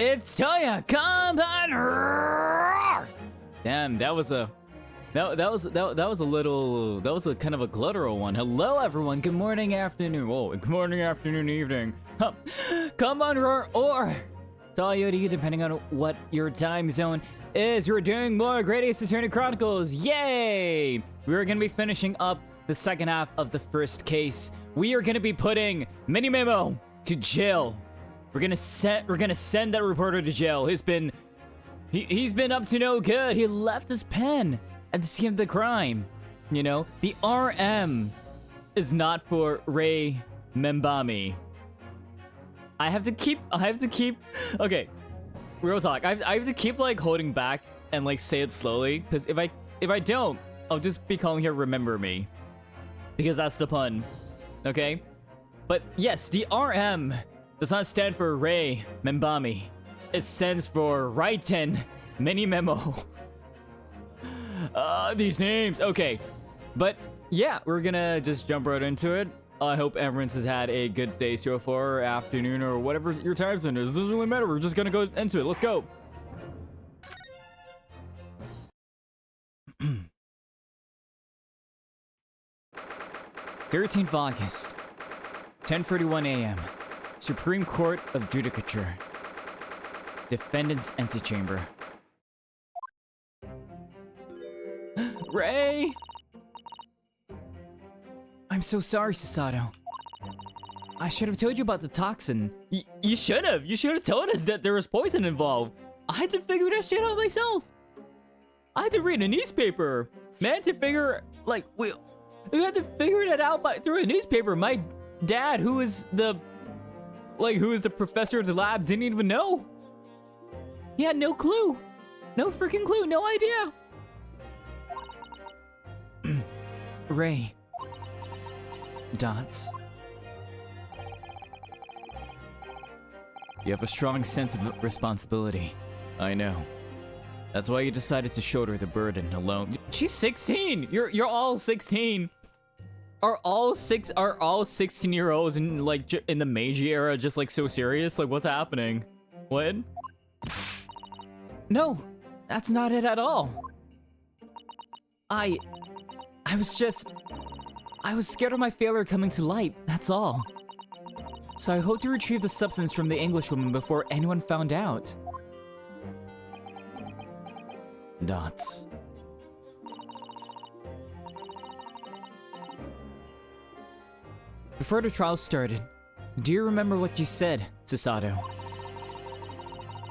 it's Toya, come on! Roar! Damn, that was a kind of a guttural one. Hello, everyone. Good morning, afternoon. Whoa, good morning, afternoon, evening. Come on, roar, or to all you, depending on what your time zone is. We're doing more Great Ace Attorney Chronicles. Yay! We're gonna be finishing up the second half of the first case. We are gonna be putting Minimemo to jail. We're gonna send that reporter to jail. He's been up to no good. He left his pen at the scene of the crime. You know, the RM is not for Ray Membami. I have to keep, okay, real talk. I have to keep like holding back and like say it slowly, because if I don't, I'll just be calling her Remember Me, because that's the pun, okay? But yes, the RM does not stand for Ray Membami. It stands for Raiten Menimemo. These names, okay. But yeah, we're gonna just jump right into it. I hope everyone has had a good day so far, or afternoon, or whatever your time zone is. It doesn't really matter. We're just gonna go into it. Let's go. 13th August, 10:41 a.m. Supreme Court of Judicature. Defendant's Antechamber. Ray! I'm so sorry, Sasato. I should have told you about the toxin. You should have. You should have told us that there was poison involved. I had to figure that shit out myself. I had to read a newspaper. Man, to figure, like, we had to figure that out through a newspaper. My dad, who is the professor of the lab, didn't even know. He had no clue. No freaking clue. No idea. Ray. Dots. You have a strong sense of responsibility. I know. That's why you decided to shoulder the burden alone. She's 16. You're all 16. Are all 16-year-olds in like in the Meiji era just like so serious? Like, what's happening? What? No, that's not it at all. I was scared of my failure coming to light, that's all. So I hope to retrieve the substance from the Englishwoman before anyone found out. Dots. Before the trial started, do you remember what you said, Sasato?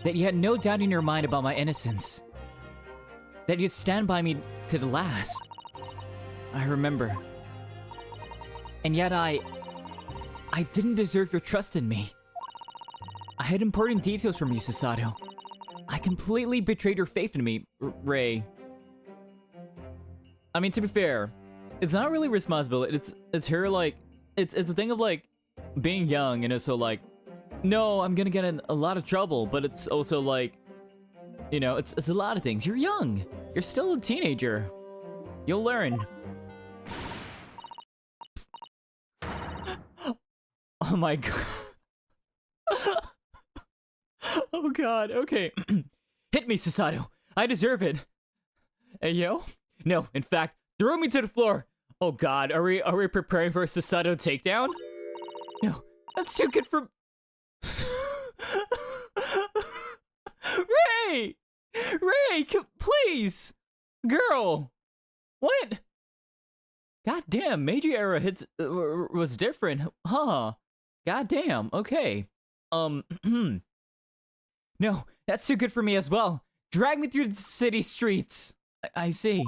That you had no doubt in your mind about my innocence. That you'd stand by me to the last. I remember. And yet I didn't deserve your trust in me. I had important details from you, Sasato. I completely betrayed your faith in me, Ray. I mean, to be fair, it's not really responsibility. It's her, like, it's a thing of like being young and also like, no, I'm gonna get in a lot of trouble, but it's also like, you know, it's a lot of things. You're young. You're still a teenager. You'll learn. Oh my god. Oh god, okay. Hit me, Sasato. I deserve it. Hey, yo? No, in fact, throw me to the floor. Oh god, are we preparing for a Sasato takedown? No, that's too good for... Ray! Ray, please! Girl! What? God damn, Meiji era hits was different, huh? God damn, okay. No, that's too good for me as well. Drag me through the city streets. I see.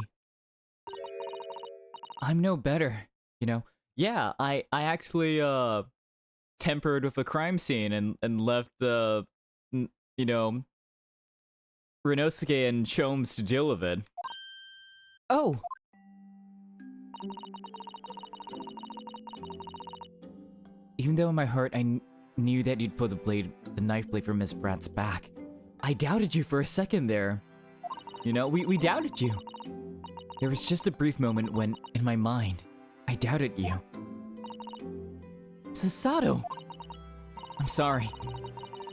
I'm no better, you know? Yeah, I actually, tempered with a crime scene and left, you know, Renosuke and Shomes to deal with it. Oh! Even though in my heart I knew that you'd pull the knife blade from Miss Bratt's back, I doubted you for a second there. You know, we doubted you. There was just a brief moment when, in my mind, I doubted you. Sasato! I'm sorry.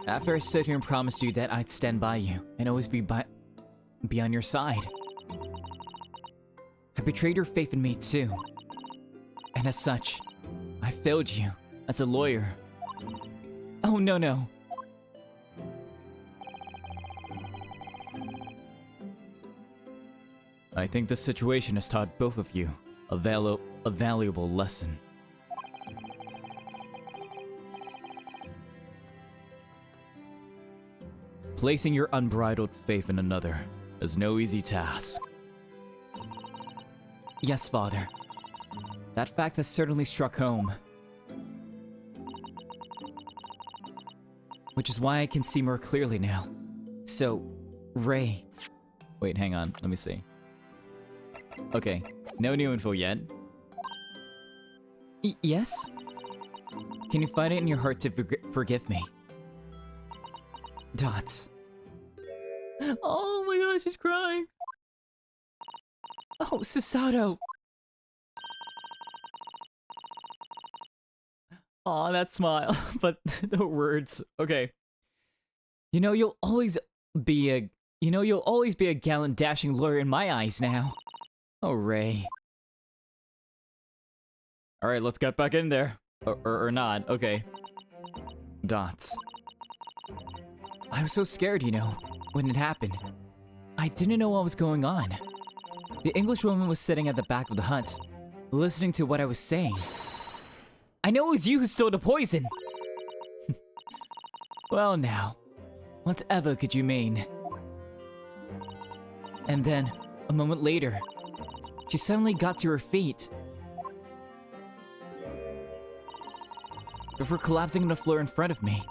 After I stood here and promised you that I'd stand by you and always be on your side. I betrayed your faith in me too. And as such, I failed you as a lawyer. Oh, no. I think this situation has taught both of you a valuable lesson. Placing your unbridled faith in another is no easy task. Yes, Father. That fact has certainly struck home. Which is why I can see more clearly now. So, Ray... Wait, hang on. Let me see. Okay, no new info yet. Yes? Can you find it in your heart to forgive me? Dots. Oh my gosh, she's crying. Oh, Susato. Aw, that smile. But the words. Okay. You'll always be a gallant, dashing lawyer in my eyes now. Oh, Ray. Alright, let's get back in there. Or not. Okay. Dots. I was so scared, when it happened. I didn't know what was going on. The English woman was sitting at the back of the hut, listening to what I was saying. I know it was you who stole the poison! Well now, whatever could you mean? And then, a moment later, she suddenly got to her feet. Before collapsing on the floor in front of me,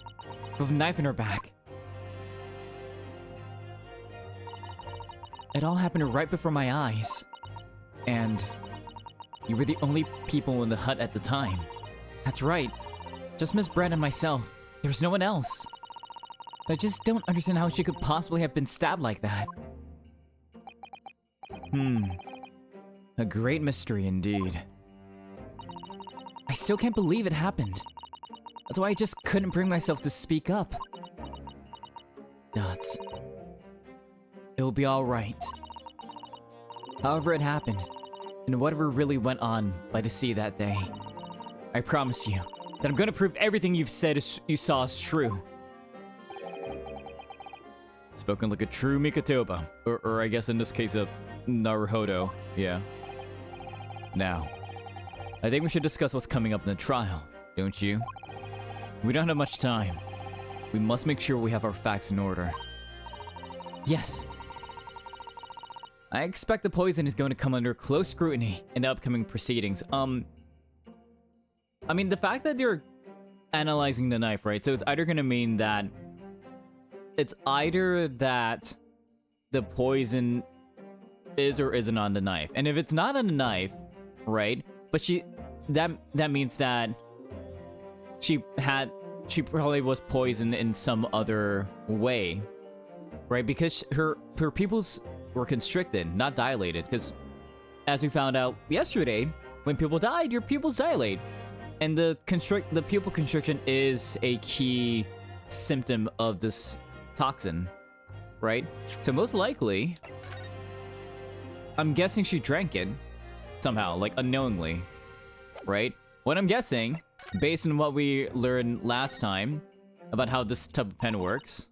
with a knife in her back. It all happened right before my eyes. And you were the only people in the hut at the time. That's right. Just Miss Brand and myself. There was no one else. I just don't understand how she could possibly have been stabbed like that. A great mystery indeed. I still can't believe it happened. That's why I just couldn't bring myself to speak up. Dots. It will be alright. However it happened, and whatever really went on by the sea that day, I promise you that I'm gonna prove everything you've said you saw is true. Spoken like a true Mikotoba. Or I guess in this case a Naruhodo. Yeah. Now, I think we should discuss what's coming up in the trial, don't you? We don't have much time. We must make sure we have our facts in order. Yes. I expect the poison is going to come under close scrutiny in the upcoming proceedings. I mean, the fact that they're analyzing the knife, right? So it's either going to mean that... It's either that the poison is or isn't on the knife. And if it's not on the knife, right? But that means that she probably was poisoned in some other way, right? Because her pupils were constricted, not dilated. Because as we found out yesterday, when people died, your pupils dilate, and the pupil constriction is a key symptom of this toxin, right? So most likely, I'm guessing she drank it somehow, like unknowingly, right? What I'm guessing, based on what we learned last time about how this type of pen works,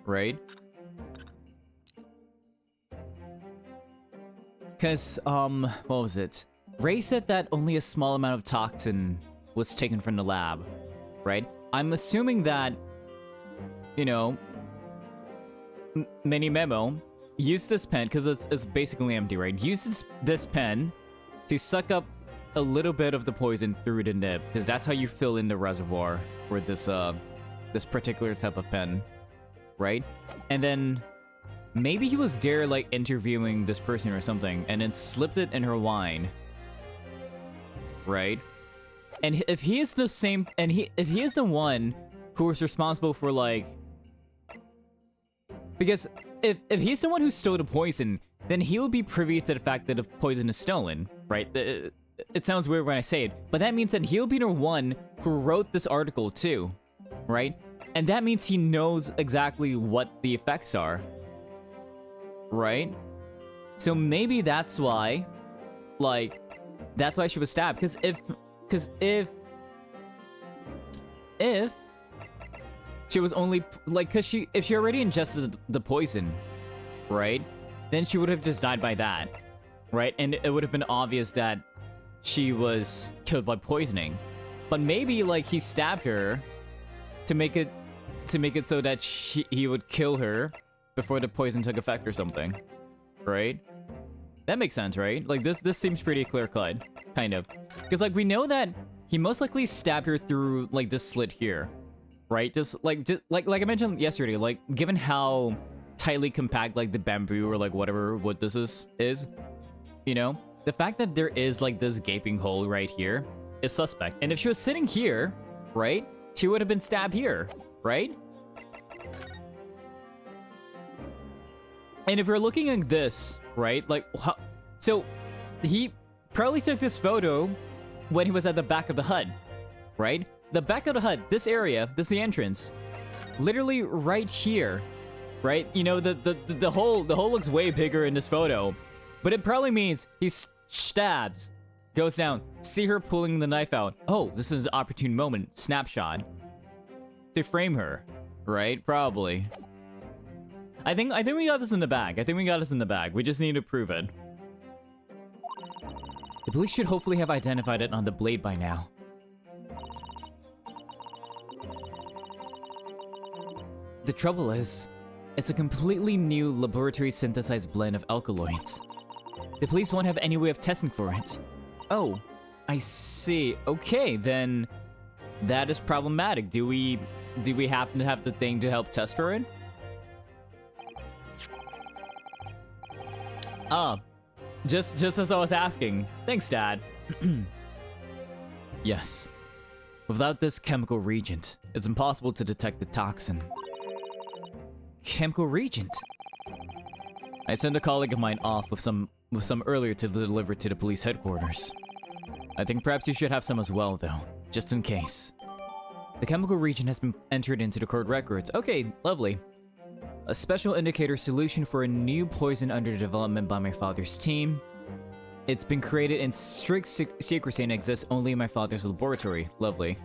right? Because, what was it? Ray said that only a small amount of toxin was taken from the lab, right? I'm assuming that, MENIMENOOOOO used this pen, because it's basically empty, right? Used this pen to suck up a little bit of the poison through the nib, because that's how you fill in the reservoir for this particular type of pen, right? And then maybe he was there, like, interviewing this person or something, and then slipped it in her wine, right? And if he is the same, if he is the one who was responsible for, like, because if he's the one who stole the poison, then he will be privy to the fact that the poison is stolen, right? it sounds weird when I say it, but that means that he'll be the one who wrote this article too, right? And that means he knows exactly what the effects are, right? So maybe that's why, like, that's why she was stabbed. Because if she was only, like, if she already ingested the poison, right? Then she would have just died by that, right? And it would have been obvious that she was killed by poisoning. But maybe, like, he stabbed her to make it so that he would kill her before the poison took effect or something, right? That makes sense, right? Like, this seems pretty clear-cut, kind of. Because, like, we know that he most likely stabbed her through, like, this slit here, right? Just like I mentioned yesterday, like, given how tightly compact, like, the bamboo or, like, whatever wood this is, you know? The fact that there is, like, this gaping hole right here is suspect. And if she was sitting here, right, she would have been stabbed here, right? And if you're looking at this, right, like, so he probably took this photo when he was at the back of the hut, right? The back of the hut, this area, this is the entrance, literally right here, right? You know, the hole looks way bigger in this photo, but it probably means he stabs, goes down, see her pulling the knife out. Oh, this is an opportune moment, snapshot, to frame her, right? Probably. I think we got this in the bag. We just need to prove it. The police should hopefully have identified it on the blade by now. The trouble is, it's a completely new laboratory synthesized blend of alkaloids. The police won't have any way of testing for it. Oh, I see. Okay, then that is problematic. Do we happen to have the thing to help test for it? Just as I was asking. Thanks, Dad. Yes. Without this chemical reagent, it's impossible to detect the toxin. Chemical reagent? I sent a colleague of mine off with some earlier to deliver to the police headquarters. I think perhaps you should have some as well, though, just in case. The chemical reagent has been entered into the court records. Okay, lovely. A special indicator solution for a new poison under development by my father's team. It's been created in strict secrecy and exists only in my father's laboratory. Lovely.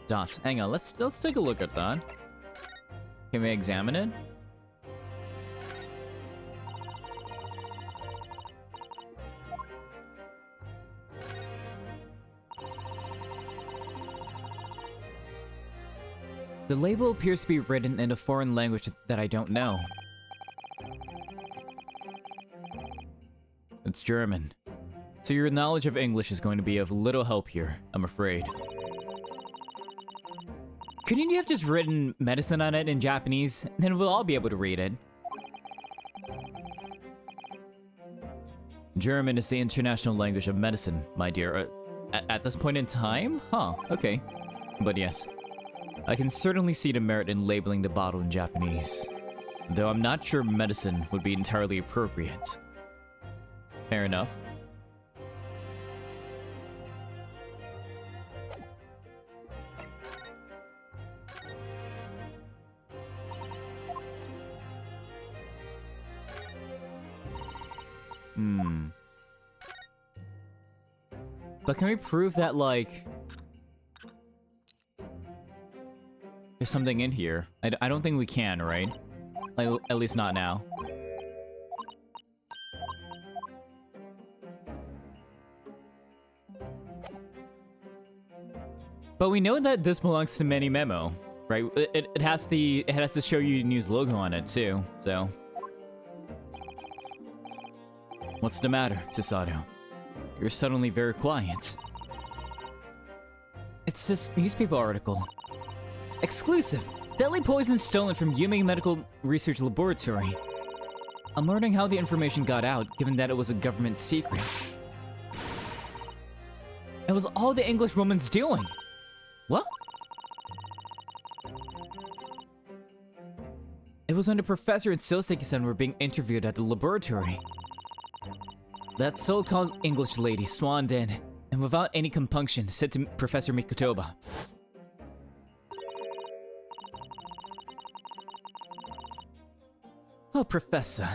Dot. Hang on, let's take a look at that. Can we examine it? The label appears to be written in a foreign language that I don't know. It's German. So your knowledge of English is going to be of little help here, I'm afraid. Couldn't you have just written medicine on it in Japanese? Then we'll all be able to read it. German is the international language of medicine, my dear. At this point in time? Huh, okay. But yes. I can certainly see the merit in labeling the bottle in Japanese, though I'm not sure medicine would be entirely appropriate. Fair enough. But can we prove that, like, there's something in here? I don't think we can, right? Like, at least not now. But we know that this belongs to MENIMENO, right? It has to show you News logo on it too, so. What's the matter, Susato? You're suddenly very quiet. It's this newspaper article. Exclusive! Deadly poison stolen from Yume Medical Research Laboratory. I'm learning how the information got out, given that it was a government secret. It was all the English woman's doing! What? It was when the professor and Soseki-san were being interviewed at the laboratory. That so-called English lady swaned in, and without any compunction said to Professor Mikotoba, "Oh, Professor,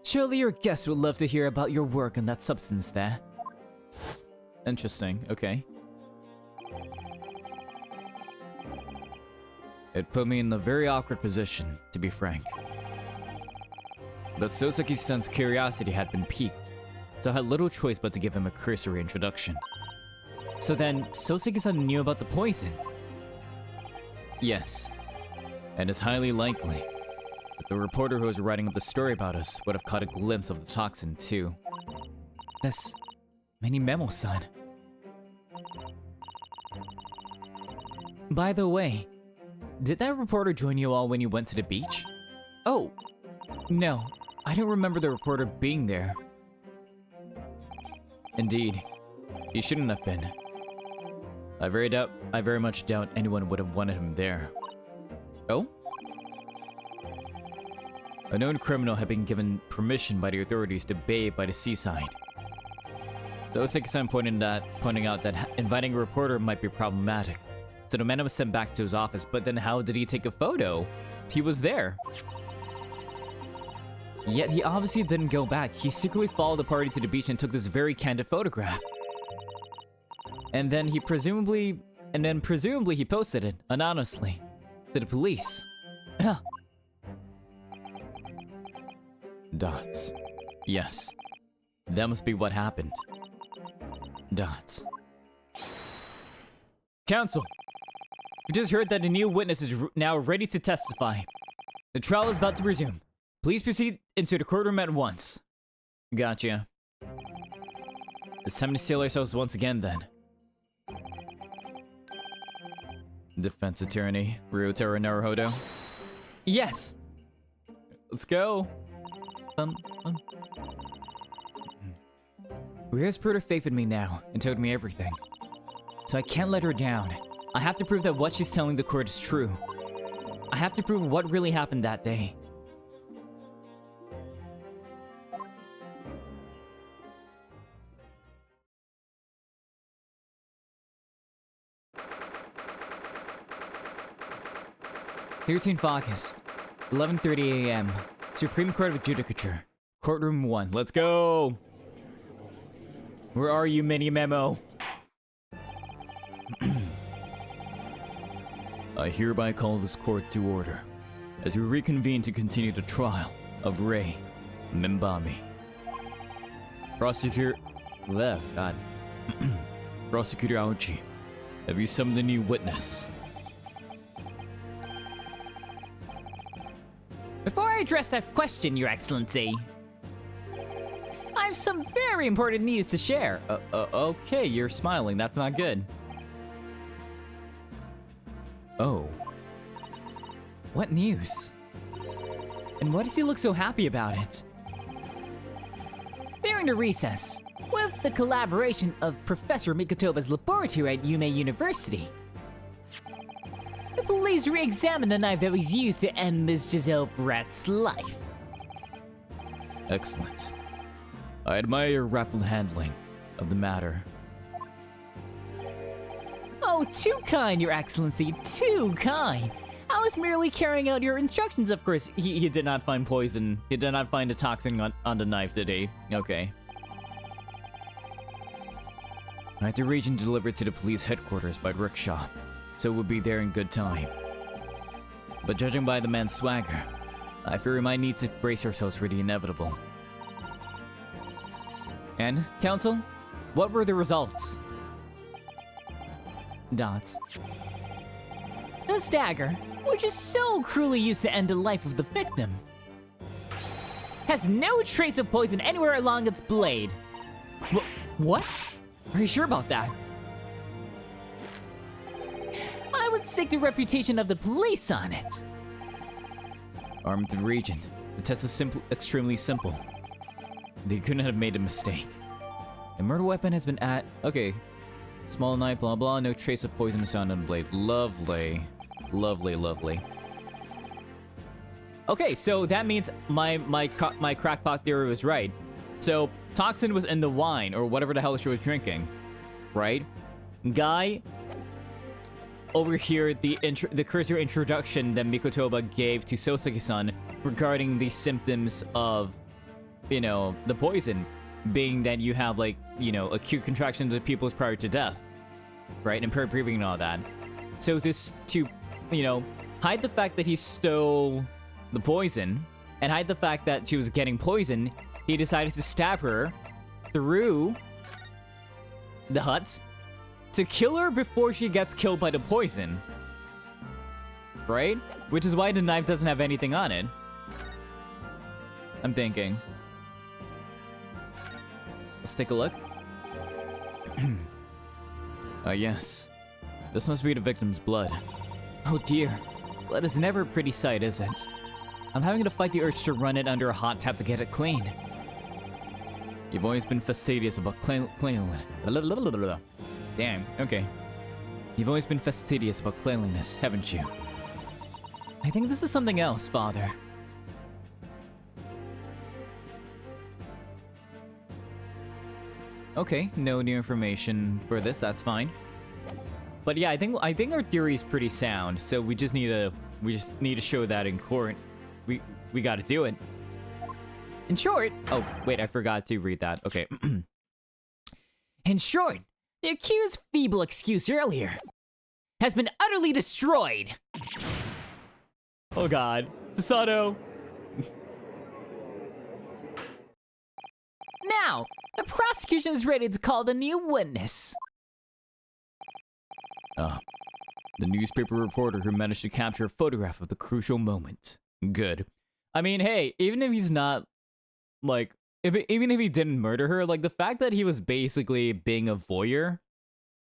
surely your guests would love to hear about your work on that substance there." Interesting, okay. It put me in a very awkward position, to be frank. But Soseki-san's curiosity had been piqued, so I had little choice but to give him a cursory introduction. So then, Soseki-san knew about the poison? Yes, and it's highly likely that the reporter who was writing up the story about us would have caught a glimpse of the toxin too. That's MENIMENOOOOOO-san. By the way, did that reporter join you all when you went to the beach? Oh, no, I don't remember the reporter being there. Indeed, he shouldn't have been. I very much doubt anyone would have wanted him there. Oh? A known criminal had been given permission by the authorities to bathe by the seaside. So Soseki-san pointing out that inviting a reporter might be problematic. So the man was sent back to his office, but then how did he take a photo? He was there. Yet he obviously didn't go back. He secretly followed the party to the beach and took this very candid photograph. And then presumably he posted it, anonymously, to the police. Yeah. Dots. Yes. That must be what happened. Dots. Counsel! We just heard that a new witness is now ready to testify. The trial is about to resume. Please proceed into the courtroom at once. Gotcha. It's time to seal ourselves once again then. Defense attorney, Ryotaro Naruhodo. Yes! Let's go. Ryo's put her faith in me now and told me everything. So I can't let her down. I have to prove that what she's telling the court is true. I have to prove what really happened that day. August 11:30 a.m. Supreme Court of Judicature. Courtroom 1. Let's go! Where are you, Mini-Memo? I hereby call this court to order as we reconvene to continue the trial of Rei Mimbami. Prosecutor Aochi, have you summoned a new witness? Before I address that question, Your Excellency, I have some very important news to share. Okay, you're smiling. That's not good. Oh. What news? And why does he look so happy about it? During the recess, with the collaboration of Professor Mikotoba's laboratory at Yume University, the police re-examined the knife that was used to end Ms. Giselle Brett's life. Excellent. I admire your rapid handling of the matter. Oh, too kind, Your Excellency, too kind. I was merely carrying out your instructions, of course. He did not find poison. He did not find a toxin on the knife, did he? Okay. I had to reach and deliver it to the police headquarters by rickshaw, so we'll be there in good time. But judging by the man's swagger, I fear we might need to brace ourselves for the inevitable. And, Counsel, what were the results? Dots. This dagger, which is so cruelly used to end the life of the victim, has no trace of poison anywhere along its blade. What? Are you sure about that? I would stake the reputation of the police on it. Armed to the region, the test is extremely simple. They couldn't have made a mistake. The murder weapon has been okay. Small knife, blah blah, no trace of poison found on the blade. Lovely. Lovely, lovely. Okay, so that means my crackpot theory was right. So, toxin was in the wine, or whatever the hell she was drinking, right? Guy overheard the cursory introduction that Mikotoba gave to Soseki-san regarding the symptoms of, you know, the poison, being that you have, like, you know, acute contractions of pupils prior to death, right? And impaired breathing and all that. So just to, you know, hide the fact that he stole the poison, and hide the fact that she was getting poisoned, he decided to stab her through the hut to kill her before she gets killed by the poison. Right? Which is why the knife doesn't have anything on it. I'm thinking. Let's take a look. Yes. This must be the victim's blood. Oh dear. Blood is never a pretty sight, is it? I'm having to fight the urge to run it under a hot tap to get it clean. You've always been fastidious about cleanliness. Damn, okay. You've always been fastidious about cleanliness, haven't you? I think this is something else, Father. Okay, no new information for this, that's fine. But yeah, I think our theory is pretty sound, so we just need to show that in court. We gotta do it. In short, oh wait, I forgot to read that. Okay. In short, the accused's feeble excuse earlier has been utterly destroyed. Oh god, Sasato. Now, the prosecution is ready to call the new witness. The newspaper reporter who managed to capture a photograph of the crucial moment. Good. I mean, hey, even if he's not, like, even if he didn't murder her, like, the fact that he was basically being a voyeur,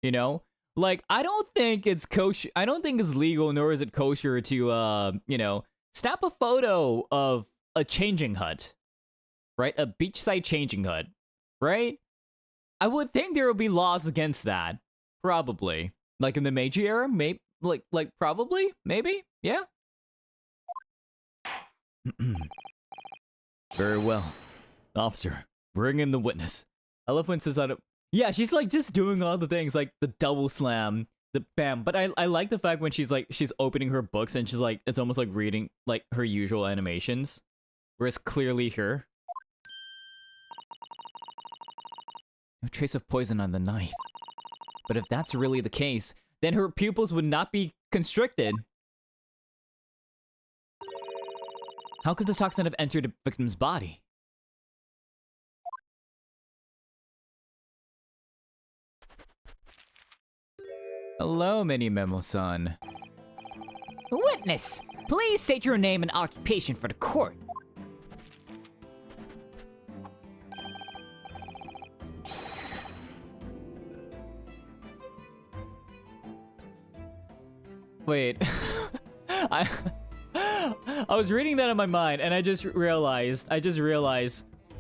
you know? Like, I don't think it's legal, nor is it kosher to, you know, snap a photo of a changing hut. Right? A beachside changing hut. Right? I would think there would be laws against that. Probably. Like in the Meiji era? Like probably? Maybe? Yeah? Very well. Officer, bring in the witness. I love when Sasato... Yeah, she's like just doing all the things, like the double slam, the bam. But I like the fact when she's opening her books and she's like, it's almost like reading like her usual animations. Where it's clearly her. No trace of poison on the knife. But if that's really the case, then her pupils would not be constricted. How could the toxin have entered the victim's body? Hello, Minimemo-san. Witness, please state your name and occupation for the court. Wait. I was reading that in my mind and I just realized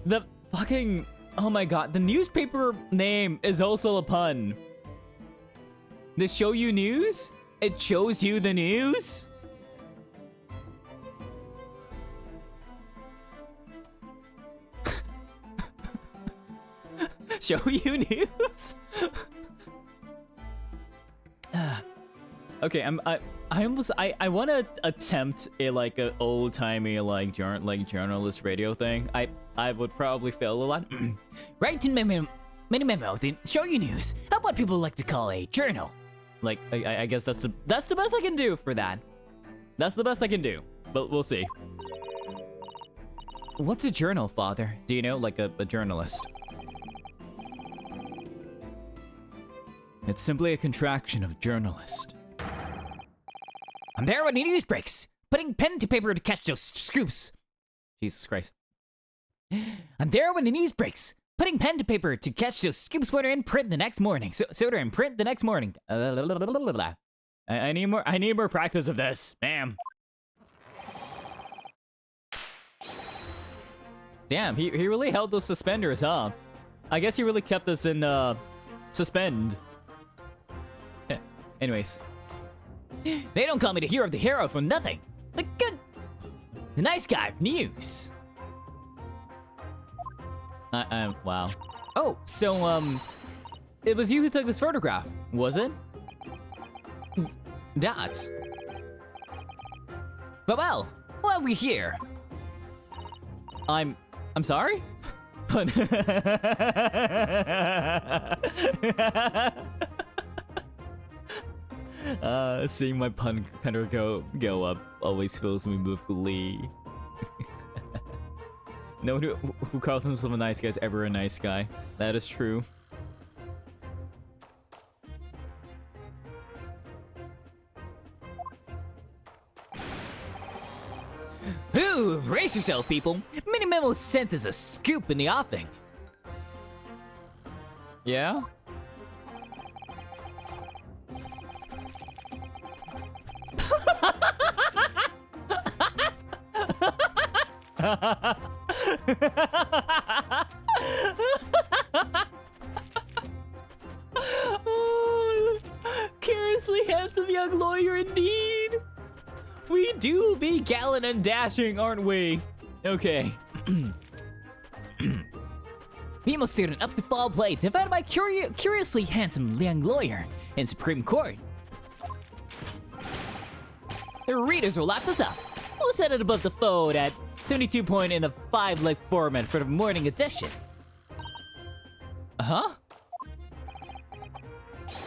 the fucking, oh my god, the newspaper name is also a pun. The Show You News? It shows you the news? Show You News? Okay, I want to attempt a like an old timey like journalist radio thing. I would probably fail a lot. Right in Memo, the Show You News. What people like to call a journal. Like I guess that's the best I can do for that. That's the best I can do, but we'll see. What's a journal, Father? Do you know, like a journalist? It's simply a contraction of journalist. I'm there when the news breaks, putting pen to paper to catch those scoops. Jesus Christ. I'm there when the news breaks, putting pen to paper to catch those scoops when they're in print the next morning. So they're in print the next morning. I need more practice of this, ma'am. Damn, he really held those suspenders, huh? I guess he really kept us in suspend. Anyways. They don't call me the hero of the hero for nothing. The nice guy of news. Wow. Oh, so, it was you who took this photograph, was it? Dots. But well, what have we here? I'm sorry? But seeing my pun kind of go up always fills me with glee. No one who calls himself a nice guy is ever a nice guy. That is true. Ooh, brace yourself, people. Minimemo senses a scoop in the offing. Yeah? Oh, curiously handsome young lawyer indeed. We do be gallant and dashing, aren't we? Okay. Female student up to fall play, defended by curiously handsome young lawyer in Supreme Court. The readers will lap this up. We'll set it above the fold at 72 point in the 5-leg format for the morning edition. Uh-huh?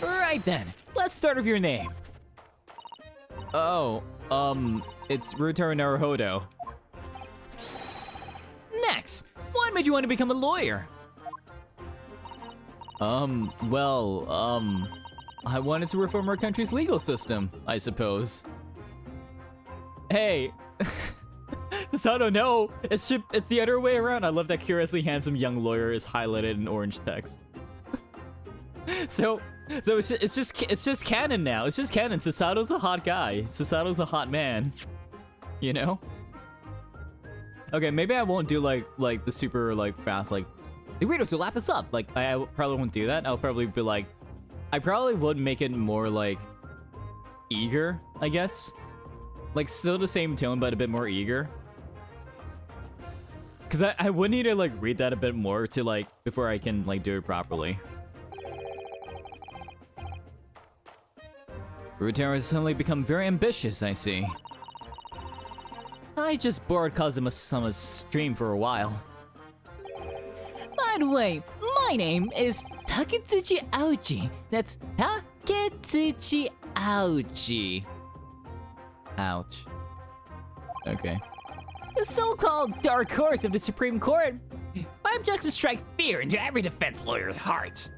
Right then, let's start with your name. Oh, it's Rutaro Naruhodo. Next, what made you want to become a lawyer? I wanted to reform our country's legal system, I suppose. Hey, Susato, no, it's the other way around. I love that curiously handsome young lawyer is highlighted in orange text. So it's just canon now. It's just canon. Susato's a hot guy. Susato's a hot man. You know? Okay, maybe I won't do like the super fast the readers will laugh us up. Like I probably won't do that. I'll probably be like, I probably would make it more eager, I guess. Like still the same tone, but a bit more eager. Cause I would need to read that a bit more to before I can do it properly. Rutaro has suddenly become very ambitious, I see. I just bored Kazuma-sama's stream for a while. By the way, my name is Taketsuchi Aochi. That's Taketsuchi Aochi. Ouch. Okay. The so-called dark horse of the Supreme Court. My objectives strike fear into every defense lawyer's heart.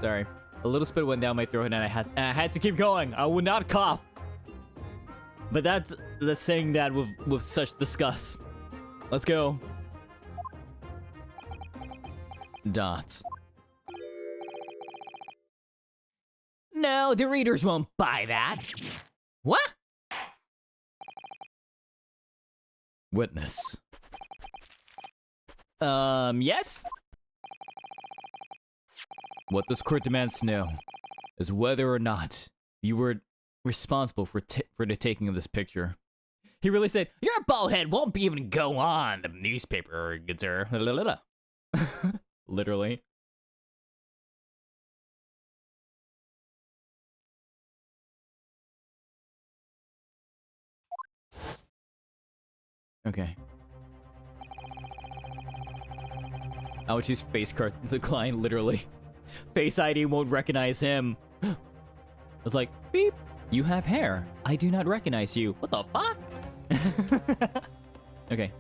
Sorry. A little spit went down my throat and I had to keep going. I would not cough. But that's saying that with such disgust. Let's go. Dots. No, the readers won't buy that. What? Witness. Yes? What this court demands to know is whether or not you were responsible for the taking of this picture. He really said, your bald head won't be even go on the newspaper, good sir. Literally. Okay. Aochi's face card declined, literally. Face ID won't recognize him. I was like, beep. You have hair. I do not recognize you. What the fuck? Okay.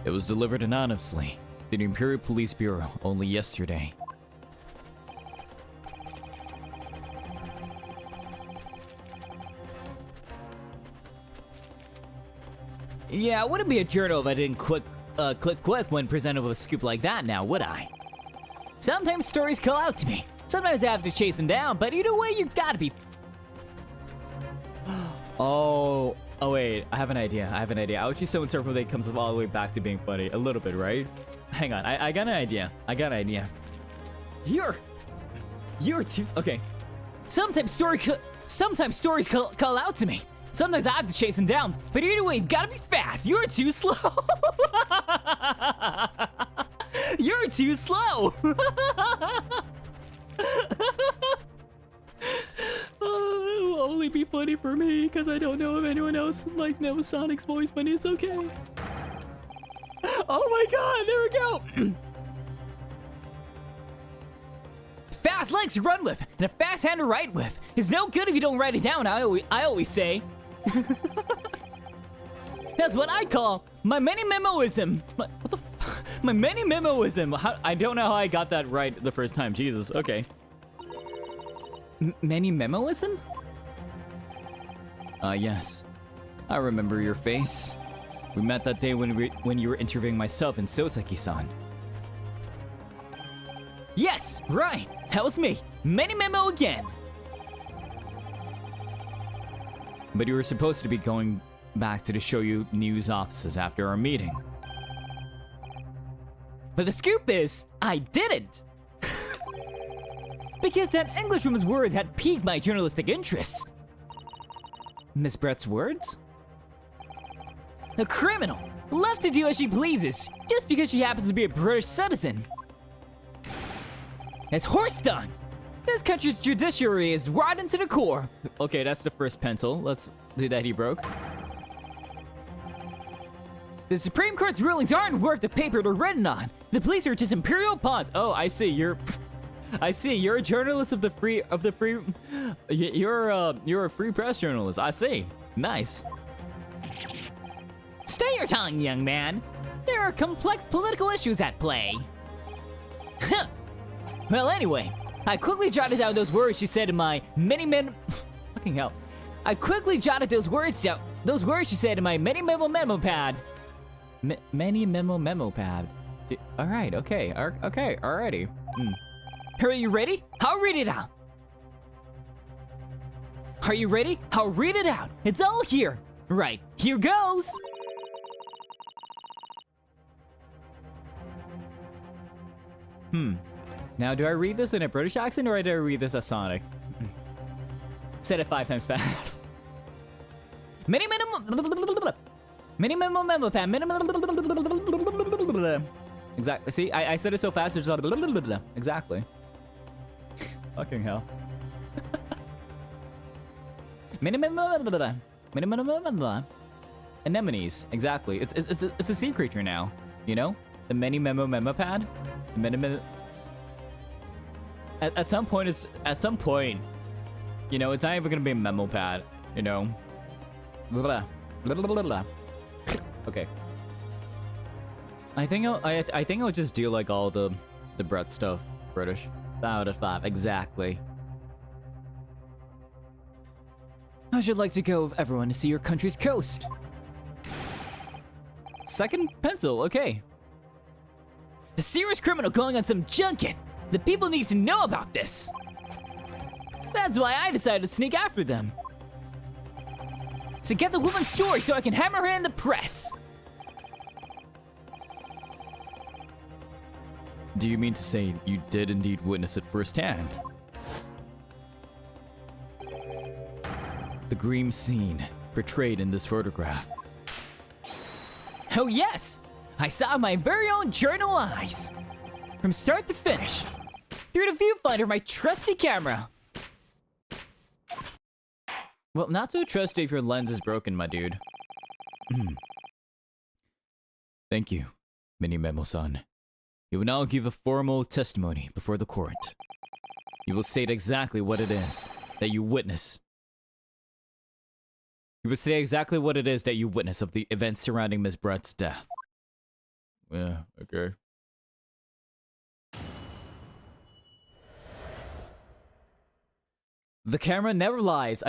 It was delivered anonymously to the Imperial Police Bureau only yesterday. Yeah, I wouldn't be a journal if I didn't click quick when presented with a scoop like that now, would I? Sometimes stories call out to me. Sometimes I have to chase them down, but either way, you gotta be... Oh wait, I have an idea. Aochi's so inseparable that it comes all the way back to being funny. A little bit, right? Hang on, I got an idea. You're too... Okay. Sometimes stories call out to me. Sometimes I have to chase him down, but either way, you've gotta be fast. You're too slow. You're too slow. It will only be funny for me because I don't know if anyone else knows Sonic's voice, but it's okay. Oh my god, there we go. Fast legs to run with and a fast hand to write with is no good if you don't write it down. I always say. That's what I call my mini-memoism. My mini-memoism. I don't know how I got that right the first time. Jesus. Okay. Mini-memoism? Yes. I remember your face. We met that day when you were interviewing myself and Soseki-san. Yes, right. That was me. Mini-memo again. But you were supposed to be going back to the Shoyu news offices after our meeting. But the scoop is, I didn't! Because that Englishwoman's words had piqued my journalistic interest. Miss Brett's words? A criminal, left to do as she pleases, just because she happens to be a British citizen. It's horse done! This country's judiciary is rotten to the core. Okay, that's the first pencil. Let's do that he broke. The Supreme Court's rulings aren't worth the paper they're written on. The police are just imperial pawns. Oh, I see. You're a journalist of the free. You're a free press journalist. I see. Nice. Stay your tongue, young man. There are complex political issues at play. Well, anyway. I quickly jotted down those words she said in my fucking hell. I quickly jotted those words down. Those words she said in my memo pad. Memo pad. All right. Okay. Okay. Alrighty. Are you ready? I'll read it out. Are you ready? I'll read it out. It's all here. Right. Here goes. Now, do I read this in a British accent or do I read this as Sonic? Said it 5 times fast. Memo pad. Exactly. See, I said it so fast. It's just exactly. Fucking hell. Anemones. Exactly. It's a sea creature now. You know, the memo pad. At some point, you know, it's not even gonna be a memo pad, you know. Okay. I think I'll just do like all the Brett stuff, British. 5 out of 5, exactly. I should like to go with everyone to see your country's coast. Second pencil, okay. The serious criminal going on some junket. The people need to know about this. That's why I decided to sneak after them. To get the woman's story so I can hammer her in the press. Do you mean to say you did indeed witness it firsthand? The grim scene portrayed in this photograph. Oh yes! I saw my very own journal eyes. From start to finish. Through the viewfinder of my trusty camera. Well, not so trusty if your lens is broken, my dude. Thank you, Mini-Memo-san. You will now give a formal testimony before the court. You will state exactly what it is that you witness. You will say exactly what it is that you witness of the events surrounding Miss Brett's death. Yeah, okay. The camera never lies.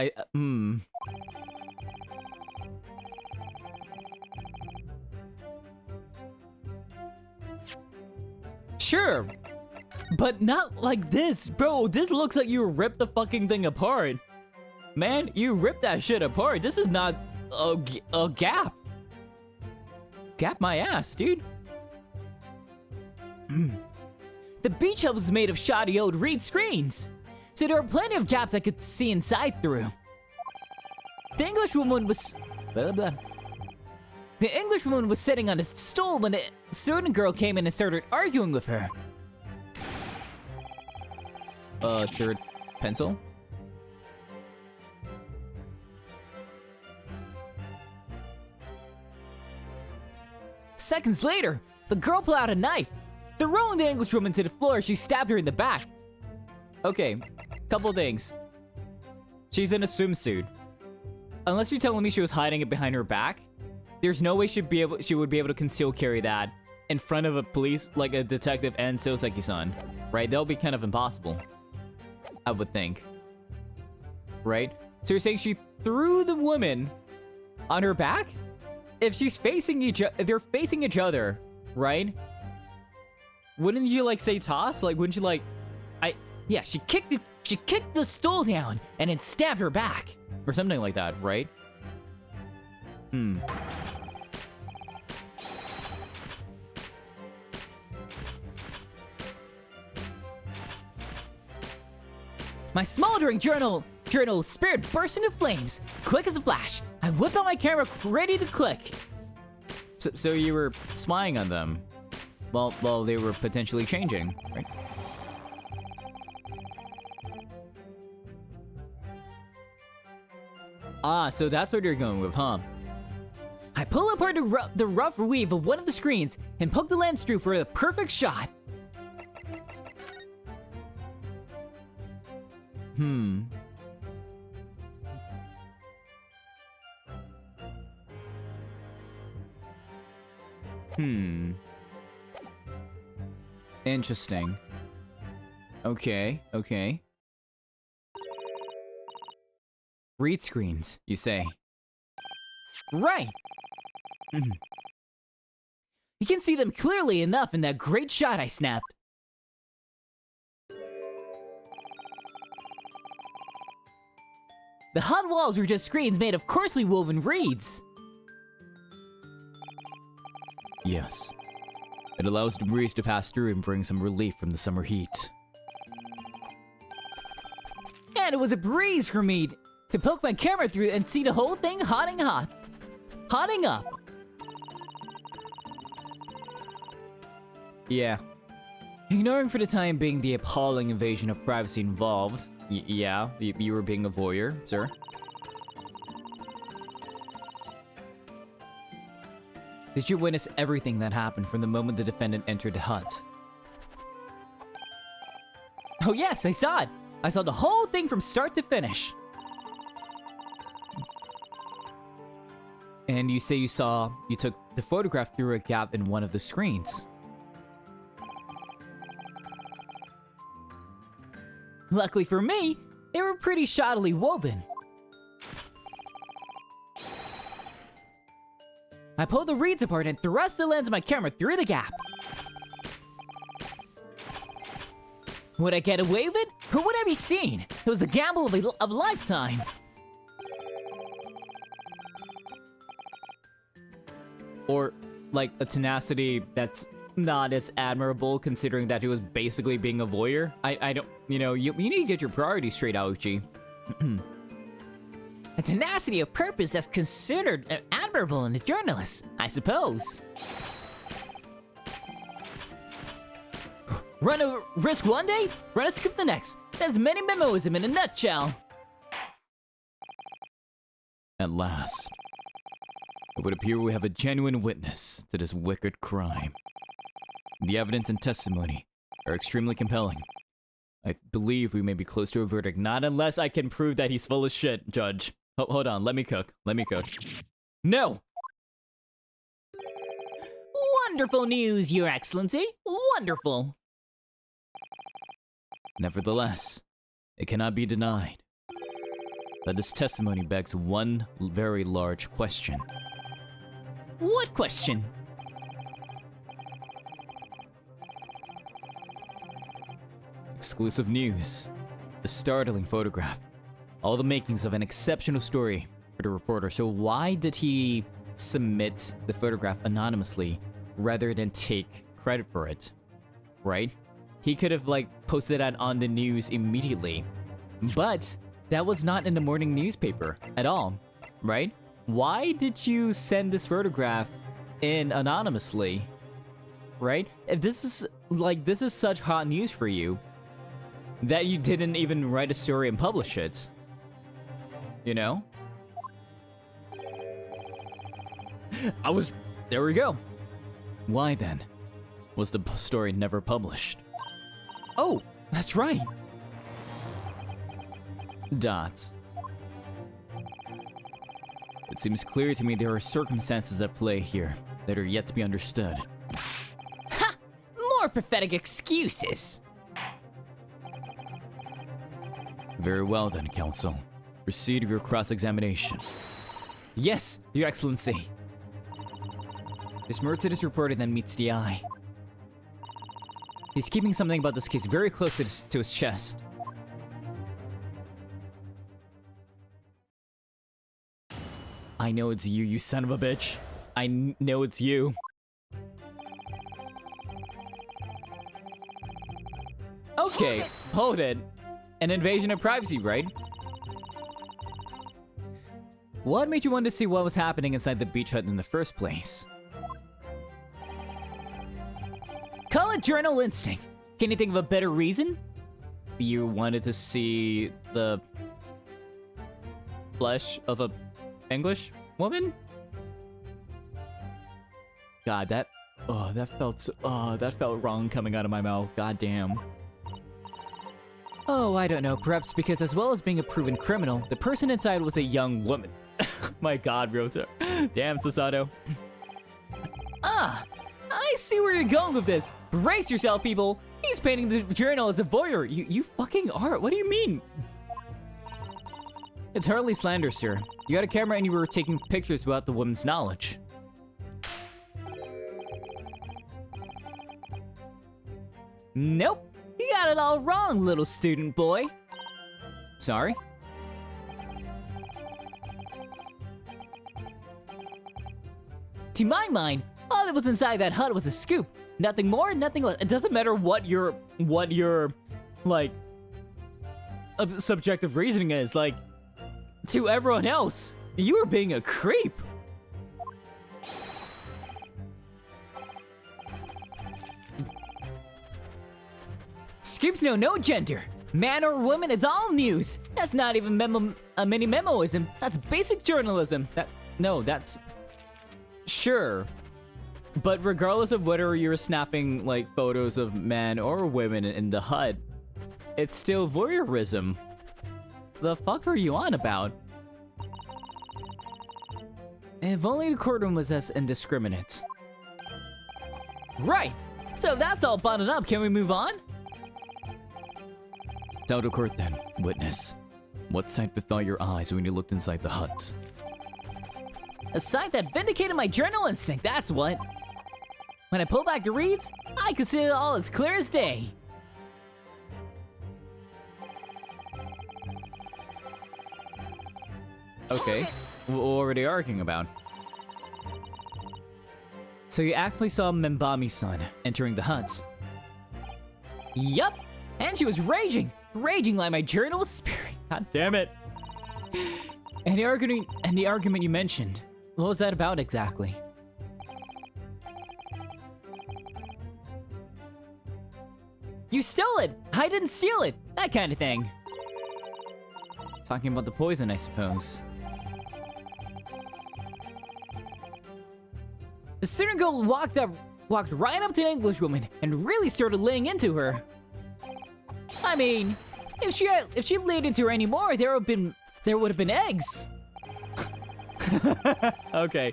Sure, but not like this, bro. This looks like you ripped the fucking thing apart. Man, you ripped that shit apart. This is not a gap. Gap my ass, dude. The beach shelf is made of shoddy old reed screens. So there are plenty of gaps I could see inside through. The Englishwoman was... blah, blah. The Englishwoman was sitting on a stool when a certain girl came in and started arguing with her. Third pencil? Seconds later, the girl pulled out a knife. Throwing the Englishwoman to the floor, she stabbed her in the back. Okay, couple things. She's in a swimsuit. Unless you're telling me she was hiding it behind her back, there's no way she would be able to conceal carry that in front of a police, like a detective and Soseki-san, right? That would be kind of impossible, I would think. Right? So you're saying she threw the woman on her back? If she's facing if they're facing each other, right? Wouldn't you like say toss? Like, wouldn't you like, yeah, she kicked the stool down and then stabbed her back or something like that, right? My smoldering journal spirit burst into flames. Quick as a flash, I whipped out my camera ready to click. So you were spying on them while they were potentially changing, right? Ah, so that's what you're going with, huh? I pull apart the rough weave of one of the screens and poke the lens through for the perfect shot. Interesting. Okay. Read screens, you say. Right! You can see them clearly enough in that great shot I snapped. The hot walls were just screens made of coarsely woven reeds. Yes. It allows the breeze to pass through and bring some relief from the summer heat. And it was a breeze for me to poke my camera through and see the whole thing hotting up. Yeah. Ignoring for the time being the appalling invasion of privacy involved, yeah, you were being a voyeur, sir. Did you witness everything that happened from the moment the defendant entered the hut? Oh yes, I saw it! I saw the whole thing from start to finish. And you say you took the photograph through a gap in one of the screens. Luckily for me, they were pretty shoddily woven. I pulled the reeds apart and thrust the lens of my camera through the gap. Would I get away with it, or would I be seen? It was the gamble of a lifetime. Or, like, a tenacity that's not as admirable, considering that he was basically being a voyeur. I don't, you need to get your priorities straight, Aoichi. A tenacity of purpose that's considered admirable in a journalist, I suppose. Run a risk one day, run a script the next. That's MENIMENOOOOOO in a nutshell. At last, it would appear we have a genuine witness to this wicked crime. The evidence and testimony are extremely compelling. I believe we may be close to a verdict, not unless I can prove that he's full of shit, Judge. Hold on, let me cook. No! Wonderful news, Your Excellency. Wonderful. Nevertheless, it cannot be denied that this testimony begs one very large question. What question? Exclusive news. A startling photograph. All the makings of an exceptional story for the reporter. So why did he submit the photograph anonymously rather than take credit for it? Right? He could have, like, posted that on the news immediately. But that was not in the morning newspaper at all. right? Why did you send this photograph in anonymously, right? If this is such hot news for you that you didn't even write a story and publish it, you know? There we go. Why then was the story never published? Oh, that's right. Dots. It seems clear to me there are circumstances at play here that are yet to be understood. Ha! More pathetic excuses! Very well then, Counsel. Proceed with your cross-examination. Yes, Your Excellency. This merchant is reported that meets the eye. He's keeping something about this case very close to his chest. I know it's you, you son of a bitch. I know it's you. Okay, hold it. An invasion of privacy, right? What made you want to see what was happening inside the beach hut in the first place? Call it journal instinct. Can you think of a better reason? You wanted to see the flesh of a English woman? God, that felt wrong coming out of my mouth. God damn. Oh, I don't know. Perhaps because as well as being a proven criminal, the person inside was a young woman. My God, Ryota. Damn, Sasato. Ah, I see where you're going with this. Brace yourself, people. He's painting the journal as a voyeur. You fucking are. What do you mean? It's hardly slander, sir. You had a camera and you were taking pictures without the woman's knowledge. Nope. You got it all wrong, little student boy. Sorry? To my mind, all that was inside that hut was a scoop. Nothing more, nothing less. It doesn't matter what your like subjective reasoning is. Like, to everyone else, you were being a creep. Scoops know no gender. Man or woman, it's all news. That's not even a mini-memoism. That's basic journalism. That's... Sure. But regardless of whether you're snapping, like, photos of men or women in the hut, it's still voyeurism. The fuck are you on about? If only the courtroom was as indiscriminate. Right. So that's all buttoned up. Can we move on? Down to court then, witness. What sight befell your eyes when you looked inside the hut? A sight that vindicated my journal instinct, that's what. When I pull back the reeds, I could see it all as clear as day. Okay, what were they arguing about? So you actually saw Membami-san entering the hut? Yup, and she was raging like my journal was spirit. God damn it. And the argument you mentioned, what was that about exactly? You stole it! I didn't steal it! That kind of thing. Talking about the poison, I suppose. The student girl walked right up to the English woman and really started laying into her. I mean, if she laid into her anymore, there would have been eggs. Okay.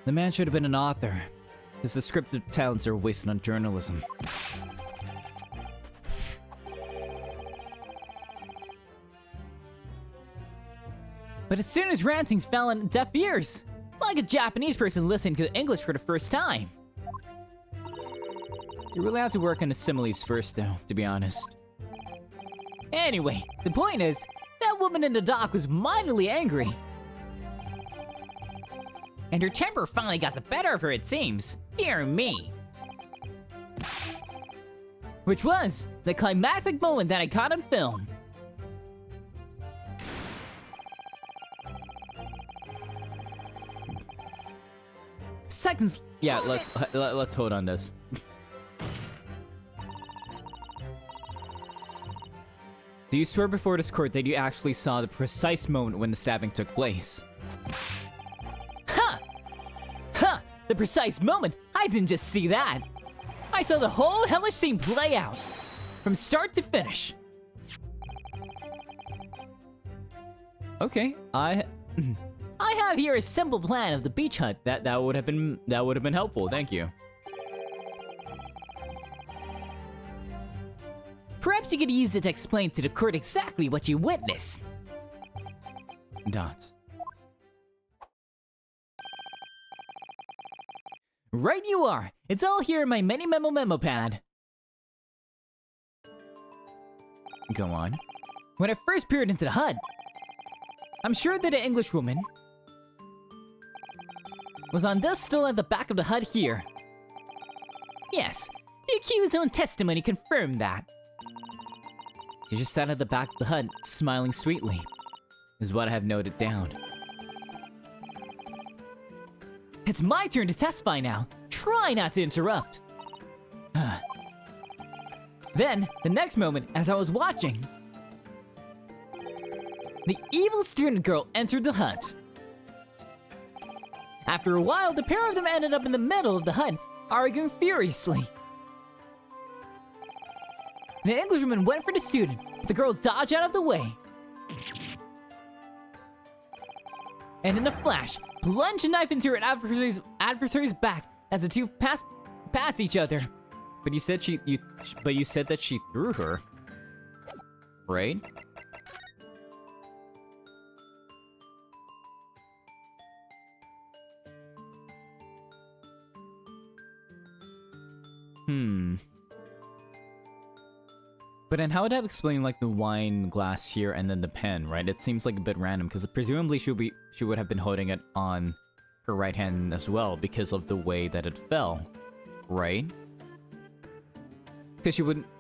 The man should have been an author. His descriptive talents are wasted on journalism. But as soon as rantings fell on deaf ears, like a Japanese person listening to English for the first time. You really have to work on the similes first, though, to be honest. Anyway, the point is, that woman in the dock was mightily angry. And her temper finally got the better of her, it seems. Dear me. which was the climactic moment that I caught on film. Seconds. Yeah, let's hold on this. Do you swear before this court that you actually saw the precise moment when the stabbing took place? Ha! Ha! The precise moment? I didn't just see that. I saw the whole hellish scene play out, from start to finish. Okay, I have here a simple plan of the beach hut. that would have been helpful. Thank you. Perhaps you could use it to explain to the court exactly what you witnessed. Dots. Right you are. It's all here in my memo pad. Go on. When I first peered into the hut, I'm sure that the Englishwoman was on this stool at the back of the hut here. Yes, the accused's own testimony confirmed that. She just sat at the back of the hut, smiling sweetly, is what I have noted down. It's my turn to testify now. Try not to interrupt. Then, the next moment, as I was watching, the evil student girl entered the hut. After a while, the pair of them ended up in the middle of the hut, arguing furiously. The Englishwoman went for the student, but the girl dodged out of the way. And in a flash, plunged a knife into her adversary's back as the two passed each other. But you said you said that she threw her, right? But then how would that explain like the wine glass here and then the pen, right? It seems like a bit random because presumably she would have been holding it on her right hand as well because of the way that it fell, right? Because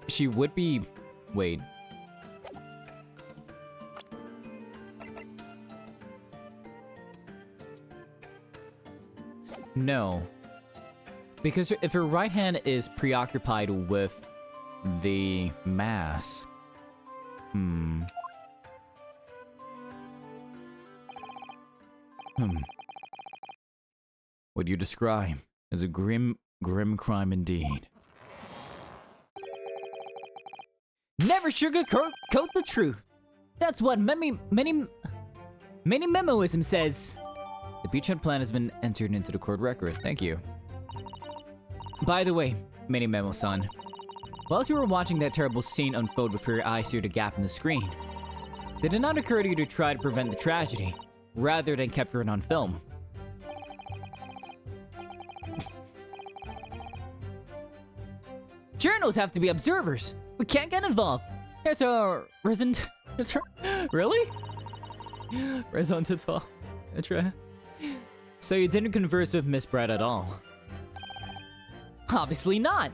she would be, wait. No. Because if her right hand is preoccupied with the mask. What you describe is a grim crime indeed. Never sugarcoat the truth. That's what MENIMENOOOOOO says. The beachhead plan has been entered into the court record. Thank you. By the way, MENIMENOOOOO-san, whilst you were watching that terrible scene unfold before your eyes through the gap in the screen, did it not occur to you to try to prevent the tragedy, rather than capture it on film? Journals have to be observers. We can't get involved. It's a Really? Raison d'être. So you didn't converse with Miss Brett at all? Obviously not.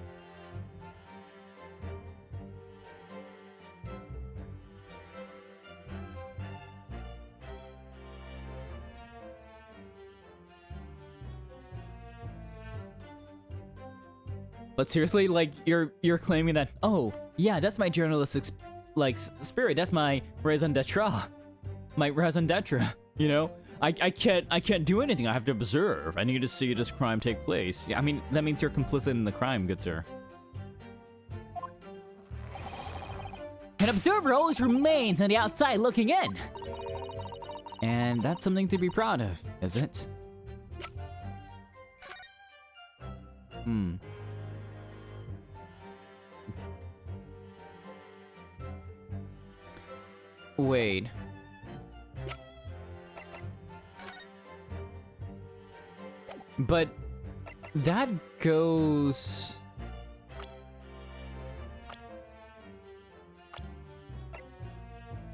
But seriously, like you're claiming that, oh yeah, that's my journalistic spirit. That's my raison d'être. My raison d'être. You know, I can't do anything. I have to observe. I need to see this crime take place. Yeah, I mean that means you're complicit in the crime, good sir. An observer always remains on the outside looking in. And that's something to be proud of, is it? Wait. But that goes...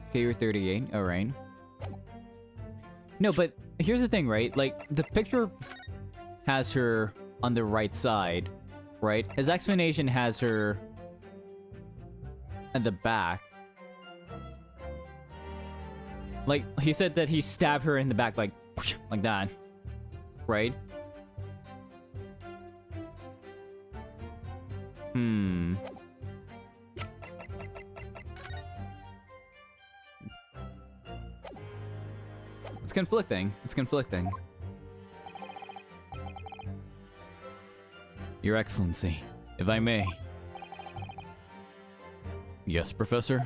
Okay, you're 38, alright. No, but here's the thing, right? Like, the picture has her on the right side, right? His explanation has her at the back. Like, he said that he stabbed her in the back, like that. Right? It's conflicting. It's conflicting. Your Excellency, if I may. Yes, Professor?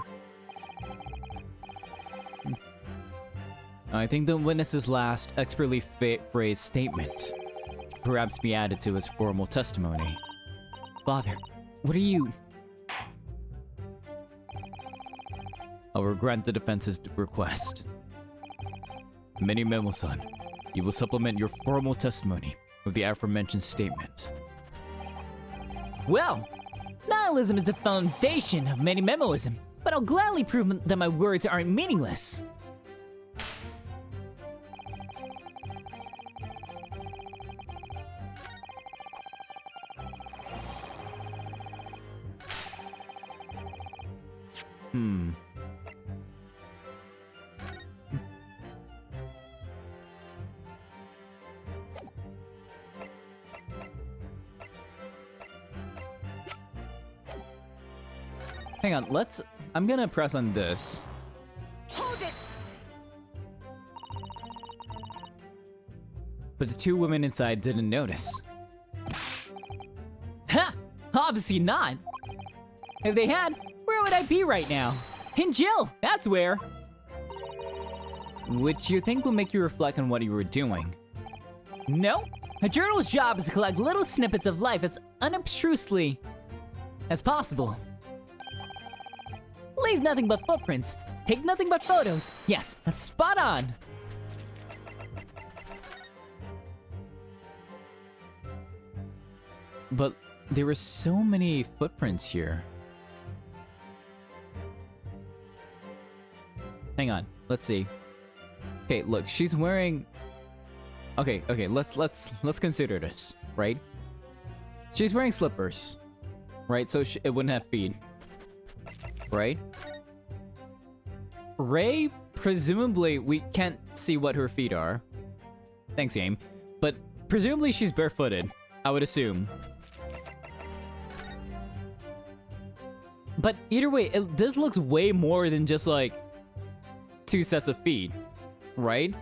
I think the witness's last expertly phrased statement should perhaps be added to his formal testimony. Father, what are you... I will grant the defense's request. MENIMENOOOOOO, you will supplement your formal testimony with the aforementioned statement. Well, nihilism is the foundation of MENIMENOOOOOOism, but I'll gladly prove that my words aren't meaningless. Hang on, I'm gonna press on this. Hold it! But the two women inside didn't notice. Ha! Obviously not! If they had, where would I be right now? In jail, that's where! Which you think will make you reflect on what you were doing. No, a journalist's job is to collect little snippets of life as unobtrusively as possible. Leave nothing but footprints. Take nothing but photos. Yes, that's spot on. But there were so many footprints here. Hang on, let's see. Okay, look, she's wearing... Okay, let's consider this, right? She's wearing slippers, right? So it wouldn't have feet. Right? Ray, presumably, we can't see what her feet are. Thanks, game. But presumably she's barefooted, I would assume. But either way, this looks way more than just like 2 sets of feet, right?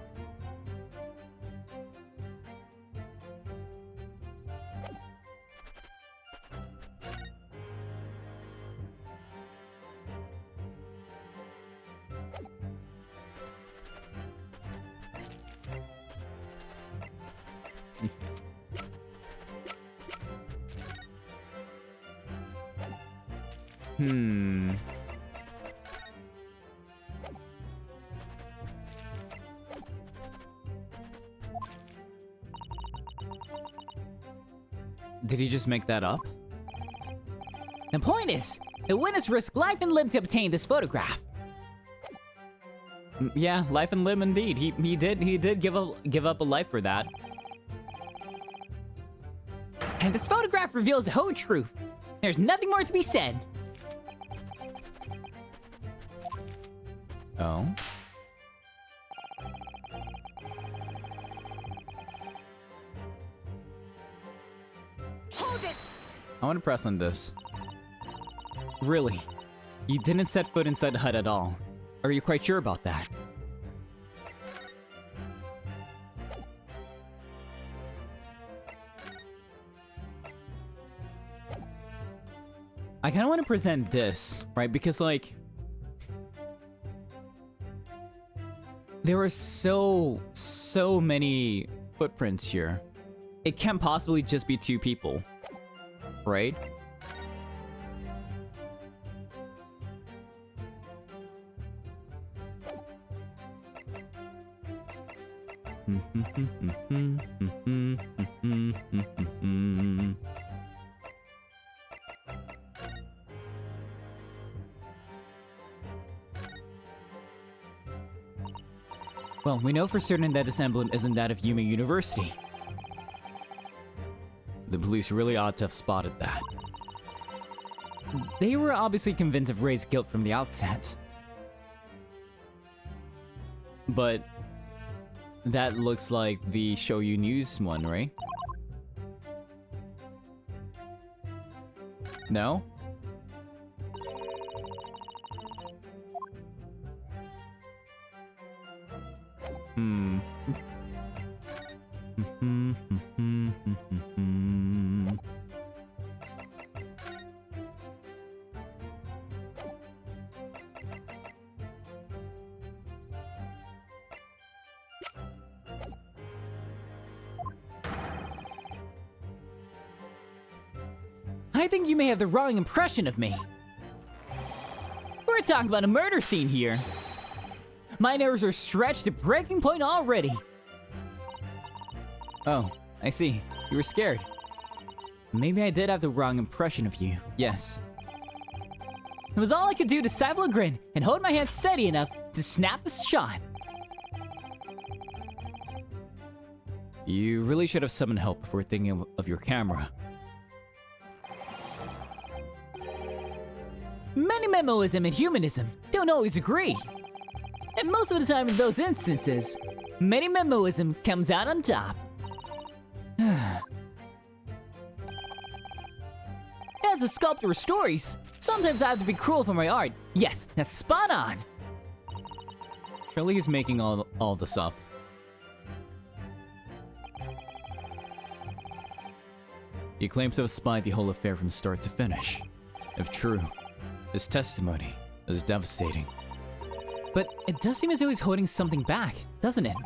Did he just make that up? The point is, the witness risked life and limb to obtain this photograph. Yeah, life and limb indeed. He did give up a life for that. And this photograph reveals the whole truth. There's nothing more to be said. Oh? Hold it! I want to press on this. Really? You didn't set foot inside the hut at all. Are you quite sure about that? I kind of want to present this, right? Because, like, there were so many footprints here. It can't possibly just be 2 people, right? Well, we know for certain that this emblem isn't that of Yumi University. The police really ought to have spotted that. They were obviously convinced of Ray's guilt from the outset. But that looks like the Show You News one, right? No? I think you may have the wrong impression of me. We're talking about a murder scene here. My nerves are stretched to breaking point already. Oh, I see. You were scared. Maybe I did have the wrong impression of you. Yes. It was all I could do to stifle a grin and hold my hand steady enough to snap the shot. You really should have summoned help before thinking of your camera. Menimemoism and humanism don't always agree. And most of the time in those instances, Menimemoism comes out on top. As a sculptor of stories, sometimes I have to be cruel for my art. Yes, that's spot on. Surely he's making all this up. He claims to have spied the whole affair from start to finish. If true, his testimony is devastating. But it does seem as though he's holding something back, doesn't it?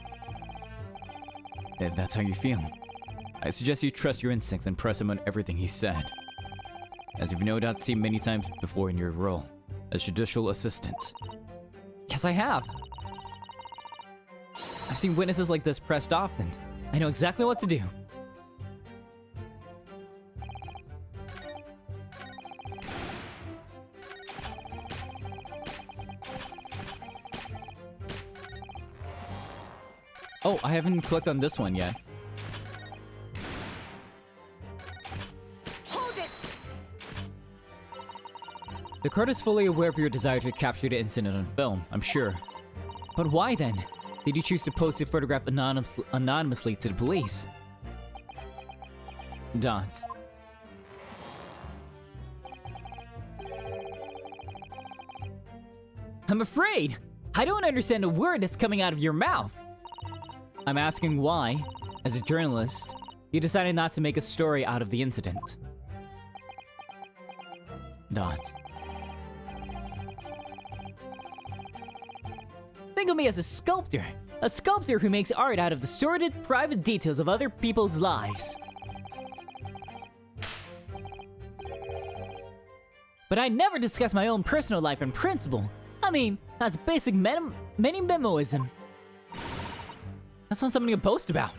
If that's how you feel, I suggest you trust your instincts and press him on everything he said. As you've no doubt seen many times before in your role as judicial assistant. Yes, I have. I've seen witnesses like this pressed often. I know exactly what to do. Oh, I haven't clicked on this one yet. Hold it! The court is fully aware of your desire to capture the incident on film, I'm sure. But why then? Did you choose to post the photograph anonymously to the police? Dot. I'm afraid. I don't understand a word that's coming out of your mouth. I'm asking why, as a journalist, you decided not to make a story out of the incident. Dot. Think of me as a sculptor who makes art out of the sordid, private details of other people's lives. But I never discuss my own personal life and principle. I mean, that's basic menimemoism. That's not something to boast about.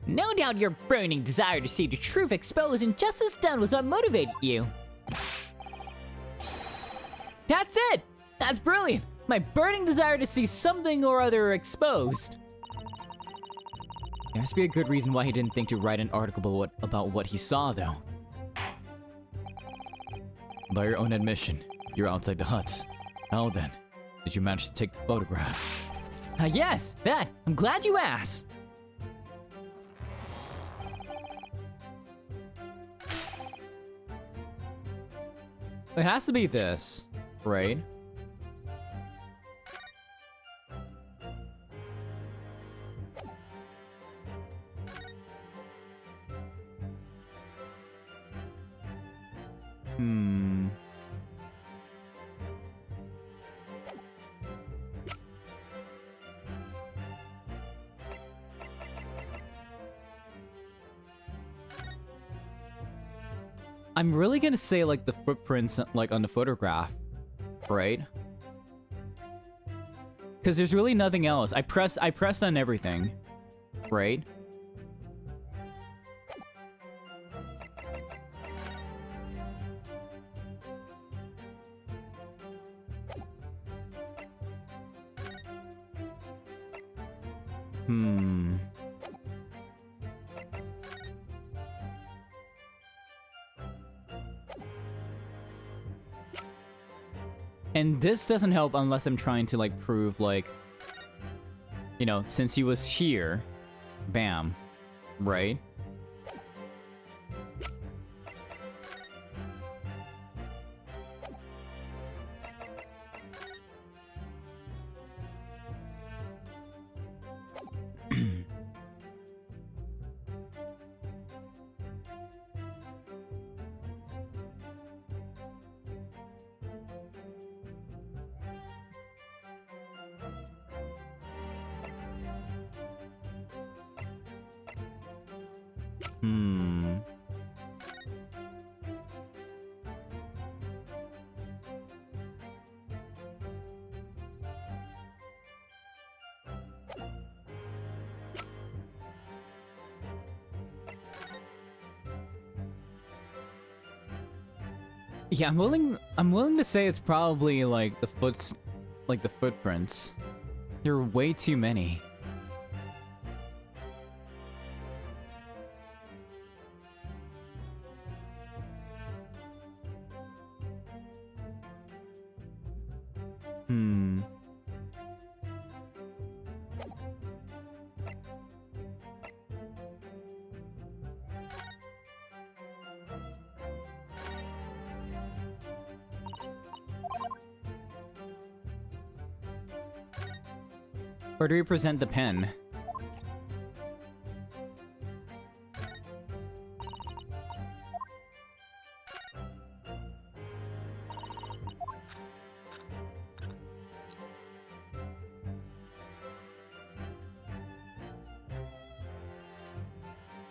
No doubt your burning desire to see the truth exposed and justice done was what motivated you. That's it! That's brilliant! My burning desire to see something or other exposed. There has to be a good reason why he didn't think to write an article about what he saw, though. By your own admission, you're outside the huts. How then did you manage to take the photograph? Yes, that. I'm glad you asked. It has to be this, right? I'm really gonna say like the footprints like on the photograph, right? Because there's really nothing else. I pressed on everything, right? And this doesn't help unless I'm trying to, like, prove, like, you know, since he was here, bam, right? Yeah, I'm willing to say it's probably like the footprints. There are way too many. Where do we present the pen?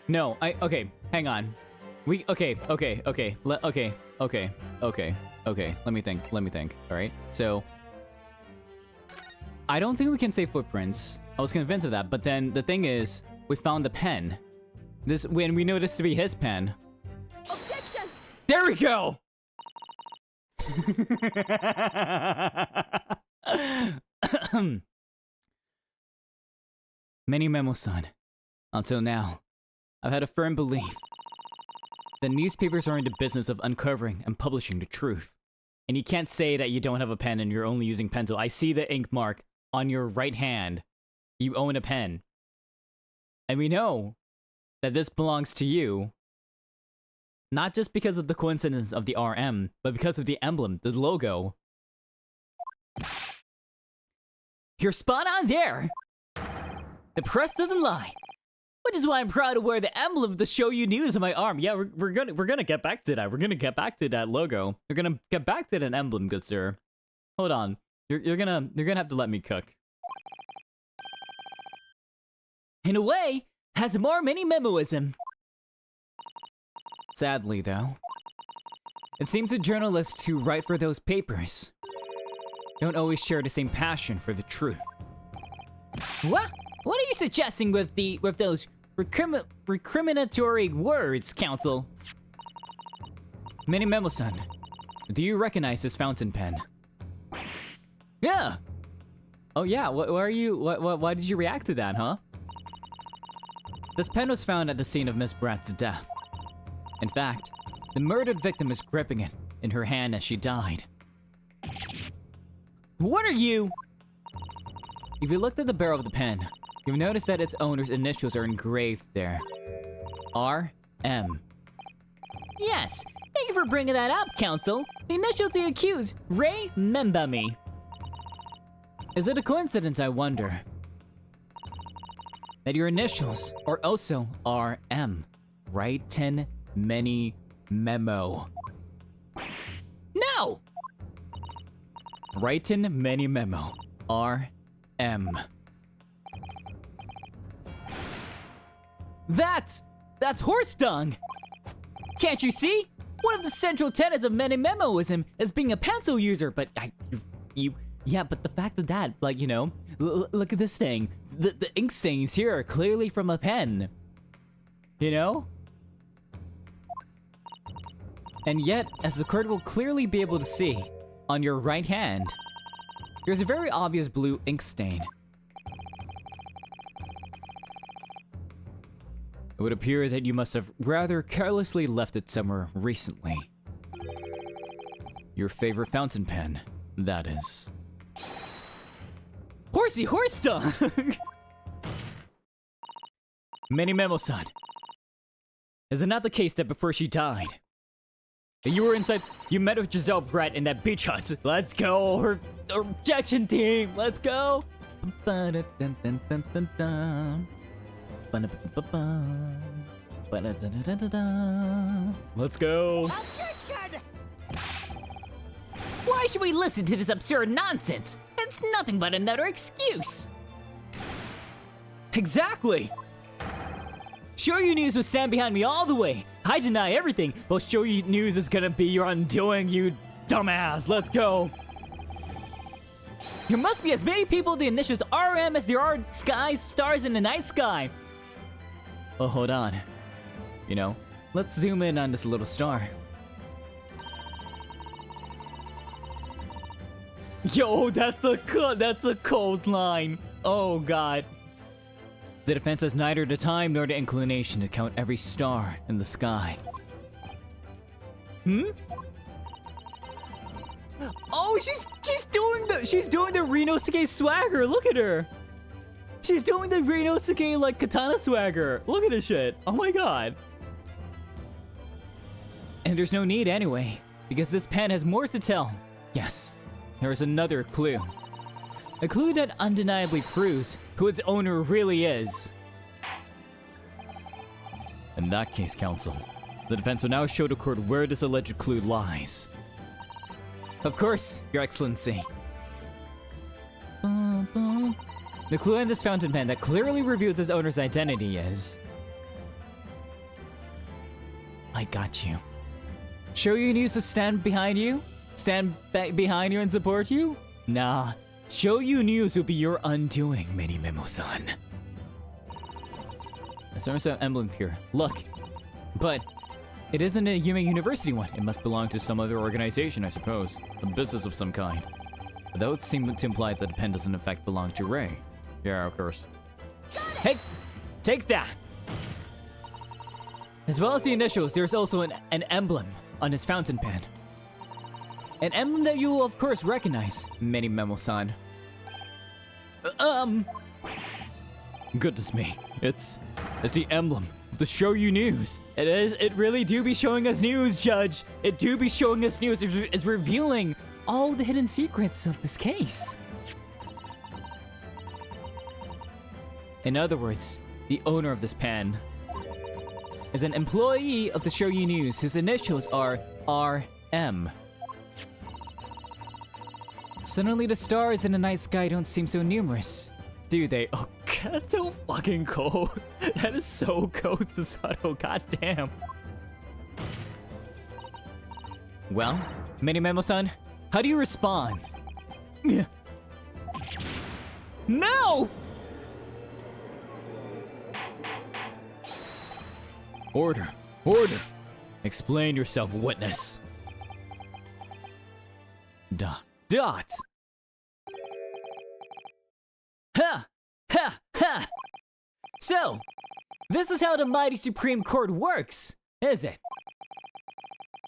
No, okay, hang on. Okay, let me think, alright? So, I don't think we can say footprints. I was convinced of that, but then the thing is, we found the pen. When we know this to be his pen. Objection! There we go! MENIMENOOOOOO. Until now, I've had a firm belief that newspapers are in the business of uncovering and publishing the truth. And you can't say that you don't have a pen and you're only using pencil. I see the ink mark on your right hand. You own a pen. And we know that this belongs to you, not just because of the coincidence of the RM, but because of the emblem, the logo. You're spot on there! The press doesn't lie. Which is why I'm proud to wear the emblem of the Show You News on my arm. Yeah, we're gonna get back to that. We're gonna get back to that logo. We're gonna get back to that emblem, good sir. Hold on. You're gonna have to let me cook. In a way, has more mini-memoism. Sadly, though, it seems that journalists who write for those papers don't always share the same passion for the truth. What? What are you suggesting with those recriminatory words, Counsel? MENIMENOOOOO, do you recognize this fountain pen? Yeah. Oh yeah, why did you react to that, huh? This pen was found at the scene of Miss Bratt's death. In fact, the murdered victim is gripping it in her hand as she died. What are you? If you looked at the barrel of the pen, you'll notice that its owner's initials are engraved there. R.M. Yes, thank you for bringing that up, Counsel. The initials of the accused, Ray Membami. Is it a coincidence, I wonder, that your initials are also R.M. Write-in Many Memo. No! Write-in Many Memo. R.M. That's horse dung! Can't you see? One of the central tenets of MENIMENOOOOOism is being a pencil user, but yeah, but the fact of that, like, you know, look at this thing. The ink stains here are clearly from a pen. You know? And yet, as the court will clearly be able to see, on your right hand, there's a very obvious blue ink stain. It would appear that you must have rather carelessly left it somewhere recently. Your favorite fountain pen That is. Horsey horse dog! Menimemo-san, is it not the case that before she died, you were inside, you met with Giselle Brett in that beach hut? Let's go, her objection team, let's go! Let's go. Why should we listen to this absurd nonsense? It's nothing but another excuse. Exactly! Show You News will stand behind me all the way. I deny everything, but Show You News is gonna be your undoing, you dumbass. Let's go. There must be as many people with the initials RM as there are stars in the night sky. Oh, hold on. You know, let's zoom in on this little star. Yo, that's a cold line. Oh god. The defense has neither the time nor the inclination to count every star in the sky. Oh, she's doing the Rinosuke swagger. Look at her. She's doing the Rinosuke like katana swagger. Look at this shit. Oh my god. And there's no need anyway, because this pen has more to tell. Yes, there is another clue. A clue that undeniably proves who its owner really is. In that case, counsel, the defense will now show the court where this alleged clue lies. Of course, Your Excellency. The clue in this fountain pen that clearly reveals its owner's identity is... I got you. Show You News to stand behind you? Stand behind you and support you? Nah. Show You News will be your undoing, Menimemo-san. There's also an emblem here. Look. But it isn't a Yume University one. It must belong to some other organization, I suppose. A business of some kind. But that would seem to imply that the pen doesn't in fact belong to Ray. Yeah, of course. Hey! Take that! As well as the initials, there's also an emblem on his fountain pen. An emblem that you will of course recognize, Menimemo-san. Goodness me, it's the emblem of the Show You News. It really do be showing us news, Judge. It do be showing us news. It's revealing all the hidden secrets of this case. In other words, the owner of this pen is an employee of the Show You News whose initials are RM. Suddenly the stars in the night sky don't seem so numerous, do they? Oh, God, that's so fucking cold. That is so cold, Susato, goddamn. Well, Menimemo-san, how do you respond? No! Order, order. Explain yourself, witness. Dot. Ha! Ha! Ha! So, this is how the mighty Supreme Court works, is it?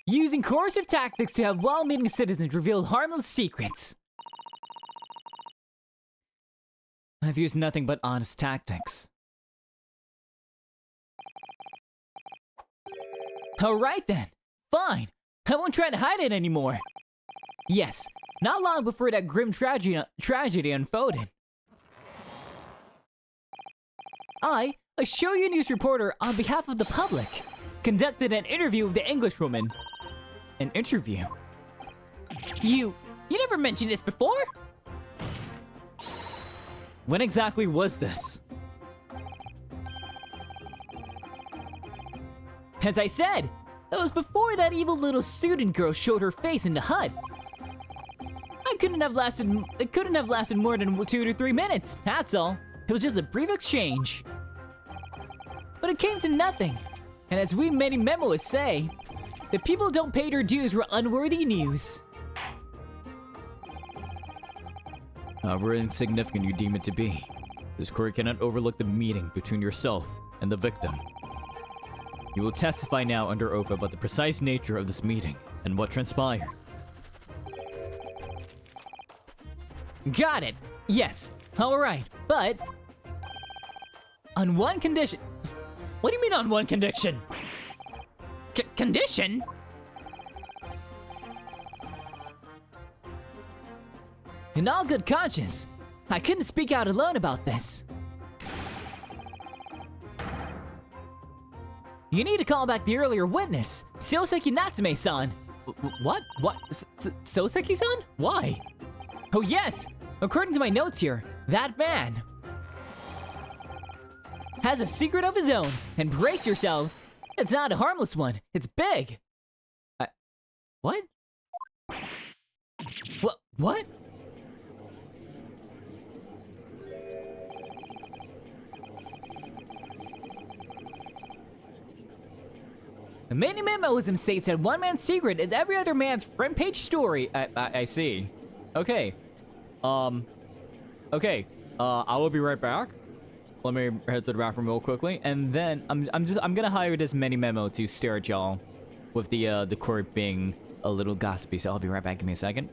Using coercive tactics to have well-meaning citizens reveal harmless secrets. I've used nothing but honest tactics. Alright then, fine. I won't try to hide it anymore. Yes, not long before that grim tragedy unfolded. I, a Show You News reporter on behalf of the public, conducted an interview with the Englishwoman. An interview? You never mentioned this before? When exactly was this? As I said, it was before that evil little student girl showed her face in the hut. It couldn't have lasted more than 2 to 3 minutes, that's all. It was just a brief exchange. But it came to nothing. And as we Menimenoooooooos say, the people who don't pay their dues were unworthy news. However insignificant you deem it to be, this court cannot overlook the meeting between yourself and the victim. You will testify now under oath about the precise nature of this meeting and what transpired. Got it. Yes. All right. But on one condition. What do you mean on one condition? Condition? In all good conscience, I couldn't speak out alone about this. You need to call back the earlier witness, Soseki Natsume-san. What? What? Soseki-san? Why? Oh yes! According to my notes here, that man has a secret of his own, and brace yourselves, it's not a harmless one, it's big! What? What? The Minimenooooooo states that one man's secret is every other man's front page story. I see. Okay. Okay. I will be right back. Let me head to the bathroom real quickly, and then I'm gonna hire this memo to stare at y'all, with the court being a little gossipy. So I'll be right back. Give me a second.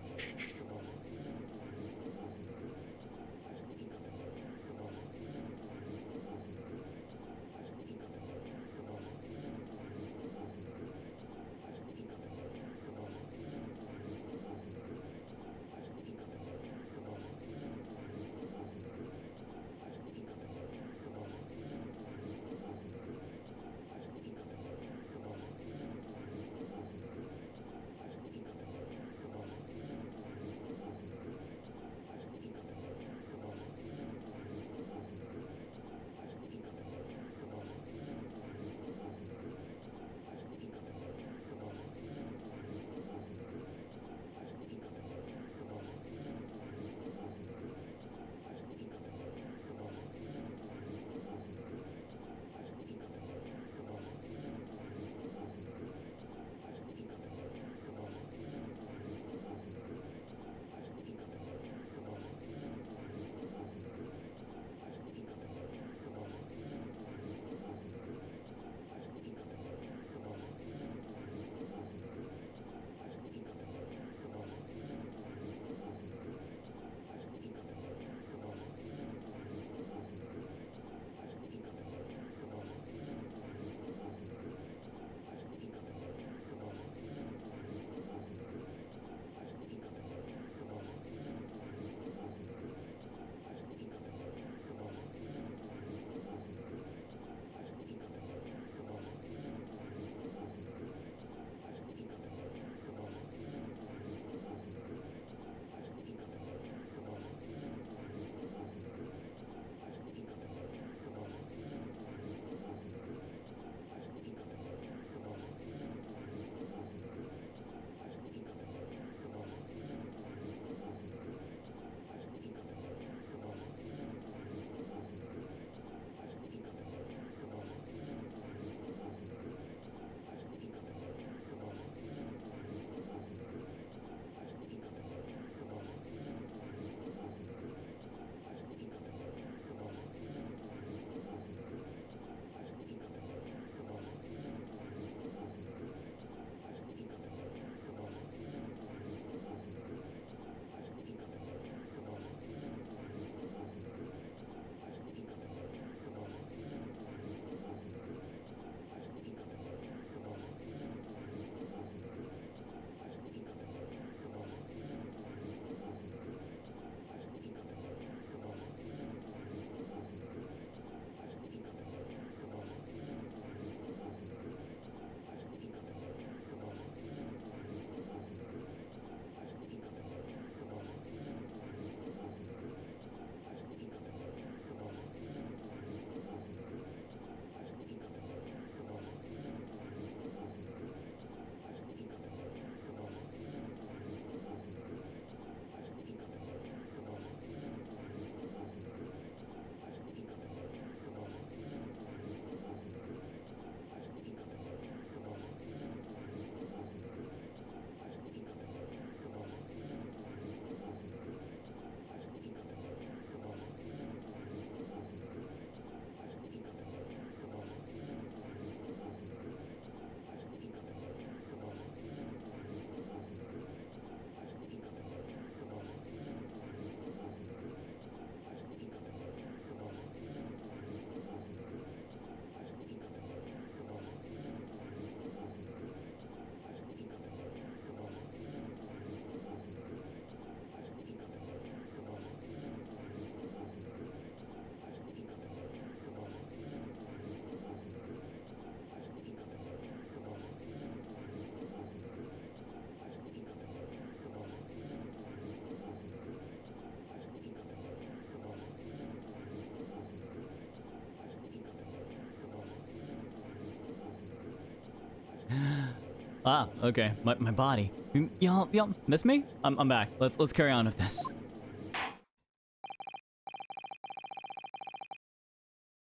Ah, okay. My body. Y'all miss me? I'm back. Let's carry on with this.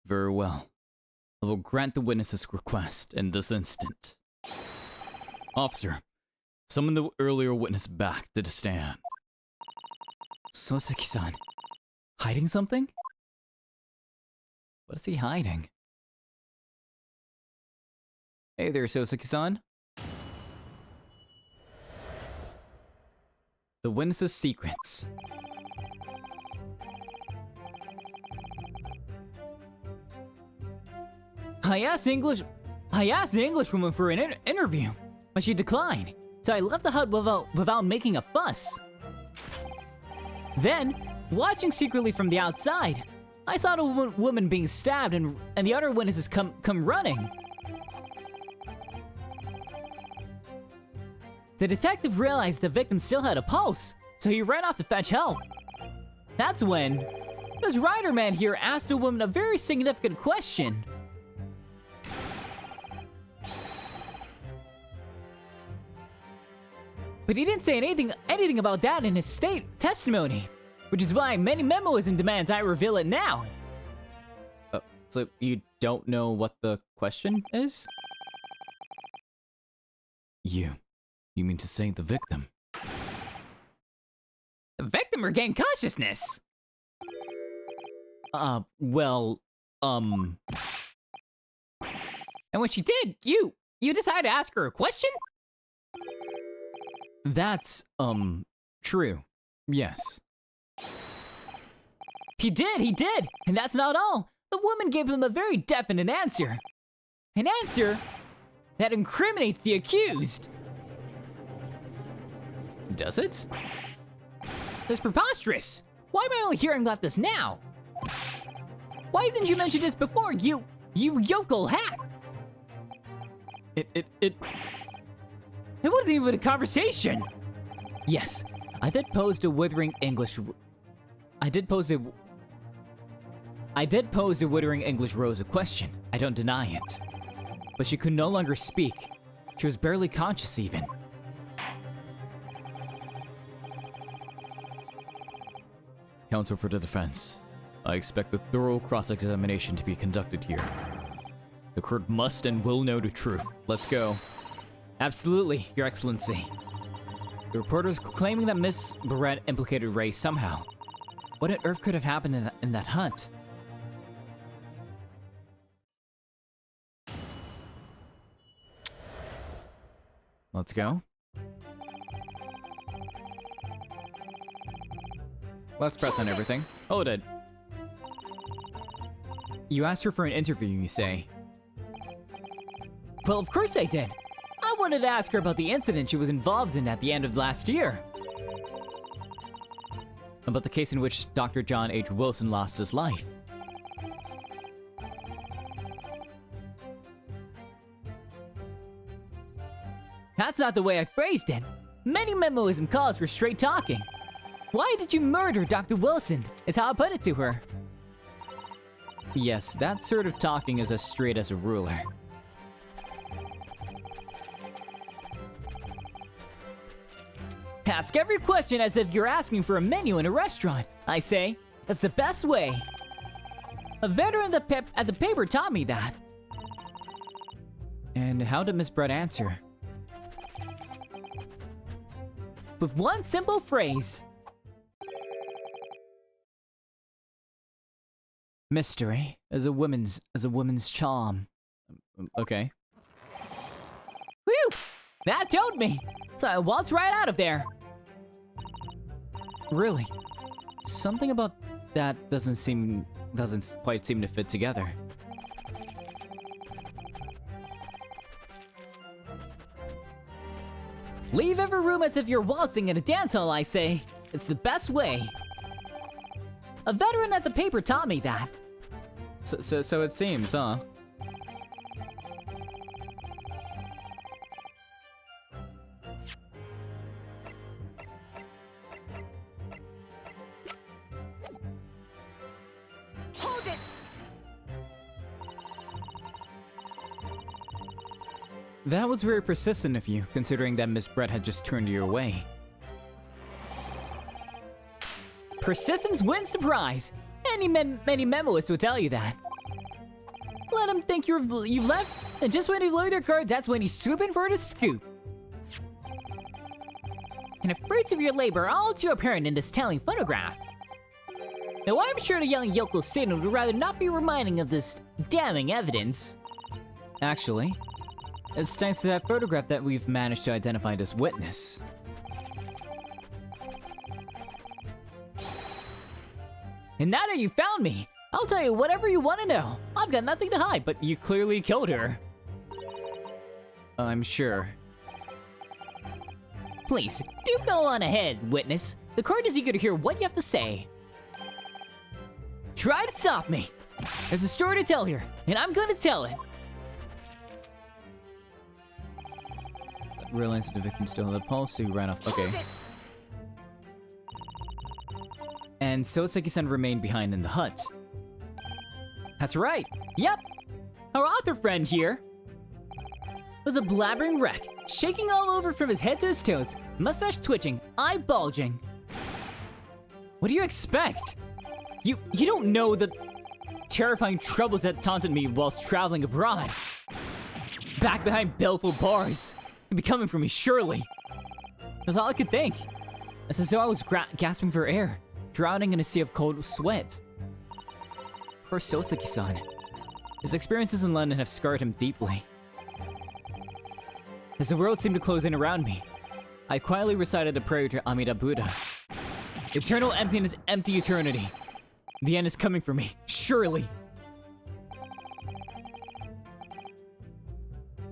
Very well. I will grant the witness's request in this instant. Officer, summon the earlier witness back to the stand. Soseki-san. Hiding something? What is he hiding? Hey there, Soseki-san. The witness's secrets. I asked the Englishwoman for an interview, but she declined, so I left the hut without making a fuss. Then, watching secretly from the outside, I saw the woman being stabbed and the other witnesses come running. The detective realized the victim still had a pulse, so he ran off to fetch help. That's when this Rider man here asked the woman a very significant question. But he didn't say anything about that in his testimony, which is why MENIMENOOOOOO demands I reveal it now. So you don't know what the question is? You mean to say the victim? The victim regained consciousness! Well, And when she did, you decided to ask her a question? That's, true. Yes. He did! And that's not all! The woman gave him a very definite answer. An answer that incriminates the accused. Does it? That's preposterous! Why am I only hearing about this now? Why didn't you mention this before, you yokel hack? It wasn't even a conversation! Yes, I did pose a withering English Rose a question, I don't deny it. But she could no longer speak. She was barely conscious even. Counsel for the defense. I expect a thorough cross-examination to be conducted here. The court must and will know the truth. Let's go. Absolutely, Your Excellency. The reporters claiming that Miss Barrett implicated Ray somehow. What on earth could have happened in that hut? Let's go. Let's press on everything. Oh, it did. You asked her for an interview, you say? Well, of course I did. I wanted to ask her about the incident she was involved in at the end of last year. About the case in which Dr. John H. Wilson lost his life. That's not the way I phrased it. MENIMENOOOOOO calls for straight talking. Why did you murder Dr. Wilson, is how I put it to her. Yes, that sort of talking is as straight as a ruler. Ask every question as if you're asking for a menu in a restaurant, I say. That's the best way. A veteran at the paper taught me that. And how did Miss Brett answer? With one simple phrase. Mystery is a woman's charm. Okay. Whew! That told me! So I waltzed right out of there. Really? Something about that doesn't quite seem to fit together. Leave every room as if you're waltzing in a dance hall, I say. It's the best way. A veteran at the paper taught me that. So it seems, huh? Hold it! That was very persistent of you, considering that Miss Brett had just turned you away. Persistence wins the prize. Any memoist will tell you that. Let him think you've left, and just when you load your card, that's when he's swooping for the scoop. And the fruits of your labor are all too apparent in this telling photograph. Now I'm sure the young yokel student would rather not be reminding of this damning evidence. Actually, it's thanks to that photograph that we've managed to identify this witness. And now that you found me, I'll tell you whatever you want to know. I've got nothing to hide, but you clearly killed her. I'm sure. Please, do go on ahead, witness. The court is eager to hear what you have to say. Try to stop me. There's a story to tell here, and I'm gonna tell it. Realized the victim still had the pulse, so he ran off. Okay. And Soseki-san remained behind in the hut. That's right. Yep. Our author friend here was a blabbering wreck, shaking all over from his head to his toes, mustache twitching, eye bulging. What do you expect? You don't know the terrifying troubles that taunted me whilst traveling abroad. Back behind baleful bars. You'd be coming for me, surely. That's all I could think. It's as though I was gasping for air, drowning in a sea of cold sweat. Poor Soseki-san. His experiences in London have scarred him deeply. As the world seemed to close in around me, I quietly recited a prayer to Amida Buddha. Eternal emptiness, empty eternity. The end is coming for me, surely.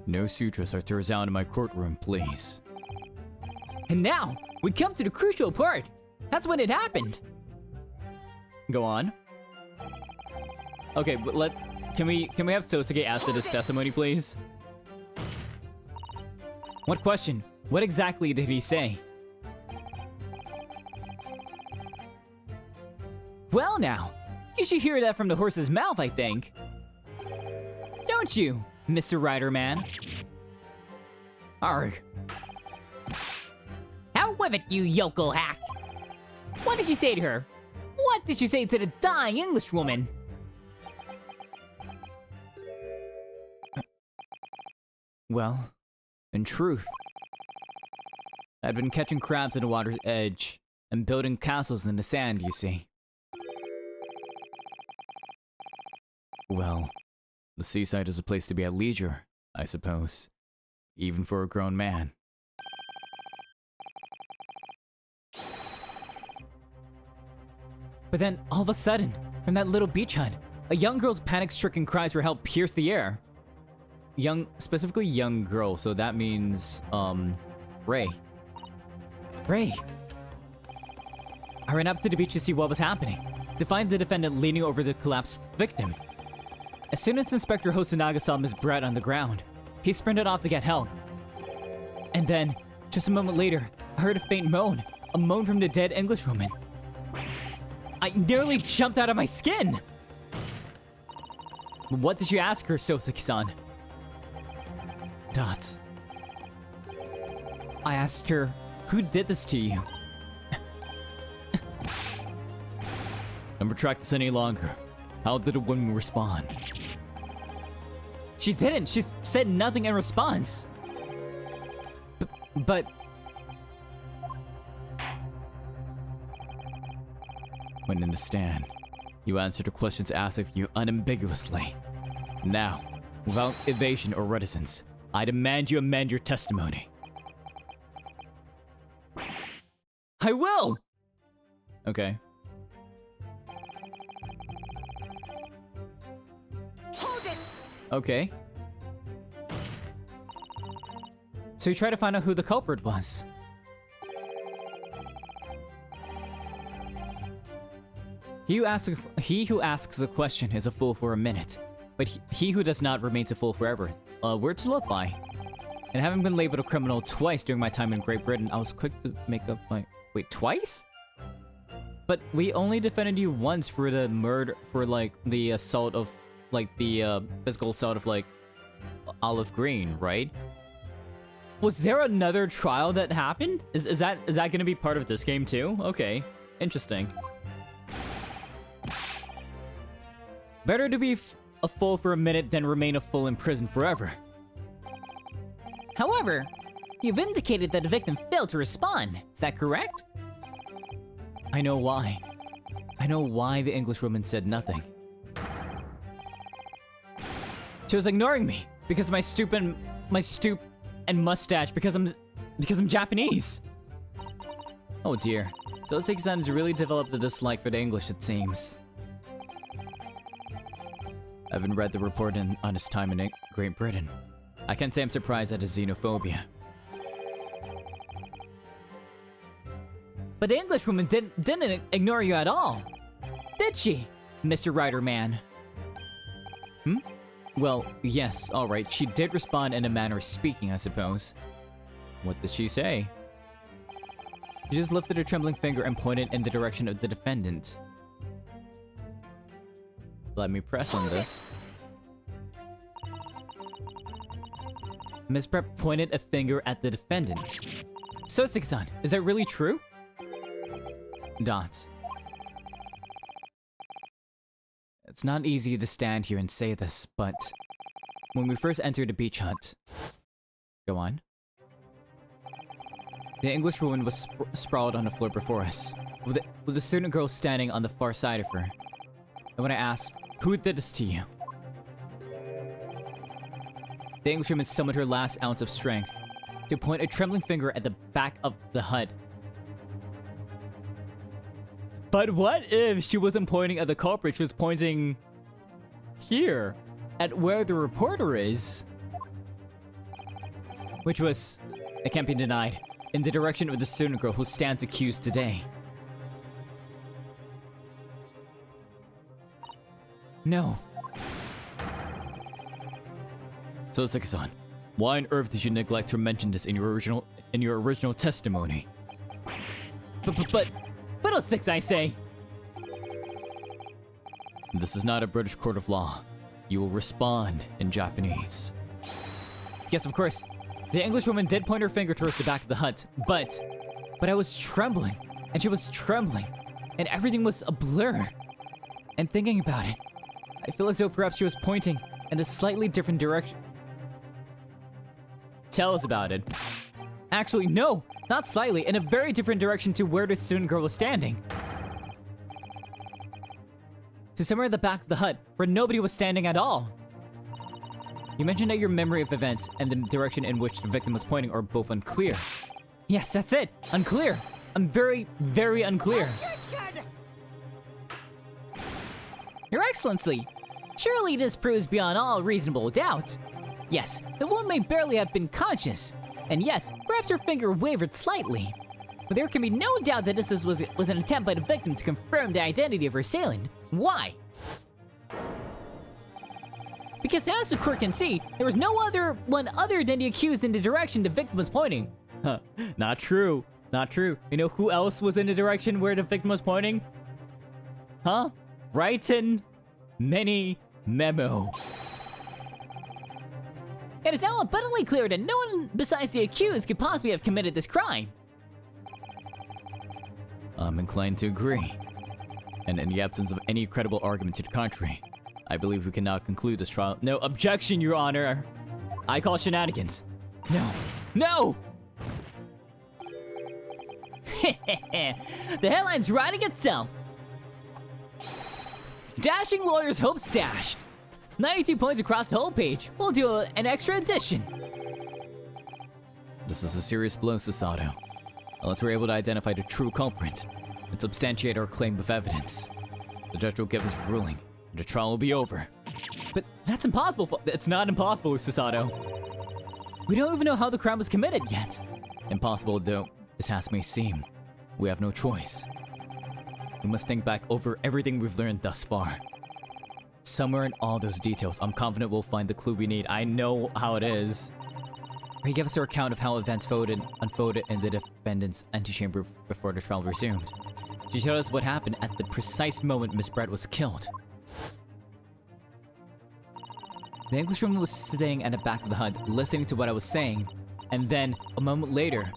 No sutras are to resound in my courtroom, please. And now, we come to the crucial part. That's when it happened. Go on. Okay, but can we have Soseki after this testimony, please? What question? What exactly did he say? Well now, you should hear that from the horse's mouth, I think. Don't you, Mr. Rider Man? Arg. Out with it, you yokel hack! What did you say to her? What did you say to the dying Englishwoman? Well, in truth, I'd been catching crabs at the water's edge and building castles in the sand, you see. Well, the seaside is a place to be at leisure, I suppose, even for a grown man. But then, all of a sudden, from that little beach hut, a young girl's panic-stricken cries for help pierced the air. Specifically young girl, so that means, Ray. Ray! I ran up to the beach to see what was happening, to find the defendant leaning over the collapsed victim. As soon as Inspector Hosonaga saw Miss Brett on the ground, he sprinted off to get help. And then, just a moment later, I heard a faint moan, a moan from the dead Englishwoman. I nearly jumped out of my skin! What did you ask her, Soseki-san? Dots. I asked her, who did this to you? Don't retract this any longer. How did the woman respond? She didn't. She said nothing in response. But... When in the stand, you answered the questions asked of you unambiguously. Now, without evasion or reticence, I demand you amend your testimony. I will! Okay. Hold it! Okay. So you try to find out who the culprit was. He who asks a question is a fool for a minute, but he who does not remains a fool forever. Word to live by. And having been labeled a criminal twice during my time in Great Britain, I was quick to make up my... Wait, twice? But we only defended you once for the murder, for like the assault of, like the physical assault of like Olive Green, right? Was there another trial that happened? Is that gonna be part of this game too? Okay, interesting. Better to be a fool for a minute than remain a fool in prison forever. However, you've indicated that the victim failed to respond. Is that correct? I know why. I know why the Englishwoman said nothing. She was ignoring me because of my stoop and mustache because I'm Japanese. Oh dear. So Seki-san has really developed a dislike for the English, it seems. I haven't read the report on his time in Great Britain. I can't say I'm surprised at his xenophobia. But the Englishwoman didn't ignore you at all, did she, Mr. Writer Man? Well, yes, alright. She did respond in a manner of speaking, I suppose. What did she say? She just lifted her trembling finger and pointed in the direction of the defendant. Let me press on this. Miss Prep pointed a finger at the defendant. So, Seki-san, is that really true? Dots. It's not easy to stand here and say this, but when we first entered the beach hut... Go on. The Englishwoman was sprawled on the floor before us, with the student girl standing on the far side of her. And when I asked, who did this to you? The Englishwoman summoned her last ounce of strength to point a trembling finger at the back of the hut. But what if she wasn't pointing at the culprit, she was pointing here, at where the reporter is? Which was, it can't be denied, in the direction of the student girl who stands accused today. No. So, Seki-san, why on earth did you neglect to mention this in your original testimony? But fiddlesticks, I say! This is not a British court of law. You will respond in Japanese. Yes, of course. The Englishwoman did point her finger towards the back of the hut, but I was trembling, and she was trembling, and everything was a blur. And thinking about it, I feel as though perhaps she was pointing in a slightly different direction. Tell us about it. Actually, no, not slightly, in a very different direction to where the student girl was standing. To somewhere at the back of the hut, where nobody was standing at all. You mentioned that your memory of events and the direction in which the victim was pointing are both unclear. Yes, that's it, unclear. I'm very, very unclear. Your Excellency, surely this proves beyond all reasonable doubt. Yes, the woman may barely have been conscious. And yes, perhaps her finger wavered slightly. But there can be no doubt that this was an attempt by the victim to confirm the identity of her assailant. Why? Because as the court can see, there was no one other than the accused in the direction the victim was pointing. Huh, not true. Not true. You know who else was in the direction where the victim was pointing? Huh? Writing MENIMENOOOOO. It is now abundantly clear that no one besides the accused could possibly have committed this crime. I'm inclined to agree. And in the absence of any credible argument to the contrary, I believe we can now conclude this trial. No objection, Your Honor! I call shenanigans. No. No! The headline's writing itself. Dashing lawyer's hopes dashed. 92 points across the whole page. We'll do an extra edition. This is a serious blow, Sasato. Unless we're able to identify the true culprit and substantiate our claim with evidence, the judge will give his ruling, and the trial will be over. But that's impossible. It's not impossible, Sasato. We don't even know how the crime was committed yet. Impossible though the task may seem, we have no choice. We must think back over everything we've learned thus far. Somewhere in all those details, I'm confident we'll find the clue we need. I know how it is. He gave us her account of how events unfolded in the defendant's antechamber before the trial resumed. She showed us what happened at the precise moment Miss Brett was killed. The Englishwoman was sitting at the back of the hut, listening to what I was saying, And then, a moment later,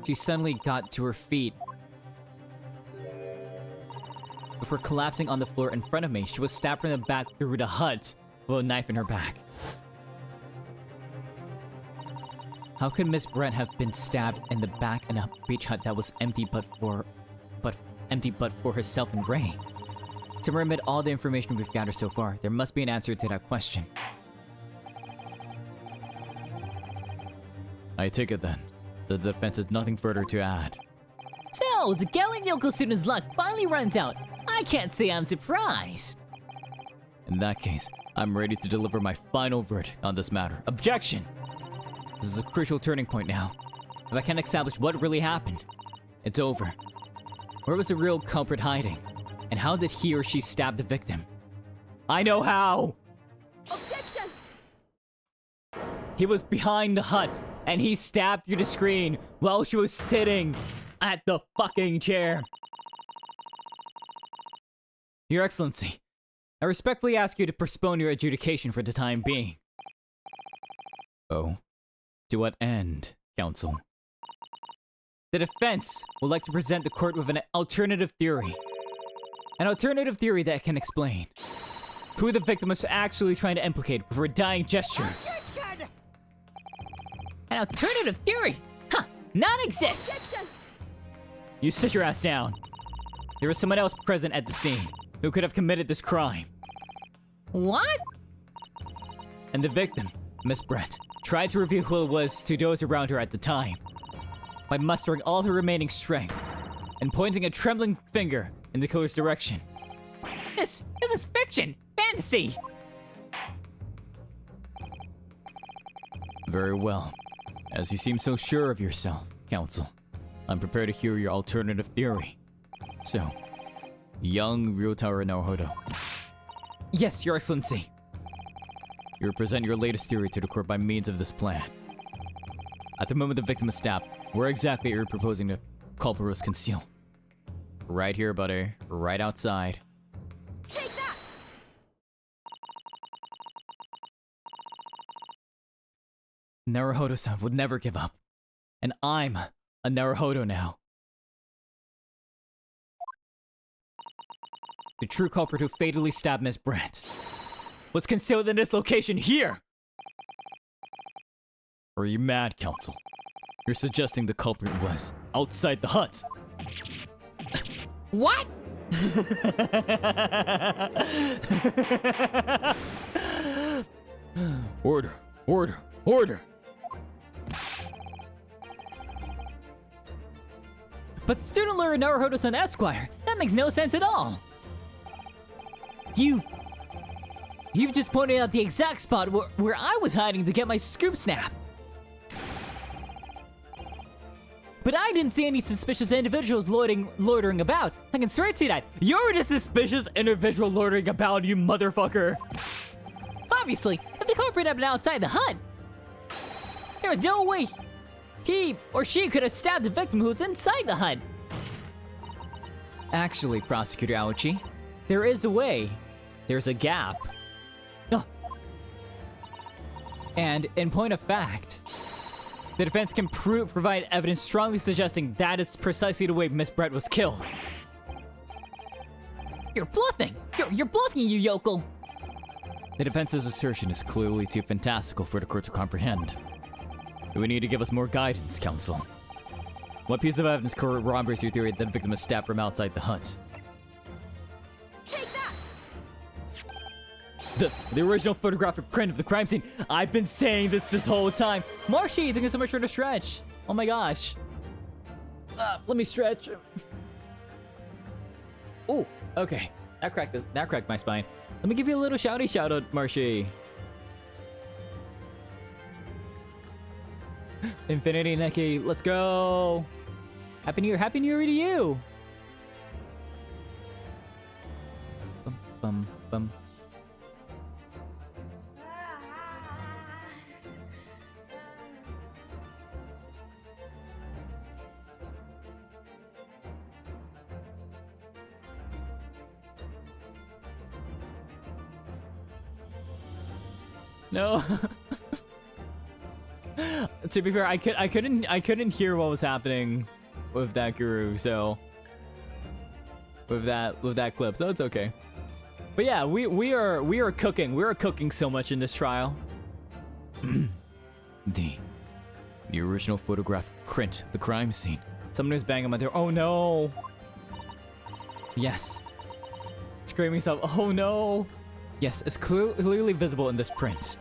she suddenly got to her feet. Before collapsing on the floor in front of me, she was stabbed from the back through the hut with a knife in her back. How could Miss Brent have been stabbed in the back in a beach hut that was empty but for herself and Ray? To remit all the information we've gathered so far, there must be an answer to that question. I take it then. The defense has nothing further to add. So, the Gallant Yoko student's luck finally runs out. I can't say I'm surprised. In that case, I'm ready to deliver my final verdict on this matter. Objection! This is a crucial turning point now. If I can't establish what really happened, it's over. Where was the real culprit hiding? And how did he or she stab the victim? I know how! Objection! He was behind the hut, and he stabbed through the screen while she was sitting at the fucking chair. Your Excellency, I respectfully ask you to postpone your adjudication for the time being. Oh? To what end, Counsel? The defense would like to present the court with an alternative theory. An alternative theory that can explain who the victim was actually trying to implicate with her dying gesture. Objection! An alternative theory? Huh, non-exists. Objection! You sit your ass down. There was someone else present at the scene who could have committed this crime. What? And the victim, Miss Brett, tried to reveal who it was to those around her at the time by mustering all her remaining strength and pointing a trembling finger in the killer's direction. This is fiction, fantasy. Very well. As you seem so sure of yourself, Counsel, I'm prepared to hear your alternative theory. So, young Ryotaro Naruhodo. Yes, Your Excellency. You present your latest theory to the court by means of this plan. At the moment the victim is stabbed, where exactly are you proposing the culprit was concealed? Right here, buddy. Right outside. Take that! Naruhodo-san would never give up. And I'm a Naruhodo now. The true culprit who fatally stabbed Miss Brent was concealed in this location here! Are you mad, Counsel? You're suggesting the culprit was outside the hut! What? Order! Order! Order! But student lawyer Naruhodo-san Esquire, that makes no sense at all. You've just pointed out the exact spot where I was hiding to get my scoop snap. But I didn't see any suspicious individuals loitering about. I can swear to that. You're the suspicious individual loitering about, you motherfucker! Obviously, if the culprit had been outside the hut, there was no way he or she could have stabbed the victim who was inside the hut. Actually, Prosecutor Aochi, there is a way. There's a gap. Oh. And in point of fact, the defense can provide evidence strongly suggesting that is precisely the way Miss Brett was killed. You're bluffing! You're bluffing, you yokel! The defense's assertion is clearly too fantastical for the court to comprehend. You would need to give us more guidance, Counsel. What piece of evidence corroborates your theory that the victim is stabbed from outside the hut? Take that! The original photographic print of the crime scene. I've been saying this whole time. Marshy, thank you so much for the stretch. Oh my gosh. Let me stretch. Oh, okay. That cracked my spine. Let me give you a little shouty shout out, Marshy. Infinity Neki, let's go. Happy New Year to you. Bum, bum, bum. No. To be fair, I couldn't hear what was happening with that guru, so with that clip, so it's okay. But yeah, we are cooking so much in this trial. the original photograph print of the crime scene. Someone is banging on my door. Oh no. Yes. Screaming stuff. Oh no. Yes, it's clearly visible in this print.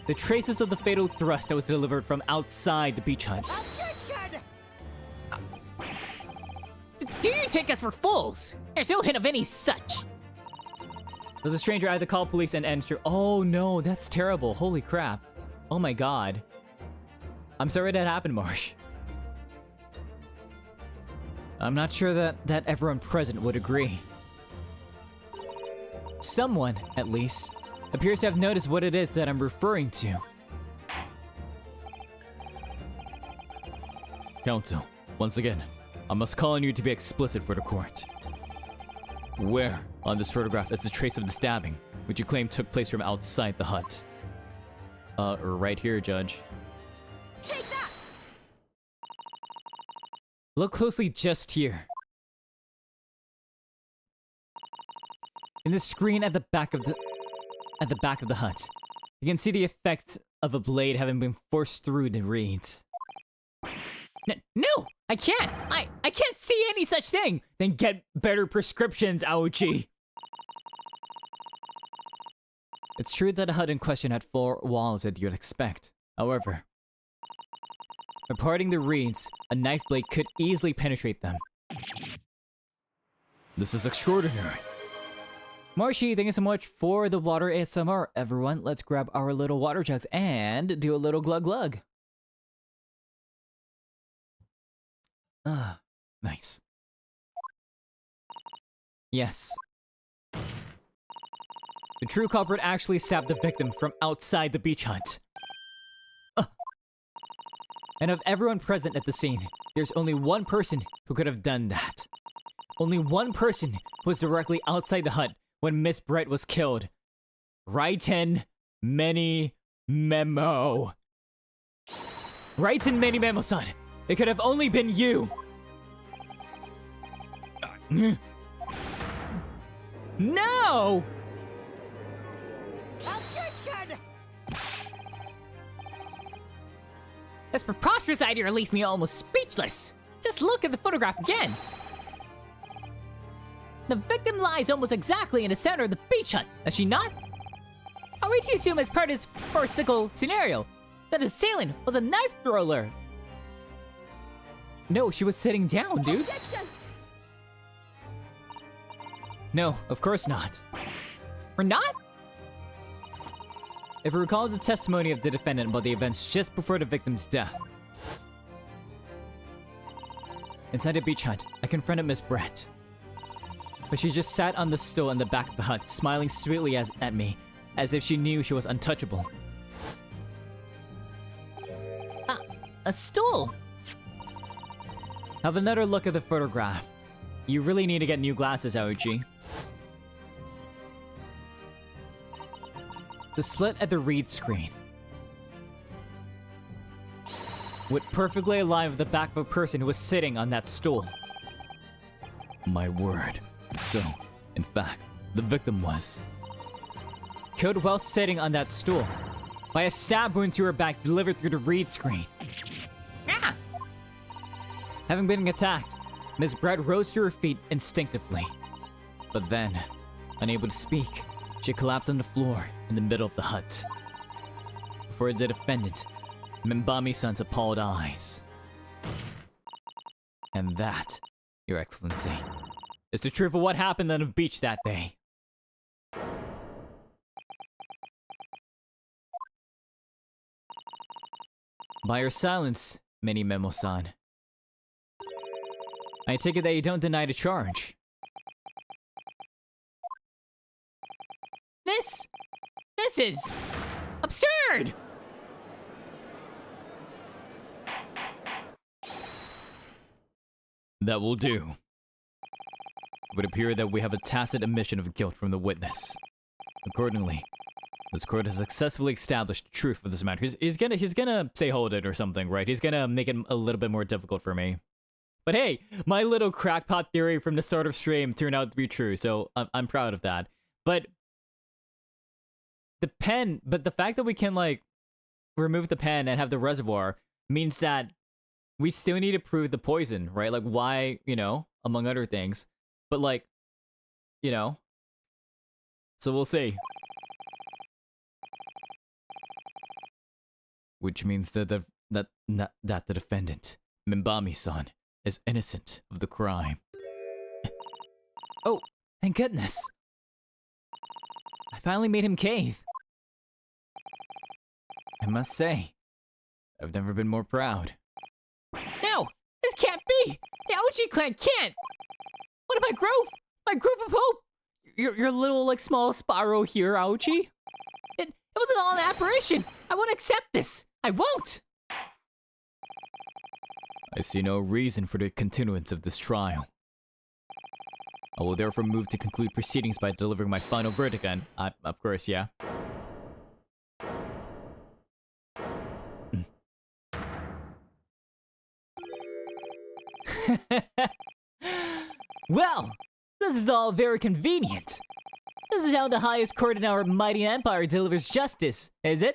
The traces of the fatal thrust that was delivered from outside the beach hut. Objection! Do you take us for fools? There's no hint of any such. There's a stranger. I had to call police and ensure. Oh no, that's terrible. Holy crap. Oh my god. I'm sorry that happened, Marsh. I'm not sure that everyone present would agree. Someone, at least, appears to have noticed what it is that I'm referring to. Counsel, once again, I must call on you to be explicit for the court. Where on this photograph is the trace of the stabbing, which you claim took place from outside the hut? Right here, Judge. Take that! Look closely just here. In the screen at the back of the hut, you can see the effect of a blade having been forced through the reeds. No, I can't. I can't see any such thing. Then get better prescriptions, Aochi. It's true that the hut in question had 4 walls as you'd expect. However, by parting the reeds, a knife blade could easily penetrate them. This is extraordinary. Marshy, thank you so much for the water ASMR. Everyone, let's grab our little water jugs and do a little glug glug. Ah, nice. Yes. The true culprit actually stabbed the victim from outside the beach hut. And of everyone present at the scene, there's only one person who could have done that. Only one person who was directly outside the hut when Miss Brett was killed. Raiten MENIMENOOOOO. Raiten MENIMENOOOOO-san. It could have only been you. No! Objection! This preposterous idea leaves me almost speechless. Just look at the photograph again. The victim lies almost exactly in the center of the beach hut, does she not? Are we to assume as part of this farcical scenario that the assailant was a knife thrower? No, she was sitting down, dude. Objection! No, of course not. Or not? If you recall the testimony of the defendant about the events just before the victim's death. Inside the beach hut, I confronted Miss Brett. But she just sat on the stool in the back of the hut, smiling sweetly at me, as if she knew she was untouchable. A stool? Have another look at the photograph. You really need to get new glasses, Aochi. The slit at the read screen would perfectly align with the back of a person who was sitting on that stool. My word. So, in fact, the victim was killed while sitting on that stool by a stab wound to her back delivered through the read screen. Ah! Having been attacked, Miss Brett rose to her feet instinctively. But then, unable to speak, she collapsed on the floor in the middle of the hut. Before the defendant, Minbami-san's appalled eyes. And that, Your Excellency, is the truth of what happened on the beach that day. By your silence, MENIMENOOOOO-san, I take it that you don't deny the charge. This is absurd! That will do. It would appear that we have a tacit admission of guilt from the witness. Accordingly, This court has successfully established the truth of this matter. He's gonna say hold it or something, right? He's gonna make it a little bit more difficult for me. But hey, my little crackpot theory from the start of stream turned out to be true, so I'm proud of that. But the fact that we can, like, remove the pen and have the reservoir means that we still need to prove the poison, right? Like, why, you know, among other things. But, like, you know, so we'll see. Which means that the defendant, Mimbami-san, is innocent of the crime. Oh, thank goodness. I finally made him cave. I must say, I've never been more proud. No, this can't be. The Aochi clan can't. What about my grove of hope? Your little, like, small Sparrow here, Aochi. It wasn't all an apparition. I won't accept this. I won't! I see no reason for the continuance of this trial. I will therefore move to conclude proceedings by delivering my final verdict and, of course, yeah. Well, this is all very convenient. This is how the highest court in our mighty empire delivers justice, is it?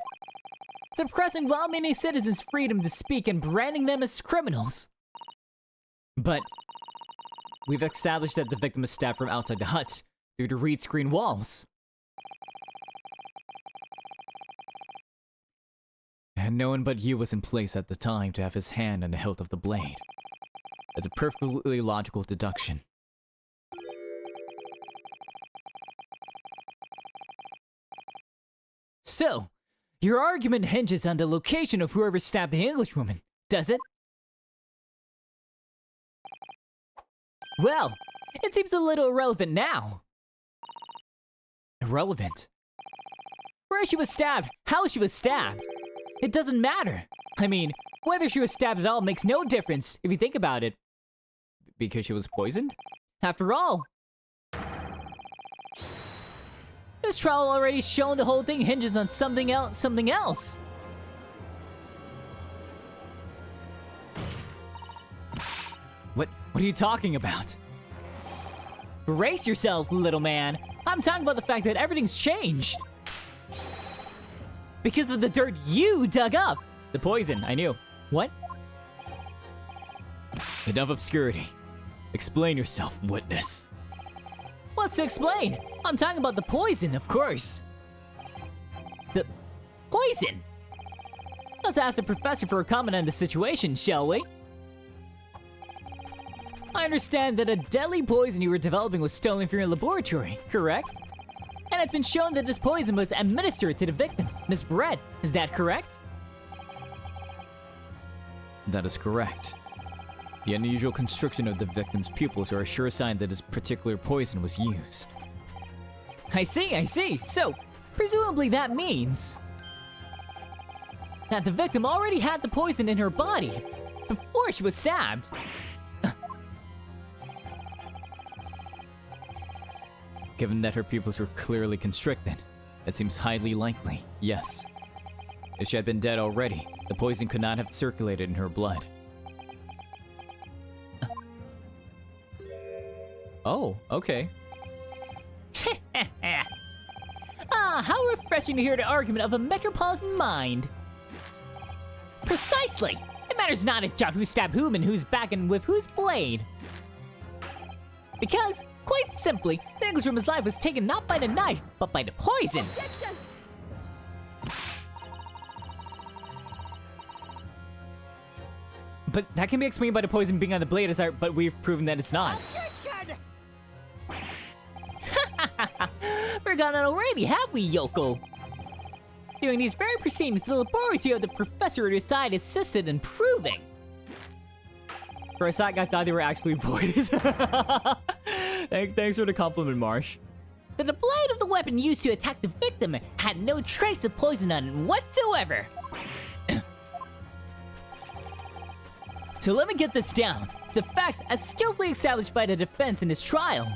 Suppressing well-meaning citizens' freedom to speak and branding them as criminals. But we've established that the victim was stabbed from outside the hut, through the reed screen walls. And no one but you was in place at the time to have his hand on the hilt of the blade. It's a perfectly logical deduction. So, your argument hinges on the location of whoever stabbed the Englishwoman, does it? Well, it seems a little irrelevant now. Irrelevant? Where she was stabbed, how she was stabbed. It doesn't matter. I mean, whether she was stabbed at all makes no difference if you think about it. Because she was poisoned? After all, this trial already shown the whole thing hinges on something else. What are you talking about? Brace yourself, little man. I'm talking about the fact that everything's changed. Because of the dirt you dug up. The poison, I knew. What? Enough obscurity. Explain yourself, witness. What's to explain? I'm talking about the poison, of course. The poison? Let's ask the professor for a comment on the situation, shall we? I understand that a deadly poison you were developing was stolen from your laboratory, correct? And it's been shown that this poison was administered to the victim, Miss Brett. Is that correct? That is correct. The unusual constriction of the victim's pupils are a sure sign that this particular poison was used. I see. So, presumably that means that the victim already had the poison in her body before she was stabbed. Given that her pupils were clearly constricted, it seems highly likely, yes. If she had been dead already, the poison could not have circulated in her blood. Oh, okay. How refreshing to hear the argument of a metropolitan mind. Precisely! It matters not a jot who stabbed whom and who's back and with whose blade. Because, quite simply, the Englishwoman's life was taken not by the knife, but by the poison. Objection! But that can be explained by the poison being on the blade, but we've proven that it's not. Objection! Forgotten already, have we, yokel? During these very proceedings, the laboratory of the professor at your side assisted in proving. For a second, I thought they were actually boys. Thanks for the compliment, Marsh. That the blade of the weapon used to attack the victim had no trace of poison on it whatsoever. So let me get this down. The facts, as skillfully established by the defense in this trial,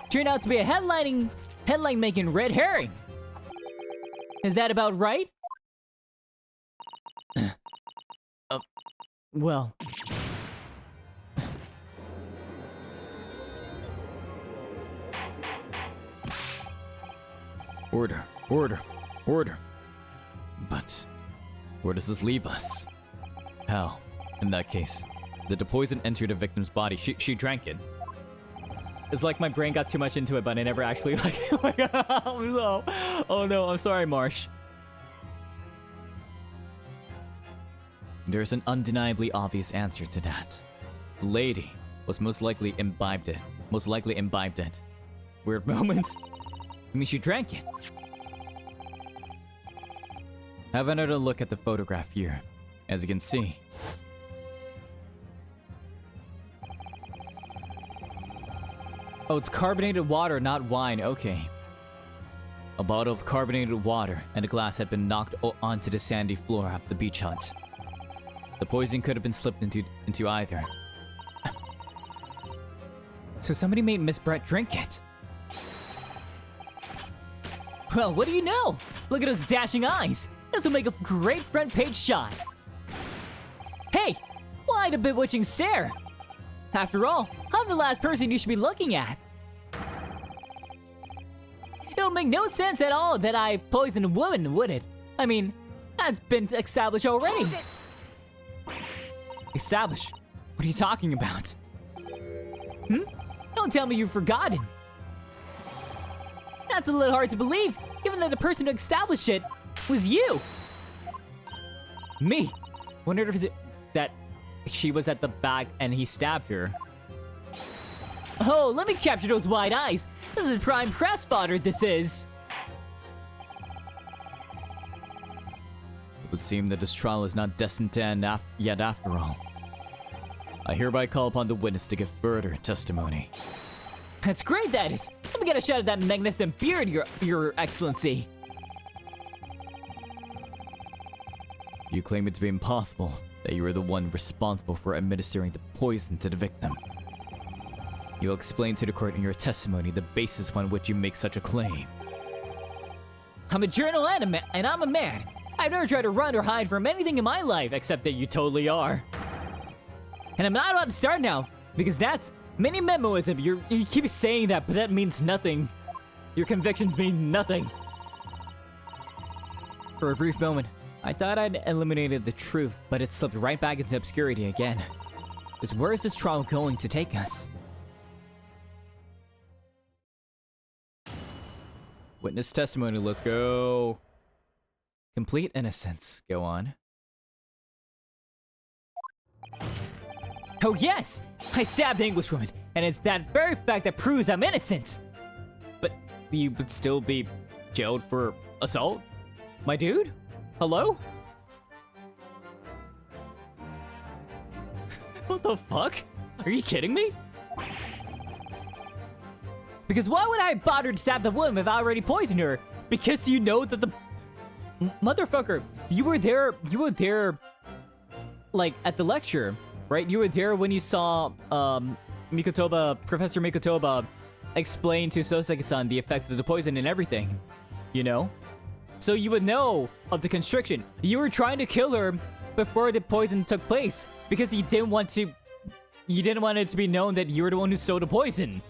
turned out to be a headline-making red herring. Is that about right? Well... Order, order, order. But where does this leave us? How? In that case, did the poison enter the victim's body? She drank it. It's like my brain got too much into it, but I never actually oh no, I'm sorry, Marsh. There's an undeniably obvious answer to that. The lady was most likely imbibed it. Weird moment. I mean, she drank it. Have another look at the photograph here. As you can see. Oh, it's carbonated water, not wine. Okay. A bottle of carbonated water and a glass had been knocked onto the sandy floor of the beach hut. The poison could have been slipped into either. So somebody made Miss Brett drink it. Well, what do you know? Look at those dashing eyes. This will make a great front page shot. Hey, why the bewitching stare? After all, I'm the last person you should be looking at. It'll make no sense at all that I poisoned a woman, would it? I mean, that's been established already. Established? What are you talking about? Don't tell me you've forgotten. That's a little hard to believe, given that the person who established it was you. Me? Wondered if it that she was at the back and he stabbed her. Oh, let me capture those wide eyes. This is prime press fodder, this is. It would seem that this trial is not destined to end yet after all. I hereby call upon the witness to give further testimony. That's great, that is. Let me get a shot of that magnificent beard, your excellency. You claim it to be impossible that you were the one responsible for administering the poison to the victim. You will explain to the court in your testimony the basis upon which you make such a claim. I'm a journal and I'm a man. I've never tried to run or hide from anything in my life, except that you totally are. And I'm not about to start now, because that's mini-memoism. You keep saying that, but that means nothing. Your convictions mean nothing. For a brief moment, I thought I'd eliminated the truth, but it slipped right back into obscurity again. Because where is this trial going to take us? Witness testimony, let's go. Complete innocence, go on. Oh yes! I stabbed the Englishwoman, and it's that very fact that proves I'm innocent! But you would still be jailed for assault? My dude? Hello? What the fuck? Are you kidding me? Because why would I bother to stab the woman if I already poisoned her? Because you know that the... Motherfucker, you were there, like, at the lecture, right? You were there when you saw, Professor Mikotoba explain to Soseki-san the effects of the poison and everything, you know? So you would know of the constriction. You were trying to kill her before the poison took place because you didn't want it to be known that you were the one who sowed the poison.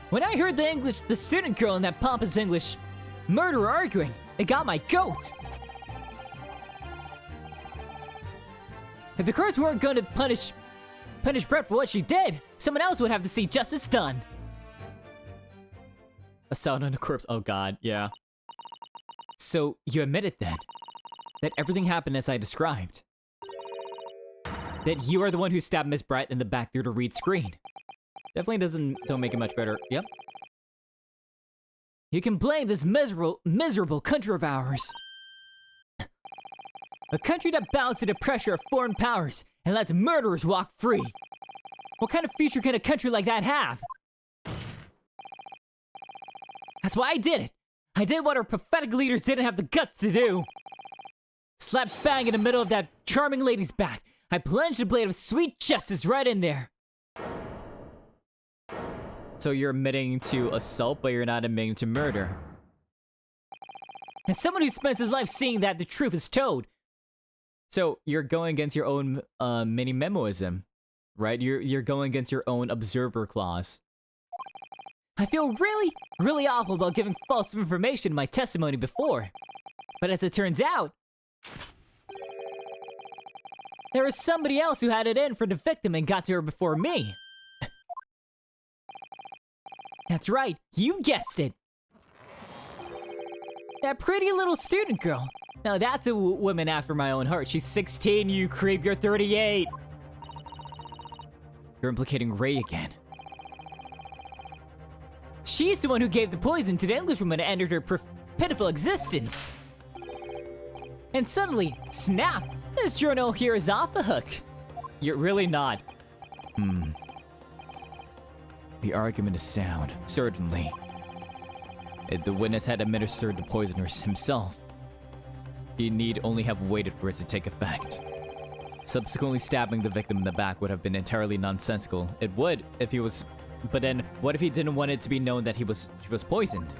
When I heard the student girl in that pompous English murderer arguing, it got my goat. If the courts weren't going to punish Brett for what she did, someone else would have to see justice done. A sound on a corpse. Oh god, yeah. So you admitted then that everything happened as I described. That you are the one who stabbed Miss Brett in the back through the read screen. Definitely don't make it much better. Yep. You can blame this miserable country of ours. A country that bows to the pressure of foreign powers and lets murderers walk free. What kind of future can a country like that have? That's why I did it. I did what our pathetic leaders didn't have the guts to do. Slap bang in the middle of that charming lady's back, I plunged a blade of sweet justice right in there. So you're admitting to assault, but you're not admitting to murder. As someone who spends his life seeing that the truth is told. So you're going against your own mini-memoism, right? You're going against your own observer clause. I feel really awful about giving false information in my testimony before. But as it turns out, there was somebody else who had it in for the victim and got to her before me. That's right, you guessed it. That pretty little student girl. Now that's a woman after my own heart. She's 16, you creep, you're 38. You're implicating Ray again. She's the one who gave the poison to the Englishwoman and ended her pitiful existence. And suddenly, snap, this journal here is off the hook. You're really not. The argument is sound, certainly. If the witness had administered the poisoners himself, he need only have waited for it to take effect. Subsequently stabbing the victim in the back would have been entirely nonsensical. It would if he was... But then, what if he didn't want it to be known that she was poisoned?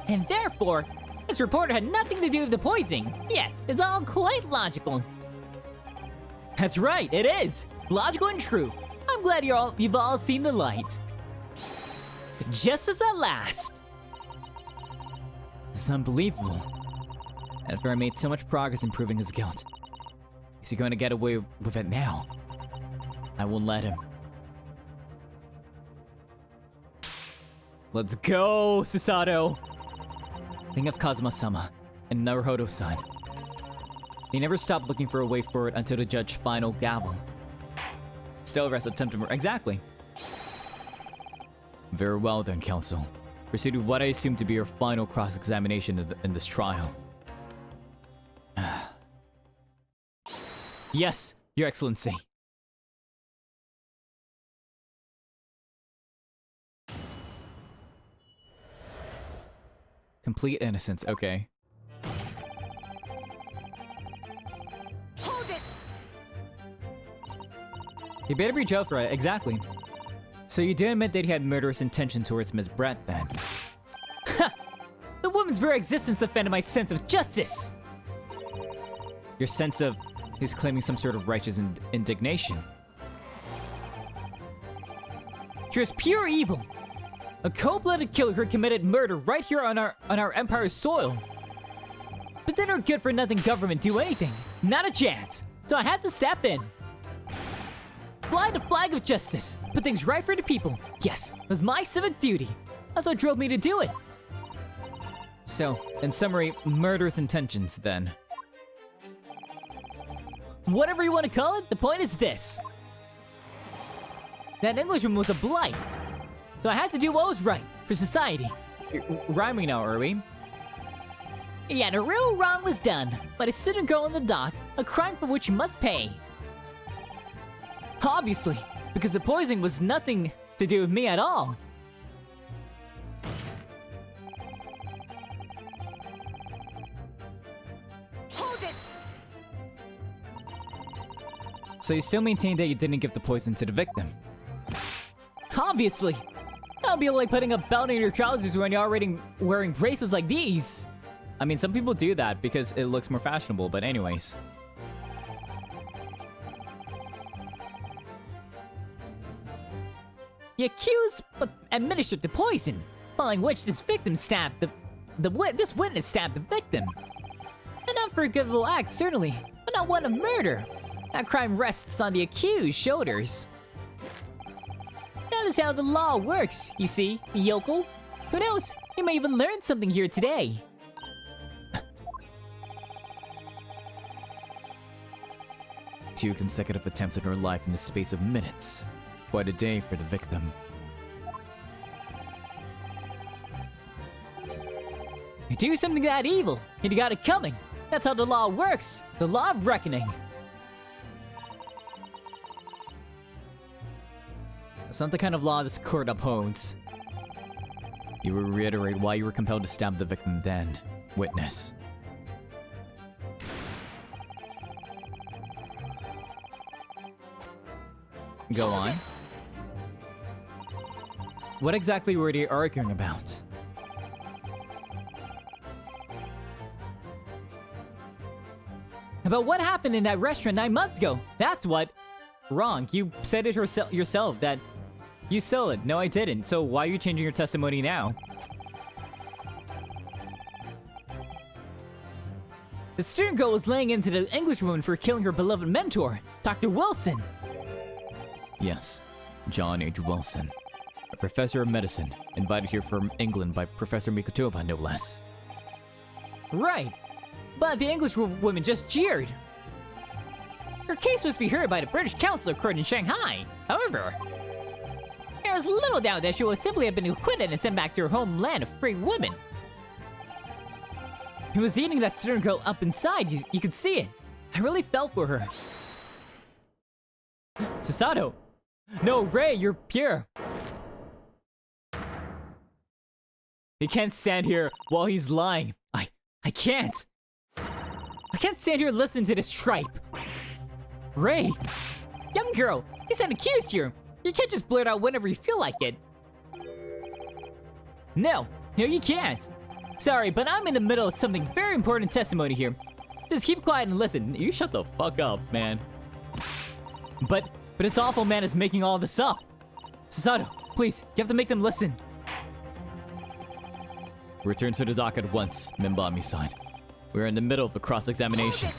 And therefore, this reporter had nothing to do with the poisoning. Yes, it's all quite logical. That's right, it is. Logical and true. I'm glad you've all seen the light. Justice at last. This is unbelievable. Edgar made so much progress in proving his guilt. Is he going to get away with it now? I won't let him. Let's go, Susato! Think of Kazuma-sama and Naruhodo-san. They never stopped looking for a way forward until the judge's final gavel. Still arrest attempted murder. Exactly. Very well then, counsel. Proceed with what I assume to be your final cross-examination in this trial. Yes, Your Excellency. Complete innocence, okay. Hold it! You better be jailed for it, exactly. So you do admit that he had murderous intention towards Miss Brett, then? Ha! The woman's very existence offended my sense of justice! Your sense of... he's claiming some sort of righteous indignation. She was pure evil. A cold-blooded killer who committed murder right here on our empire's soil. But then our good-for-nothing government do anything. Not a chance. So I had to step in. Fly the flag of justice. Put things right for the people. Yes, it was my civic duty. That's what drove me to do it. So, in summary, murderous intentions, then. Whatever you want to call it, the point is this. That Englishman was a blight. So I had to do what was right for society. Rhyming now, are we? Yeah, the real wrong was done, but a student girl in the dock, a crime for which you must pay. Obviously, because the poisoning was nothing to do with me at all. Hold it! So you still maintain that you didn't give the poison to the victim? Obviously! That would be like putting a belt in your trousers when you're already wearing braces like these. I mean, some people do that because it looks more fashionable, but anyways. The accused administered the poison, following which this victim stabbed this witness stabbed the victim. An unforgivable act, certainly, but not one of murder. That crime rests on the accused's shoulders. That is how the law works, you see, yokel. Who knows? You may even learn something here today. Two consecutive attempts on her life in the space of minutes. Quite a day for the victim. You do something that evil, and you got it coming. That's how the law works. The law of reckoning. It's not the kind of law this court upholds. You will reiterate why you were compelled to stab the victim then, witness. Go on. What exactly were they arguing about? About what happened in that restaurant 9 months ago. That's what. Wrong. You said it yourself that you stole it. No, I didn't. So why are you changing your testimony now? The student girl was laying into the English woman for killing her beloved mentor, Dr. Wilson. Yes, John H. Wilson, a professor of medicine, invited here from England by Professor Mikotoba, no less. Right. But the English woman just jeered. Her case was to be heard by the British Consular Court in Shanghai. However, there was little doubt that she would simply have been acquitted and sent back to her homeland a free woman. He was eating that student girl up inside, you could see it. I really felt for her. Susato! No, Ray, you're pure! He can't stand here while he's lying. I can't! I can't stand here listening to this tripe. Ray! Young girl, he's an accused here. You can't just blurt out whenever you feel like it. No, you can't. Sorry, but I'm in the middle of something very important testimony here. Just keep quiet and listen. You shut the fuck up, man. But it's awful man is making all this up. Susato, please, you have to make them listen. Return to the dock at once, Minbami-san. We're in the middle of a cross-examination.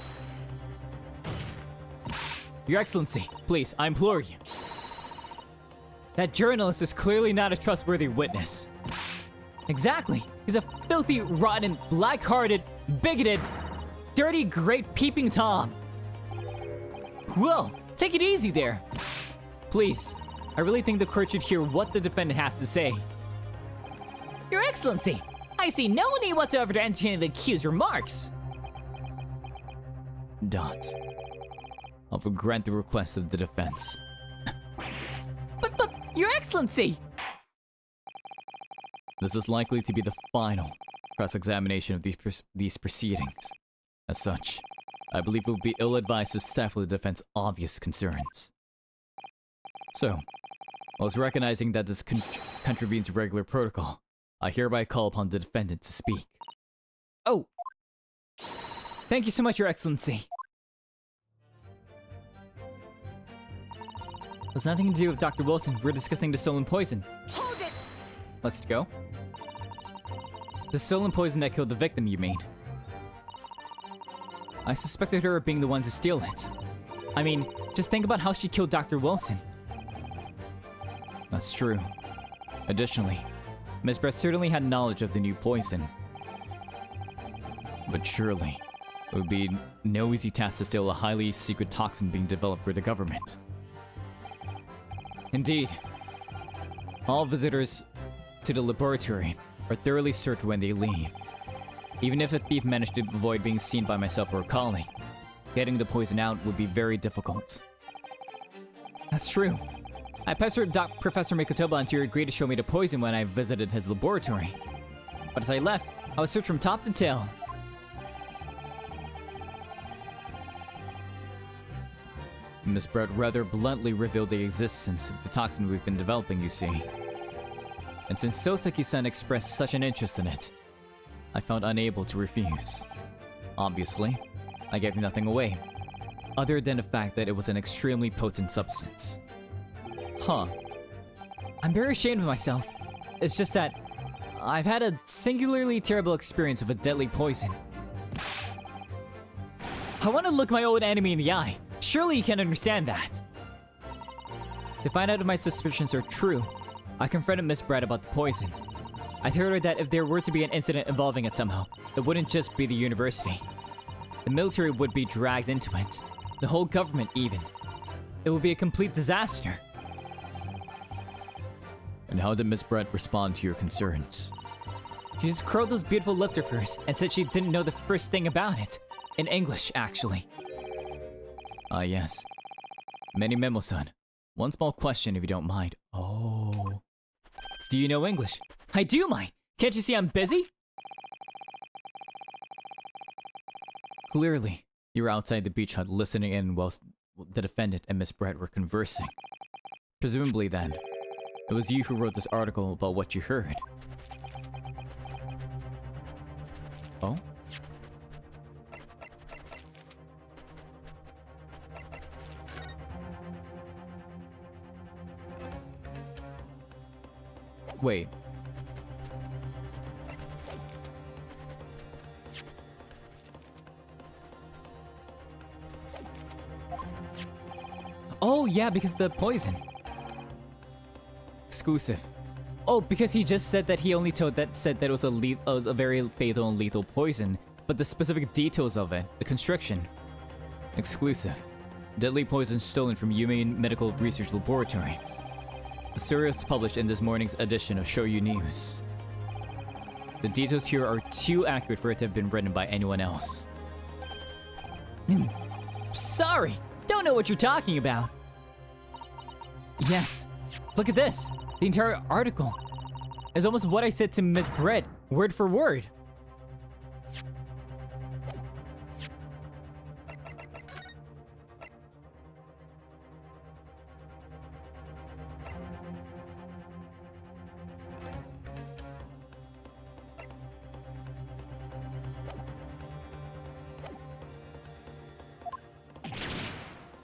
Your Excellency, please, I implore you. That journalist is clearly not a trustworthy witness. Exactly. He's a filthy, rotten, black-hearted, bigoted, dirty, great peeping Tom. Whoa, take it easy there. Please, I really think the court should hear what the defendant has to say. Your Excellency, I see no need whatsoever to entertain the accused's remarks. Dot. I will grant the request of the defense. But, Your Excellency! This is likely to be the final cross-examination of these proceedings. As such, I believe it would be ill-advised to stifle the defense's obvious concerns. So, whilst recognizing that this contravenes regular protocol, I hereby call upon the defendant to speak. Oh! Thank you so much, Your Excellency. It's nothing to do with Dr. Wilson. We're discussing the stolen poison. Hold it! Let's go. The stolen poison that killed the victim, you mean? I suspected her of being the one to steal it. I mean, just think about how she killed Dr. Wilson. That's true. Additionally, Miss Brett certainly had knowledge of the new poison. But surely, it would be no easy task to steal a highly secret toxin being developed for the government. Indeed. All visitors to the laboratory are thoroughly searched when they leave. Even if a thief managed to avoid being seen by myself or a colleague, getting the poison out would be very difficult. That's true. I pestered Professor Mikotoba until he agreed to show me the poison when I visited his laboratory. But as I left, I was searched from top to tail. Miss Brett rather bluntly revealed the existence of the toxin we've been developing, you see. And since Soseki-san expressed such an interest in it, I found unable to refuse. Obviously, I gave nothing away, other than the fact that it was an extremely potent substance. Huh. I'm very ashamed of myself. It's just that I've had a singularly terrible experience with a deadly poison. I want to look my old enemy in the eye. Surely you can understand that. To find out if my suspicions are true, I confronted Miss Brett about the poison. I told her that if there were to be an incident involving it somehow, it wouldn't just be the university. The military would be dragged into it. The whole government even. It would be a complete disaster. And how did Miss Brett respond to your concerns? She just curled those beautiful lips of hers and said she didn't know the first thing about it. In English, actually. Ah, yes. Menimemo-san, one small question if you don't mind. Oh. Do you know English? I do mind. Can't you see I'm busy? Clearly, you were outside the beach hut listening in whilst the defendant and Miss Brett were conversing. Presumably then, It was you who wrote this article about what you heard. Oh? Wait. Oh, yeah, because the poison. Exclusive. Oh, because he just said that he only said that it was a very fatal and lethal poison, but the specific details of it, the constriction. Exclusive. Deadly poison stolen from Humane Medical Research Laboratory. The story was published in this morning's edition of Show You News. The details here are too accurate for it to have been written by anyone else. Sorry, don't know what you're talking about. Yes, look at this. The entire article is almost what I said to Miss Brett, word for word.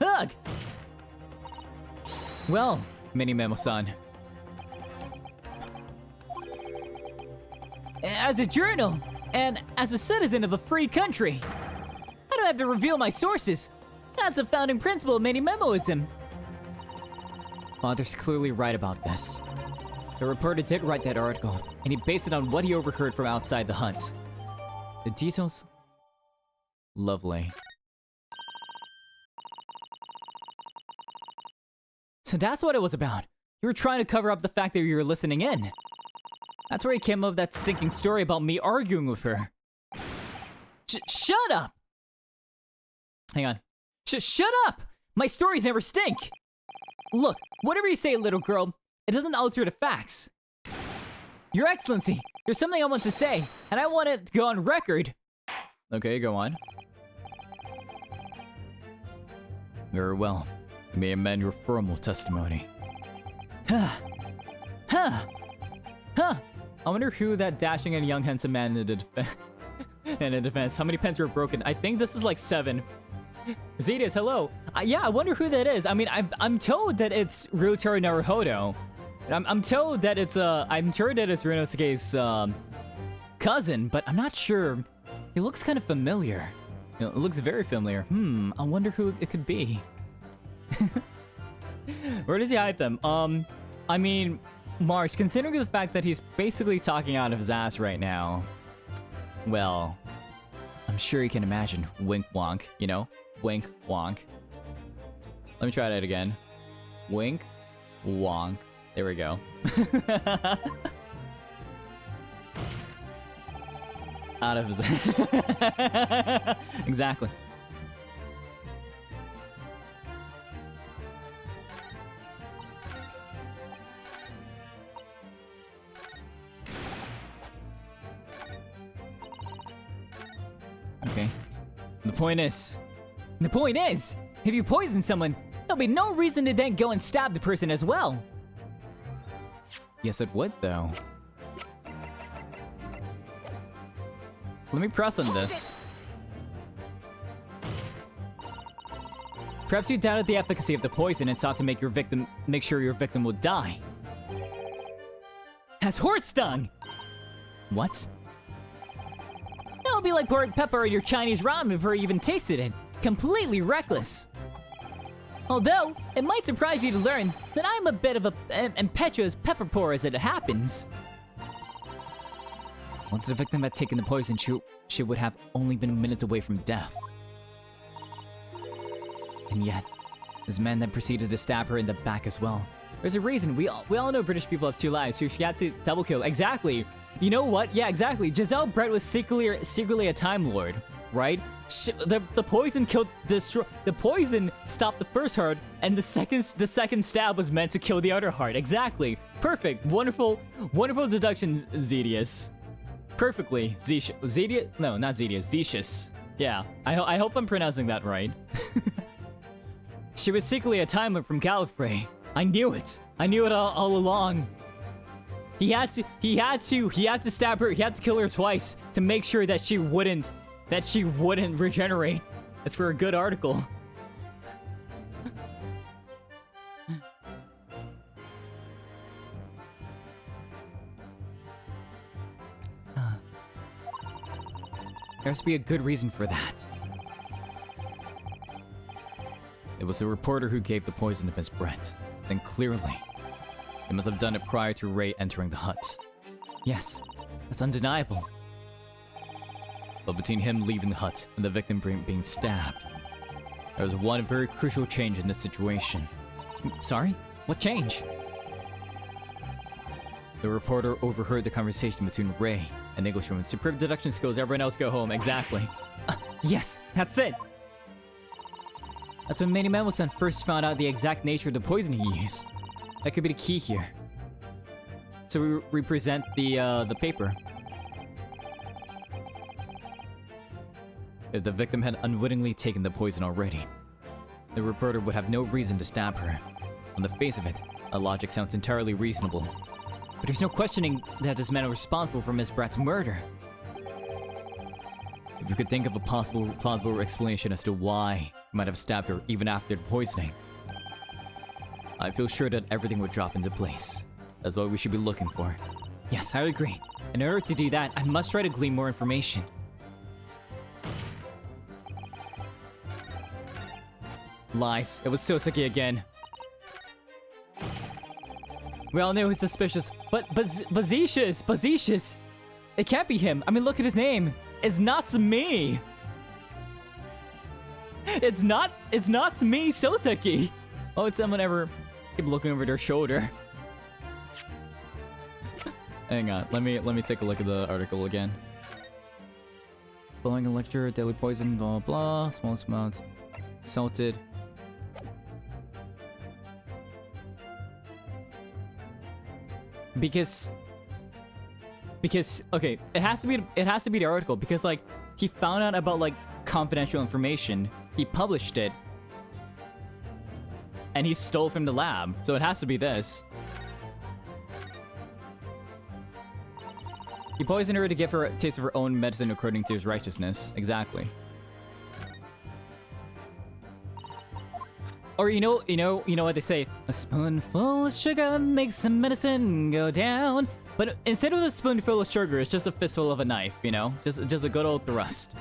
Ugh! Well, Minimemo-san. As a journal, and as a citizen of a free country, I don't have to reveal my sources. That's a founding principle of Mini-Memoism. Father's clearly right about this. The reporter did write that article, and he based it on what he overheard from outside the hut. The details? Lovely. So that's what it was about. You were trying to cover up the fact that you were listening in. That's where he came up with that stinking story about me arguing with her. Shut up! Hang on. Shut up! My stories never stink! Look, whatever you say, little girl, it doesn't alter the facts. Your Excellency, there's something I want to say, and I want it to go on record. Okay, go on. Very well. You may amend your formal testimony. Huh. I wonder who that dashing and young handsome man in the defense. How many pens were broken? I think this is like 7. Zedius, hello. Yeah, I wonder who that is. I mean, I'm told that it's Ryotaro Naruhodo. I'm told that it's I'm sure that it's Rinosuke's cousin, but I'm not sure. He looks kind of familiar. You know, it looks very familiar. I wonder who it could be. Where does he hide them? I mean, March, considering the fact that he's basically talking out of his ass right now, well, I'm sure you can imagine. Wink wonk, you know? Wink wonk. Let me try that again. Wink wonk. There we go. Out of his... Exactly. Okay. The point is, if you poison someone, there'll be no reason to then go and stab the person as well. Yes, it would, though. Let me press on this. Perhaps you doubted the efficacy of the poison and sought to make sure your victim would die. Has horse stung! What? That would be like pouring pepper in your Chinese ramen before you even tasted it. Completely reckless. Although, it might surprise you to learn that I'm a bit of an impetuous pepper pour as it happens. Once the victim had taken the poison, she would have only been minutes away from death. And yet, this man then proceeded to stab her in the back as well. There's a reason. We all know British people have 2 lives, so she had to double kill. Exactly. You know what? Yeah, exactly. Giselle Brett was secretly a Time Lord, right? The poison the poison stopped the first heart, and the second stab was meant to kill the other heart. Exactly. Perfect. Wonderful deduction, Zedius. Perfectly. Zedius? No, not Zedius. Zetius. Yeah. I hope I'm pronouncing that right. She was secretly a Time Lord from Gallifrey. I knew it. I knew it all along. He had to stab her. He had to kill her twice to make sure that she wouldn't regenerate. That's for a good article. There has to be a good reason for that. It was the reporter who gave the poison to Miss Brett. Then clearly, they must have done it prior to Ray entering the hut. Yes, that's undeniable. But between him leaving the hut and the victim being stabbed, there was one very crucial change in this situation. Sorry? What change? The reporter overheard the conversation between Ray and Englishwoman. Superb deduction skills, everyone else go home. Exactly. Yes, that's it! That's when MENIMENOOOOOO first found out the exact nature of the poison he used. That could be the key here. So we represent the paper. If the victim had unwittingly taken the poison already, the reporter would have no reason to stab her. On the face of it, a logic sounds entirely reasonable. But there's no questioning that this man was responsible for Miss Brett's murder. If you could think of a plausible explanation as to why he might have stabbed her even after the poisoning, I feel sure that everything would drop into place. That's what we should be looking for. Yes, I agree. In order to do that, I must try to glean more information. Lies. It was Soseki again. We all knew he was suspicious, but Bazicious! It can't be him. I mean, look at his name. It's not me. It's not me, Soseki. Oh, would someone ever keep looking over their shoulder? Hang on, let me take a look at the article again. Following a lecture, deadly poison, blah blah, small amounts, salted. Because okay, it has to be the article because like he found out about like confidential information, he published it, and he stole from the lab, so it has to be this. He poisoned her to give her a taste of her own medicine according to his righteousness. Exactly. Or you know what they say, a spoonful of sugar makes the medicine go down. But instead of a spoonful of sugar, it's just a fistful of a knife, you know? Just a good old thrust.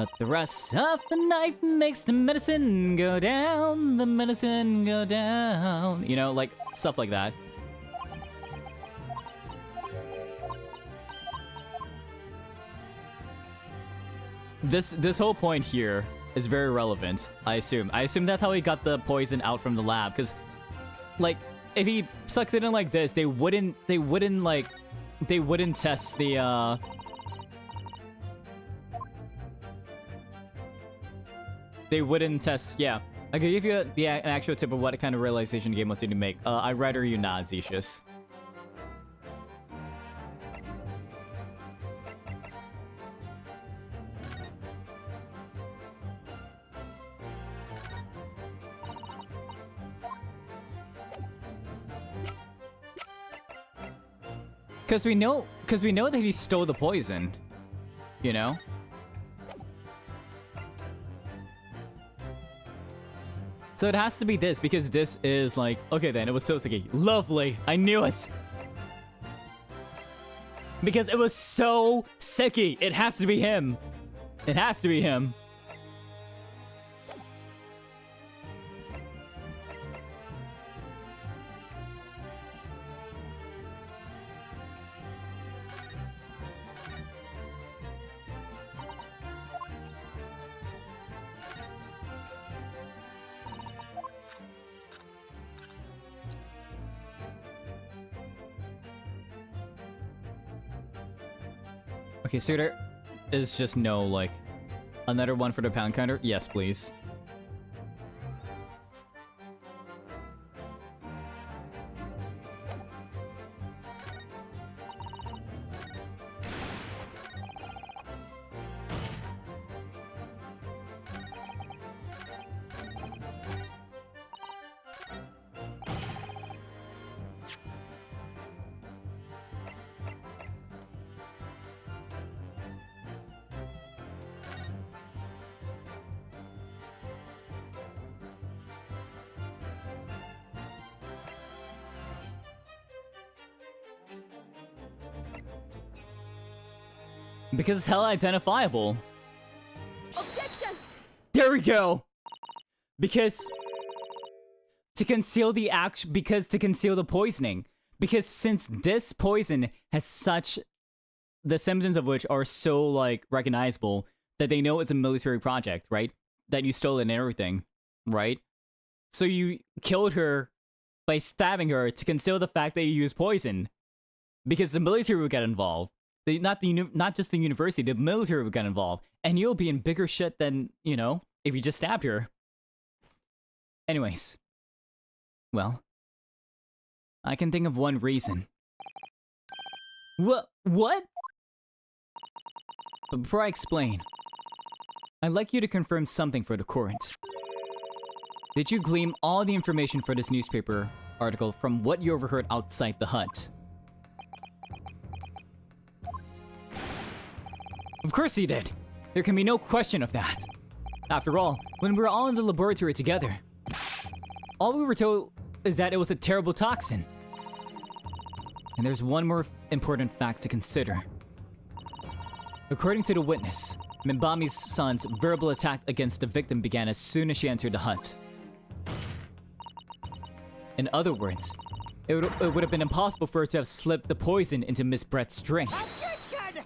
A thrust of the knife makes the medicine go down, the medicine go down. You know, like, stuff like that. This whole point here is very relevant, I assume. I assume that's how he got the poison out from the lab, because, like, if he sucks it in like this, they wouldn't test the, They wouldn't test, yeah. I could give you an actual tip of what kind of realization game wants you to make. I'd rather you not, Zetius. Because we know that he stole the poison, you know? So it has to be this, because this is like, okay then, it was Soseki. Lovely, I knew it! Because it was so Seki, it has to be him. It has to be him. Okay, so there is just no, like, another one for the pound counter? Yes, please. Because it's hella identifiable. Objection! There we go! Because to conceal the poisoning. Because since this poison has such, the symptoms of which are so, like, recognizable, that they know it's a military project, right? That you stole it and everything, right? So you killed her by stabbing her to conceal the fact that you used poison. Because the military would get involved. Not just the university, the military would get involved. And you'll be in bigger shit than, you know, if you just stabbed her. Anyways. Well, I can think of one reason. What? But before I explain, I'd like you to confirm something for the court. Did you glean all the information for this newspaper article from what you overheard outside the hut? Of course he did. There can be no question of that. After all, when we were all in the laboratory together, all we were told is that it was a terrible toxin. And there's one more important fact to consider. According to the witness, Minbami's son's verbal attack against the victim began as soon as she entered the hut. In other words, it would have been impossible for her to have slipped the poison into Miss Brett's drink. Objection!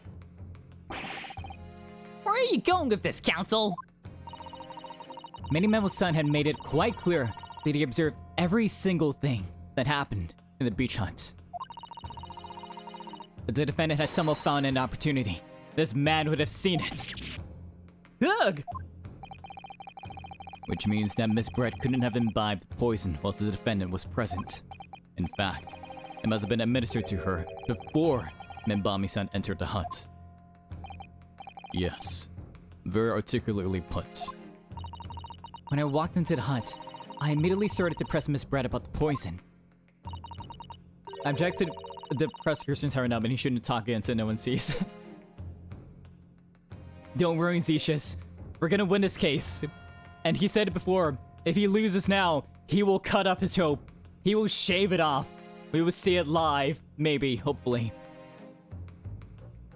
Where are you going with this, counsel? Minimemo's son had made it quite clear that he observed every single thing that happened in the beach hut. If the defendant had somehow found an opportunity, this man would have seen it. Ugh! Which means that Miss Brett couldn't have imbibed poison whilst the defendant was present. In fact, it must have been administered to her before Minbami-san entered the hut. Yes, very articulately put. When I walked into the hut, I immediately started to press Miss Brett about the poison. I objected the prosecution's hurrying up and he shouldn't talk again so no one sees. Don't worry, Zetius. We're gonna win this case. And he said it before, if he loses now, he will cut off his hope. He will shave it off. We will see it live, maybe, hopefully.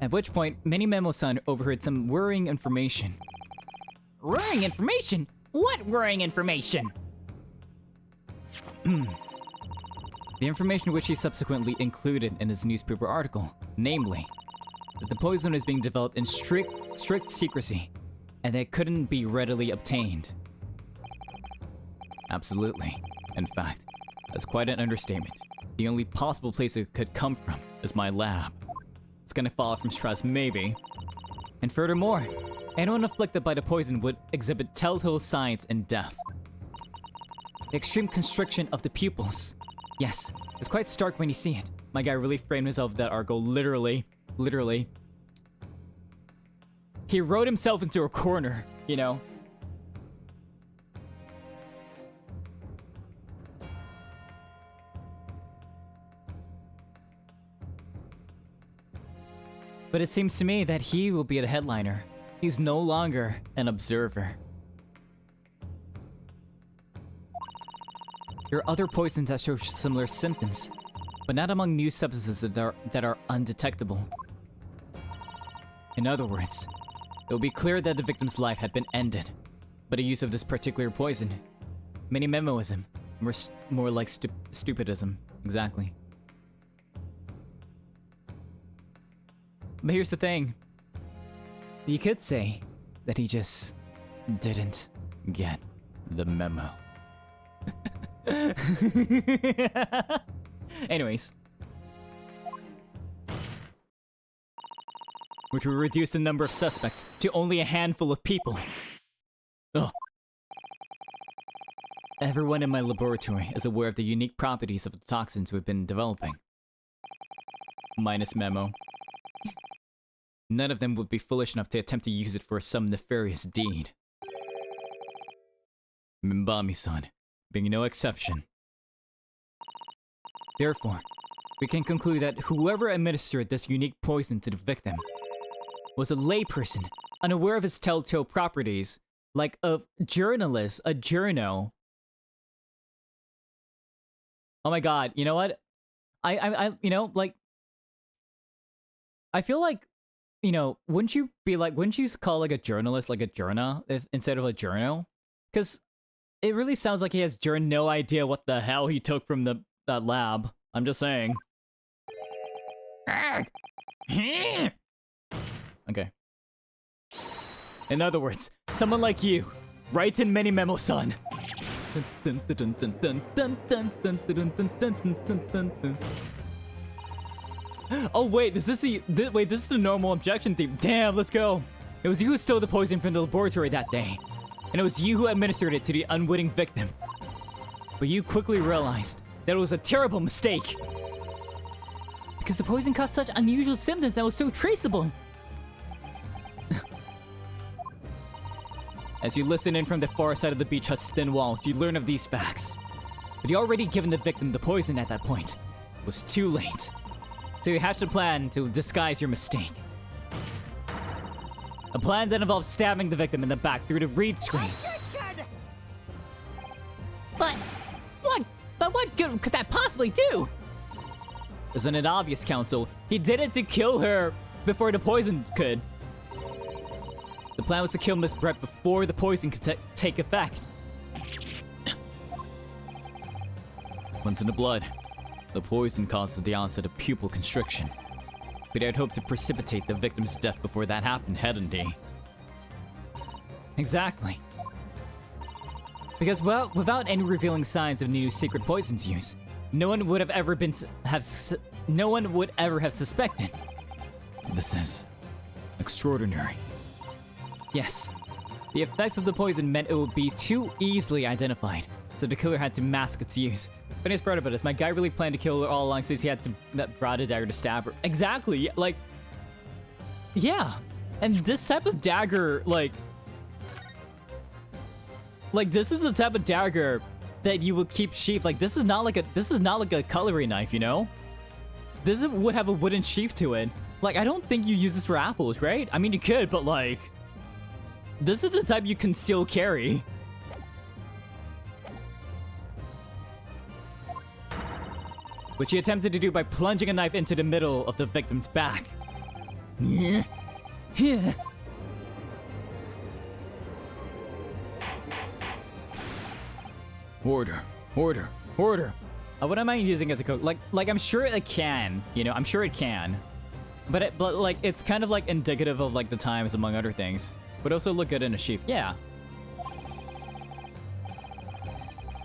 At which point, Minimemo-san overheard some worrying information. Worrying information? What worrying information? The information which he subsequently included in his newspaper article, namely, that the poison is being developed in strict secrecy, and that it couldn't be readily obtained. Absolutely. In fact, that's quite an understatement. The only possible place it could come from is my lab. It's gonna fall from stress, maybe. And furthermore, anyone afflicted by the poison would exhibit telltale signs in death. The extreme constriction of the pupils. Yes, it's quite stark when you see it. My guy really framed himself with that article, literally. He wrote himself into a corner, you know? But it seems to me that he will be the headliner. He's no longer an observer. There are other poisons that show similar symptoms, but not among new substances that are undetectable. In other words, it will be clear that the victim's life had been ended by the use of this particular poison. Mini-memoism, more like stupidism, exactly. But here's the thing. You could say that he just didn't get the memo. Anyways. Which will reduce the number of suspects to only a handful of people. Ugh. Everyone in my laboratory is aware of the unique properties of the toxins we've been developing. Minus Memo. None of them would be foolish enough to attempt to use it for some nefarious deed. Minbami-san being no exception. Therefore, we can conclude that whoever administered this unique poison to the victim was a layperson unaware of its telltale properties, like a journalist, a journo. Oh my god, you know what? I you know, like, I feel like, you know, wouldn't you call like a journalist like a journa if instead of a journo? Because it really sounds like he has no idea what the hell he took from that lab. I'm just saying. Okay. In other words, someone like you, writes in MENIMENOOOOOO. Oh wait, this is the normal objection theme. Damn, let's go. It was you who stole the poison from the laboratory that day. And it was you who administered it to the unwitting victim. But you quickly realized that it was a terrible mistake. Because the poison caused such unusual symptoms that was so traceable. As you listen in from the far side of the beach hut's thin walls, you learn of these facts. But you already given the victim the poison at that point. It was too late. So you hatched a plan to disguise your mistake. A plan that involves stabbing the victim in the back through the read screen. Objection! But what good could that possibly do? Isn't it obvious, Counsel? He did it to kill her before the poison could. The plan was to kill Miss Brett before the poison could take effect. Once in the blood, the poison causes the onset of pupil constriction. But I'd hoped to precipitate the victim's death before that happened, hadn't he? Exactly. Because, well, without any revealing signs of new secret poison's use, no one would ever have suspected. This is extraordinary. Yes, the effects of the poison meant it would be too easily identified, so the killer had to mask its use. Funniest part about this, my guy really planned to kill her all along since he had brought a dagger to stab her. Exactly, like, yeah. And this type of dagger, like this is the type of dagger that you would keep sheath. Like, this is not like a cutlery knife, you know? This would have a wooden sheath to it. Like, I don't think you use this for apples, right? I mean, you could, but like, this is the type you conceal carry. Which he attempted to do by plunging a knife into the middle of the victim's back. Order. What am I using as a code? Like I'm sure it can, you know, I'm sure it can. But like, it's kind of like indicative of like the times, among other things. But also look good in a sheath, yeah.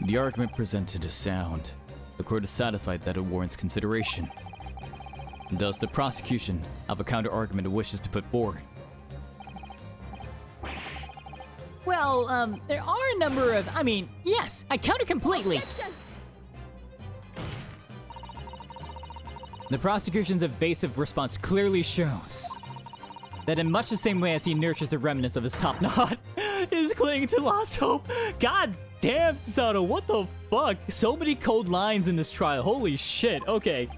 The argument presented is sound. The court is satisfied that it warrants consideration. Does the prosecution have a counter-argument it wishes to put forward? Well, there are a number of, yes, I counter completely. Objection! The prosecution's evasive response clearly shows that in much the same way as he nurtures the remnants of his top knot, is clinging to lost hope. God damn, Sato, what the fuck? So many cold lines in this trial. Holy shit. Okay.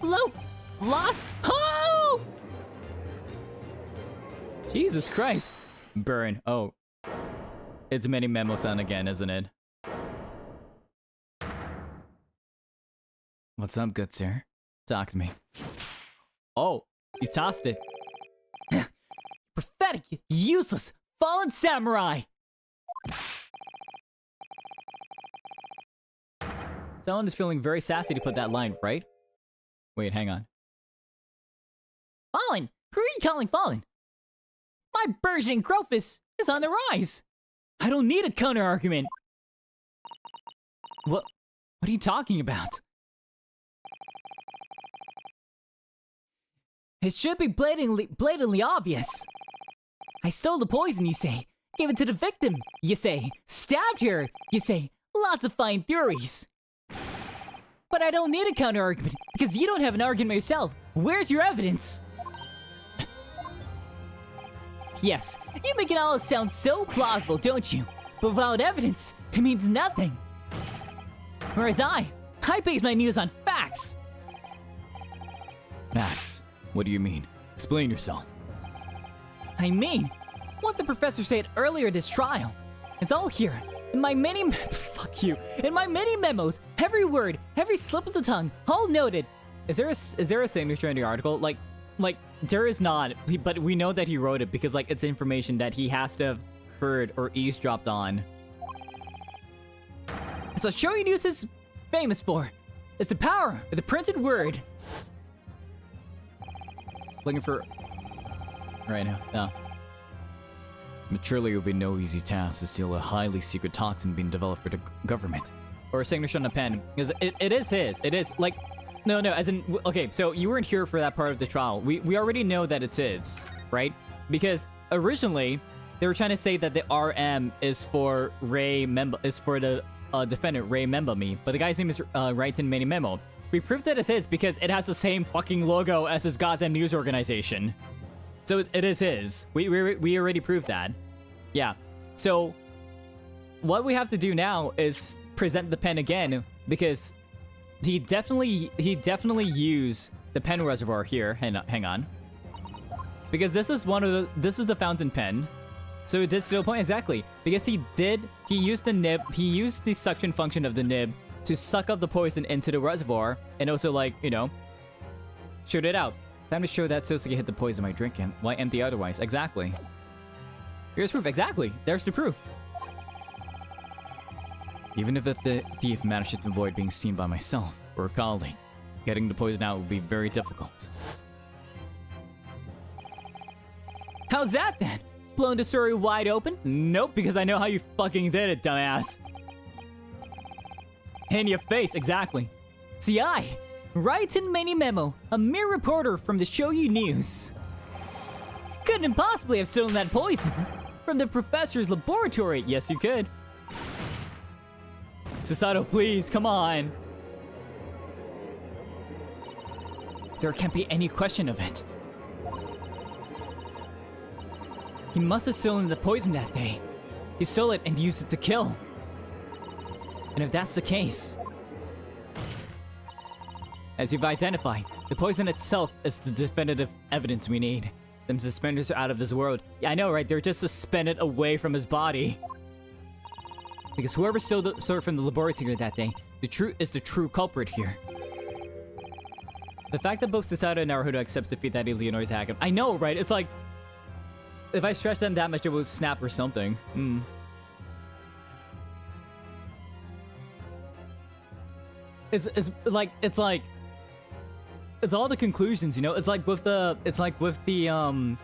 Lost hope! Jesus Christ. Burn. Oh. It's MENIMENOOOOOO again, isn't it? What's up, good sir? Talk to me. Oh, you tossed it. Pathetic, useless, fallen samurai! Someone is feeling very sassy to put that line, right? Wait, hang on. Fallen? Who are you calling fallen? My burgeoning growth is on the rise. I don't need a counter-argument. What are you talking about? It should be blatantly obvious. I stole the poison, you say. Gave it to the victim, you say. Stabbed her, you say. Lots of fine theories. But I don't need a counter-argument, because you don't have an argument yourself. Where's your evidence? Yes, you make it all sound so plausible, don't you? But without evidence, it means nothing. Whereas I base my news on facts. Max, what do you mean? Explain yourself. I mean, what the professor said earlier this trial. It's all here. In my fuck you. In my many memos, every word, every slip of the tongue, all noted. Is there a signature in the article? Like, like, there is not, but we know that he wrote it because, like, it's information that he has to have heard or eavesdropped on. So Shoyu News is famous for is the power of the printed word. Looking for right now. No. But surely it will be no easy task to steal a highly secret toxin being developed for the government. Or a signature on a pen. Because it is his. It is, like... No, as in... Okay, so you weren't here for that part of the trial. We already know that it's his, right? Because originally, they were trying to say that the RM is for the defendant, Ray Membami. But the guy's name is Raiten MENIMENOOOOO. We proved that it's his because it has the same fucking logo as his goddamn news organization. So it is his. We already proved that. Yeah. So what we have to do now is present the pen again because he definitely used the pen reservoir here. Hang on. Because this is the fountain pen. So it did still point exactly because he used the nib. He used the suction function of the nib to suck up the poison into the reservoir and also, like, you know, shoot it out. Time to show that Sosuke hit the poison by drinking. Why empty otherwise? Exactly. Here's proof. Exactly. There's the proof. Even if the thief managed to avoid being seen by myself or a colleague, getting the poison out would be very difficult. How's that then? Blown the story wide open? Nope, because I know how you fucking did it, dumbass. In your face, exactly. See, Raiten MENIMENOOOOO, a mere reporter from the Shoyu News. Couldn't possibly have stolen that poison from the professor's laboratory. Yes, you could. Susato, please, come on. There can't be any question of it. He must have stolen the poison that day. He stole it and used it to kill. And if that's the case, as you've identified, the poison itself is the definitive evidence we need. Them suspenders are out of this world. Yeah, I know, right? They're just suspended away from his body. Because whoever stole it from the laboratory that day, is the true culprit here. The fact that both Susato and Naruhodo accepts defeat that easily annoys Hakim. I know, right? It's like, if I stretch them that much, it will snap or something. It's all the conclusions, you know. It's like with the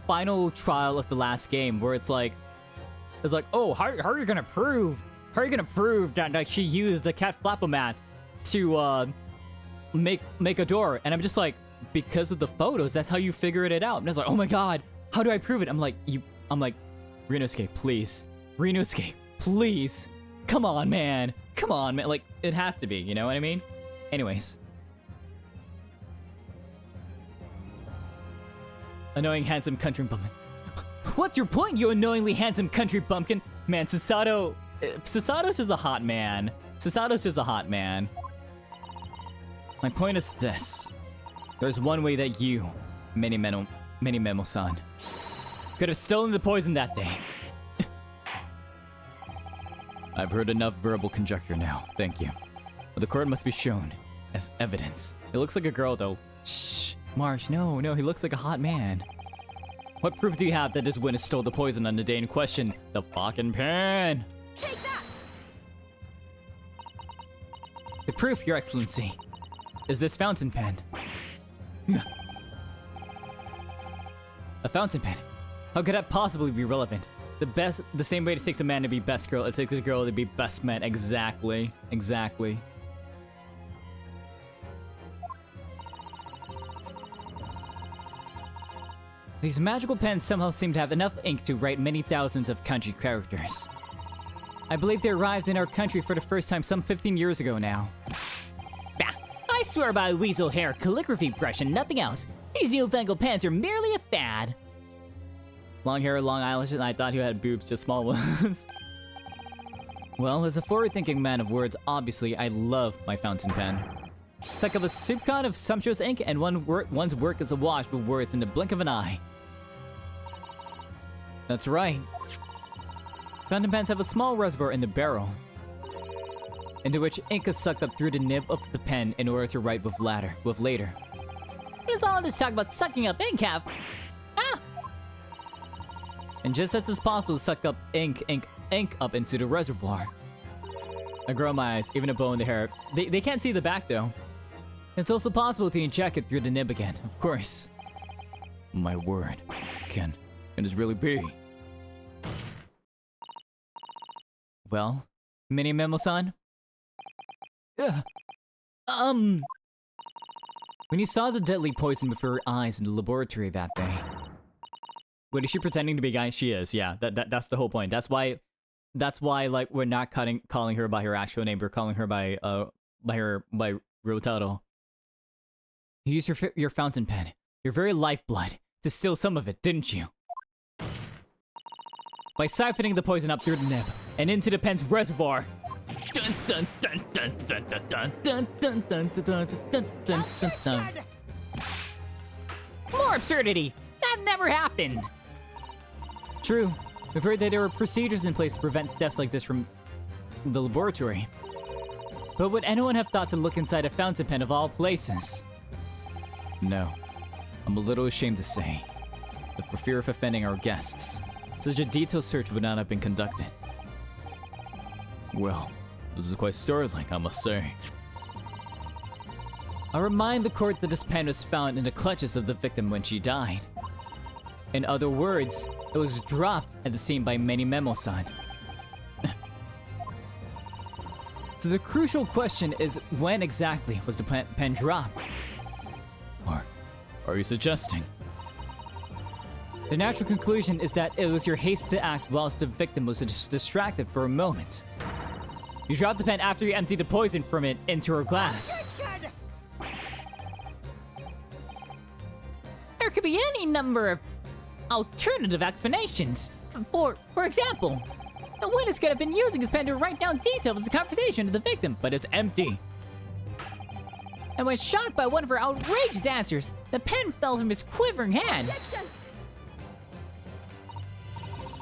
final trial of the last game, where it's like, oh, how are you gonna prove that, like, she used the cat flapomat to make a door? And I'm just like, because of the photos, that's how you figured it out. And it's like, oh my god, how do I prove it? I'm like, Rinosuke, please, come on, man. Like, it had to be, you know what I mean? Anyways. Annoying handsome country bumpkin. What's your point, you annoyingly handsome country bumpkin? Man, Susato's just a hot man. My point is this. There's one way that you, MENIMENOOOOO-san, could have stolen the poison that day. I've heard enough verbal conjecture now, thank you. But the court must be shown as evidence. It looks like a girl, though. Shh, Marsh, no, he looks like a hot man. What proof do you have that this witness stole the poison on the day in question? The fucking pen! Take that! The proof, Your Excellency, is this fountain pen. A fountain pen? How could that possibly be relevant? The same way it takes a man to be best girl, it takes a girl to be best man. Exactly. These magical pens somehow seem to have enough ink to write many thousands of kanji characters. I believe they arrived in our country for the first time some 15 years ago now. Bah! I swear by a weasel hair calligraphy brush and nothing else. These newfangled pens are merely a fad. Long hair, long eyelashes, and I thought he had boobs, just small ones. Well, as a forward-thinking man of words, obviously I love my fountain pen. It's like a soup can of sumptuous ink, and one's work is awash with words in the blink of an eye. That's right. Fountain pens have a small reservoir in the barrel, into which ink is sucked up through the nib of the pen in order to write with later. What is all this talk about sucking up ink have? Ah! And just as it's possible to suck up ink up into the reservoir. I grow my eyes, even a bow in the hair. They can't see the back though. It's also possible to inject it through the nib again, of course. My word. Can this really be? Well, Mini Memo-san? When you saw the deadly poison before your eyes in the laboratory that day. Wait, is she pretending to be a guy? She is, yeah. That's the whole point. That's why like we're not calling her by her actual name. We're calling her by real title. You used your fountain pen, your very lifeblood, to steal some of it, didn't you? By siphoning the poison up through the nib and into the pen's reservoir. Dun dun dun dun dun dun dun dun dun dun dun dun dun dun. More absurdity! That never happened! True. We've heard that there were procedures in place to prevent thefts like this from the laboratory. But would anyone have thought to look inside a fountain pen of all places? No. I'm a little ashamed to say that for fear of offending our guests, such a detailed search would not have been conducted. Well, this is quite startling, I must say. I'll remind the court that this pen was found in the clutches of the victim when she died. In other words, it was dropped at the scene by MENIMENOOOOOO. So the crucial question is, when exactly was the pen dropped? Or are you suggesting? The natural conclusion is that it was your haste to act whilst the victim was distracted for a moment. You dropped the pen after you emptied the poison from it into her glass. Objection! There could be any number of alternative explanations. For example, the witness could have been using his pen to write down details of the conversation to the victim, But it's empty. and when shocked by one of her outrageous answers, the pen fell from his quivering hand. Objection!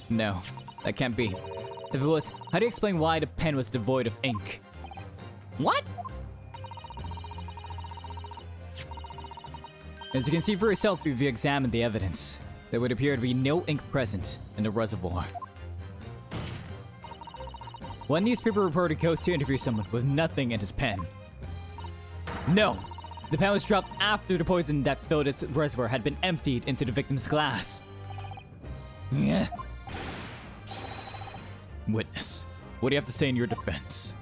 No, that can't be. If it was, how do you explain why the pen was devoid of ink? What? As you can see for yourself if you examine the evidence, there would appear to be no ink present in the reservoir. One newspaper reporter goes to interview someone with nothing in his pen. No! The pen was dropped after the poison that filled its reservoir had been emptied into the victim's glass. Yeah. Witness, what do you have to say in your defense?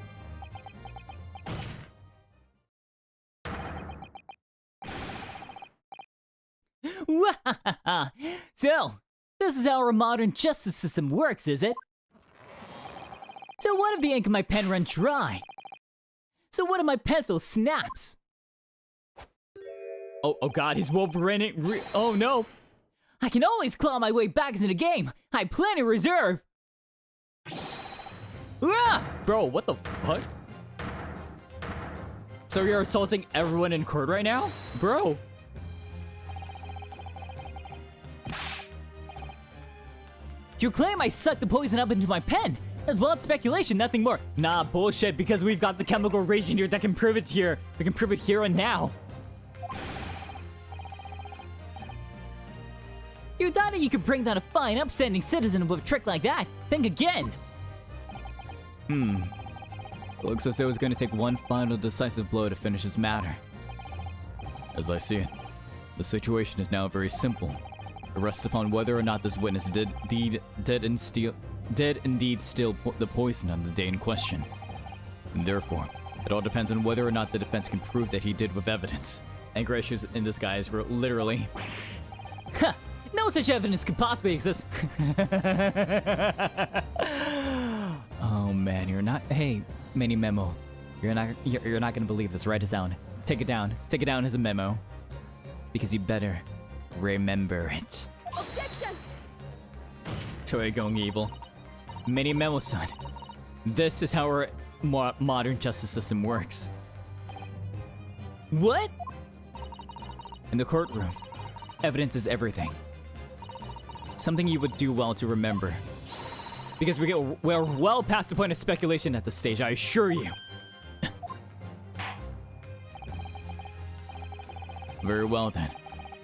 So, this is how our modern justice system works, is it? So one of the ink in my pen ran dry. So one of my pencils snaps. Oh god, he's Wolverining. Oh no! I can always claw my way back into the game. I have plenty of reserve. Ah! Bro, what the fuck? So you're assaulting everyone in court right now? Bro! You claim I sucked the poison up into my pen. That's wild speculation, nothing more. Nah, bullshit, because we've got the chemical reagent here that can prove it here. We can prove it here and now. You thought that you could bring down a fine, upstanding citizen with a trick like that? Think again. Looks as though it's gonna take one final decisive blow to finish this matter. As I see it, the situation is now very simple. It rests upon whether or not this witness did indeed steal the poison on the day in question. And therefore, it all depends on whether or not the defense can prove that he did with evidence. Anger issues in this guise were literally... Huh! No such evidence could possibly exist. Oh man, you're not... Hey, mini memo. You're not gonna believe this. Write it down. Take it down. Take it down as a memo. Because you better remember it. Objection! Toei going evil. Mini memo, son. This is how our modern justice system works. What? In the courtroom, evidence is everything. Something you would do well to remember. Because we're well past the point of speculation at this stage, I assure you. Very well then.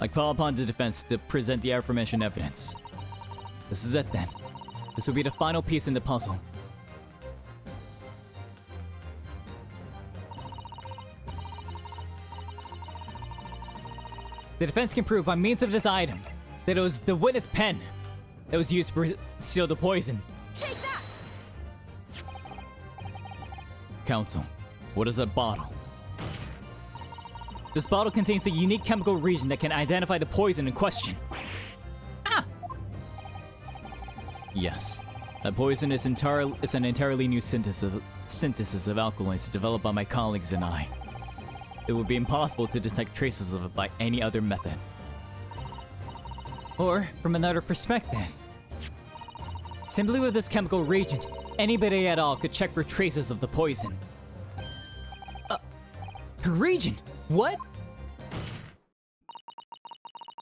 I call upon the defense to present the aforementioned evidence. This is it then. This will be the final piece in the puzzle. The defense can prove by means of this item that it was the witness pen that was used to seal the poison. Take that! Counsel, what is that bottle? This bottle contains a unique chemical region that can identify the poison in question. Ah! Yes, that poison is an entirely new synthesis of alkaloids developed by my colleagues and I. It would be impossible to detect traces of it by any other method. Or, from another perspective, simply with this chemical reagent, anybody at all could check for traces of the poison. Reagent? What?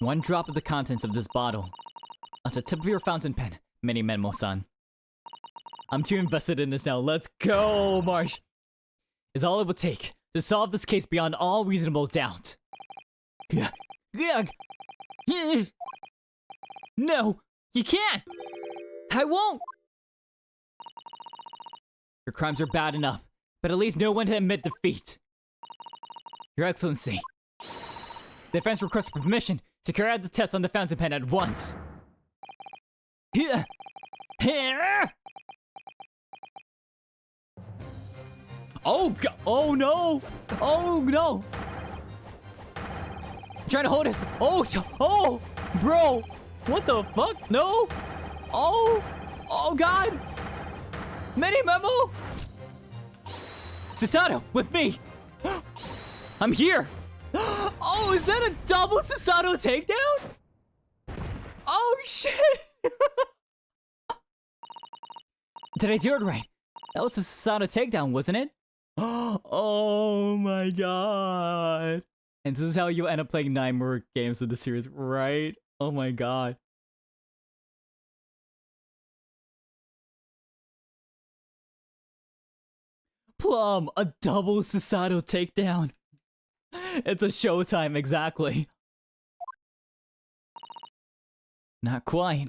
One drop of the contents of this bottle on the tip of your fountain pen, MENIMENOOOOOO. I'm too invested in this now. Let's go, Marsh! Is all it would take to solve this case beyond all reasonable doubt. No, you can't! I won't! Your crimes are bad enough, but at least no one to admit defeat. Your Excellency, the defense requests permission to carry out the test on the fountain pen at once. Oh god! Oh no! Oh no! I'm trying to hold this. Oh, bro! What the fuck? No! Oh god! MENIMENOOOOOO! Susato, with me! I'm here! Oh, is that a double Susato takedown? Oh shit! Did I do it right? That was a Susato takedown, wasn't it? Oh my god! And this is how you end up playing 9 more games of the series, right? Oh my god. Plum, a double Susato takedown. It's a showtime, exactly. Not quite.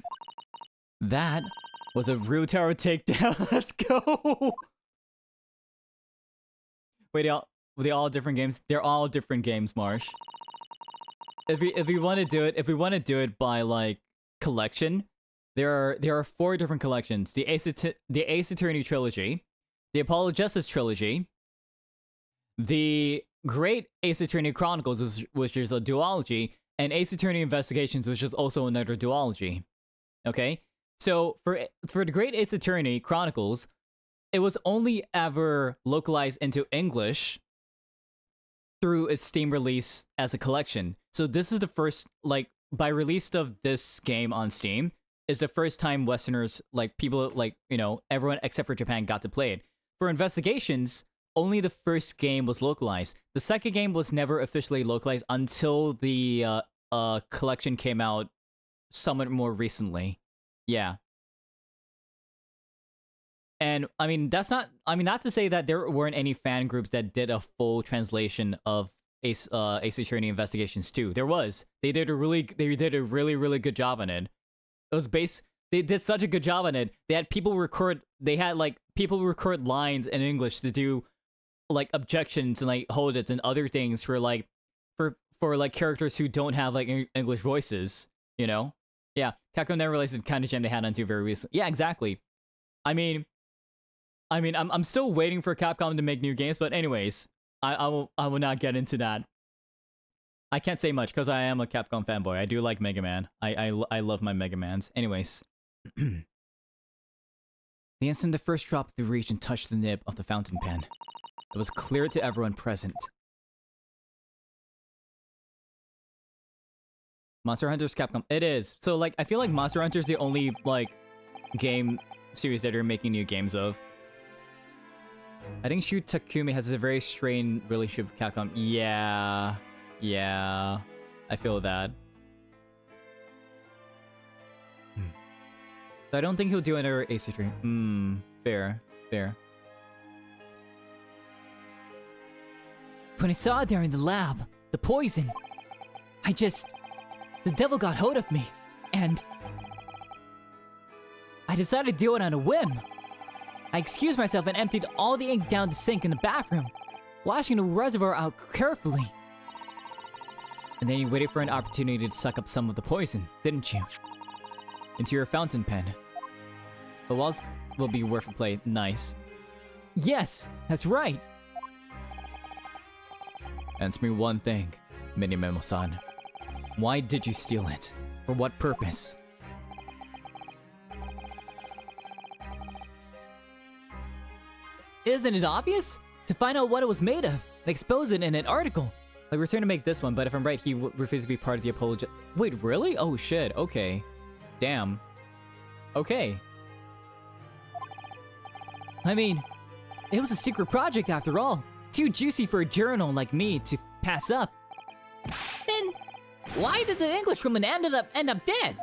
That was a Ryutaro takedown. Let's go! Wait, were they all different games? They're all different games, Marsh. If we want to do it by like collection, there are 4 different collections: the Ace Attorney trilogy, the Apollo Justice trilogy, the Great Ace Attorney Chronicles, which is a duology, and Ace Attorney Investigations, which is also another duology. Okay, so for the Great Ace Attorney Chronicles, it was only ever localized into English through its Steam release as a collection. So this is the first, like, by release of this game on Steam, is the first time Westerners, like, people, like, you know, everyone except for Japan got to play it. For Investigations, only the first game was localized. The second game was never officially localized until the collection came out somewhat more recently. Yeah. And I mean, not to say that there weren't any fan groups that did a full translation of Ace Attorney Investigations 2. There was. They did a really good job on it. They did such a good job on it. They had people record lines in English to do like objections and like hold it and other things for like like characters who don't have like English voices, you know? Yeah, Capcom never realized the kind of gem they had until very recently. Yeah, exactly. I mean, I'm still waiting for Capcom to make new games, but anyways, I will not get into that. I can't say much because I am a Capcom fanboy. I do like Mega Man. I love my Mega Mans. Anyways, the instant the first drop of the region touched the nib of the fountain pen, it was clear to everyone present. Monster Hunter's Capcom. It is. So like, I feel like Monster Hunter's the only like game series that are making new games of. I think Shu Takumi has a very strained relationship with Capcom. Yeah, I feel that. So I don't think he'll do another Ace Attorney. Fair. When I saw it there in the lab, the poison, The devil got hold of me, and I decided to do it on a whim. I excused myself and emptied all the ink down the sink in the bathroom, washing the reservoir out carefully. And then you waited for an opportunity to suck up some of the poison, didn't you? Into your fountain pen. But walls will be worth a play. Nice. Yes, that's right. Answer me one thing, Minimemo-san. Why did you steal it? For what purpose? Isn't it obvious? To find out what it was made of and expose it in an article. Like, we're trying to make this one, but if I'm right, he refused to be part of the apology. Wait, really? Oh shit, okay. Damn. Okay. I mean, it was a secret project after all. Too juicy for a journal like me to pass up. Then, why did the Englishwoman end up dead?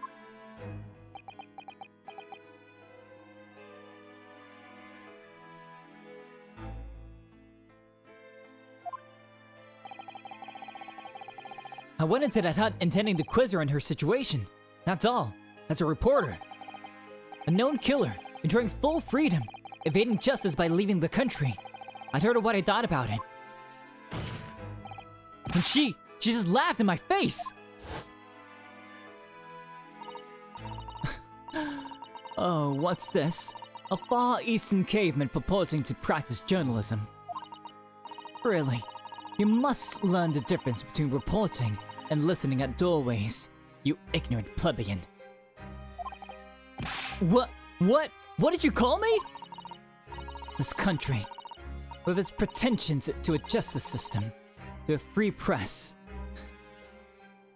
I went into that hut intending to quiz her on her situation. That's all. As a reporter. A known killer, enjoying full freedom, evading justice by leaving the country. I told her what I thought about it. And she just laughed in my face! Oh, what's this? A Far Eastern caveman purporting to practice journalism. Really, you must learn the difference between reporting and listening at doorways, you ignorant plebeian. What did you call me? This country, with its pretensions to a justice system, to a free press.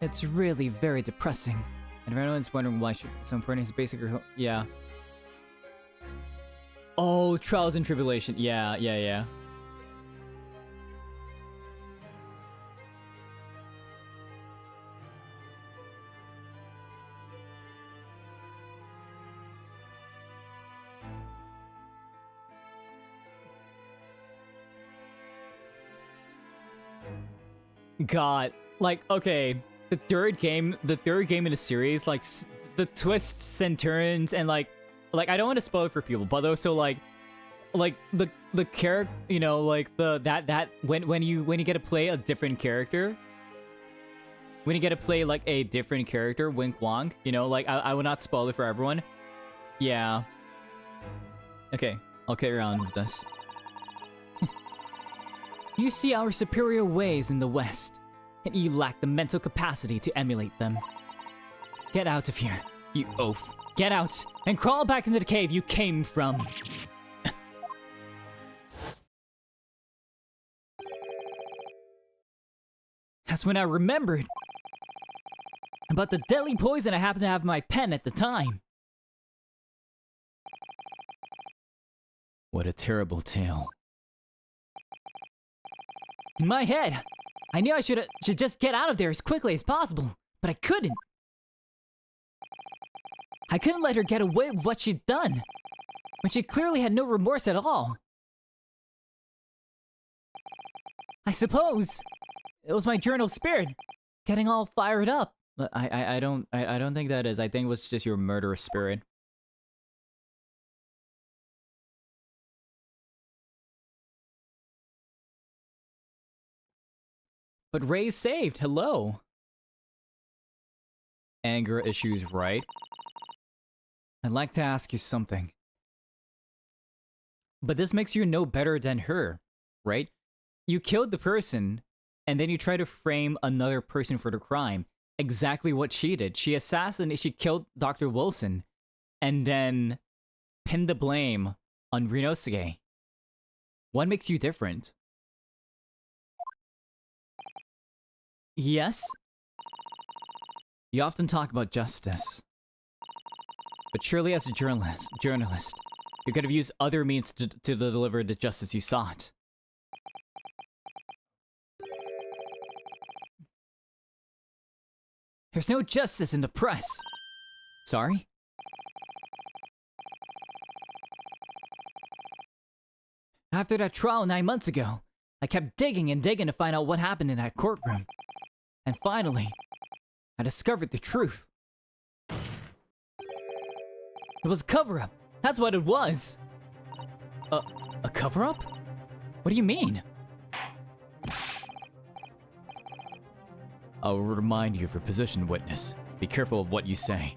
It's really very depressing. And if anyone's wondering why so important is basically, yeah. Oh, trials and tribulation. Yeah. God, like, okay, the third game in the series, like, the twists and turns, and like I don't want to spoil it for people, but also like the character, you know, like that when you get to play a different character, when you get to play like a different character, Wink Wong, you know, like I will not spoil it for everyone. Yeah. Okay, I'll carry on with this. You see our superior ways in the West, and you lack the mental capacity to emulate them. Get out of here, you oaf. Get out, and crawl back into the cave you came from. That's when I remembered about the deadly poison I happened to have in my pen at the time. What a terrible tale. In my head, I knew I should just get out of there as quickly as possible, but I couldn't. I couldn't let her get away with what she'd done, when she clearly had no remorse at all. I suppose it was my journal spirit, getting all fired up. But I don't think that is. I think it was just your murderous spirit. But Ray's saved. Hello. Anger issues, right? I'd like to ask you something. But this makes you no better than her, right? You killed the person, and then you try to frame another person for the crime. Exactly what she did. She killed Dr. Wilson, and then pinned the blame on Rinosuke. What makes you different? Yes? You often talk about justice. But surely as a journalist, you could have used other means to deliver the justice you sought. There's no justice in the press. Sorry? After that trial 9 months ago, I kept digging and digging to find out what happened in that courtroom. And finally, I discovered the truth. It was a cover-up. That's what it was. A cover-up? What do you mean? I'll remind you of your position, witness. Be careful of what you say.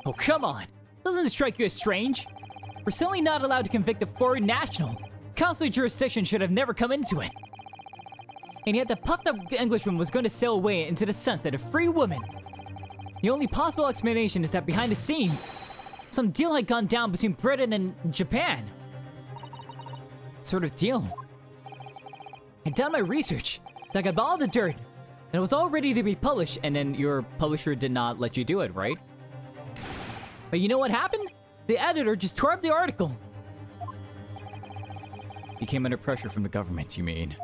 Oh, come on! Doesn't it strike you as strange? We're simply not allowed to convict a foreign national. Consular jurisdiction should have never come into it. And yet the puffed-up Englishman was going to sail away into the sunset a free woman. The only possible explanation is that behind the scenes, some deal had gone down between Britain and Japan. What sort of deal? I'd done my research, dug up all the dirt, and it was all ready to be published, and then your publisher did not let you do it, right? But you know what happened? The editor just tore up the article. You came under pressure from the government, you mean?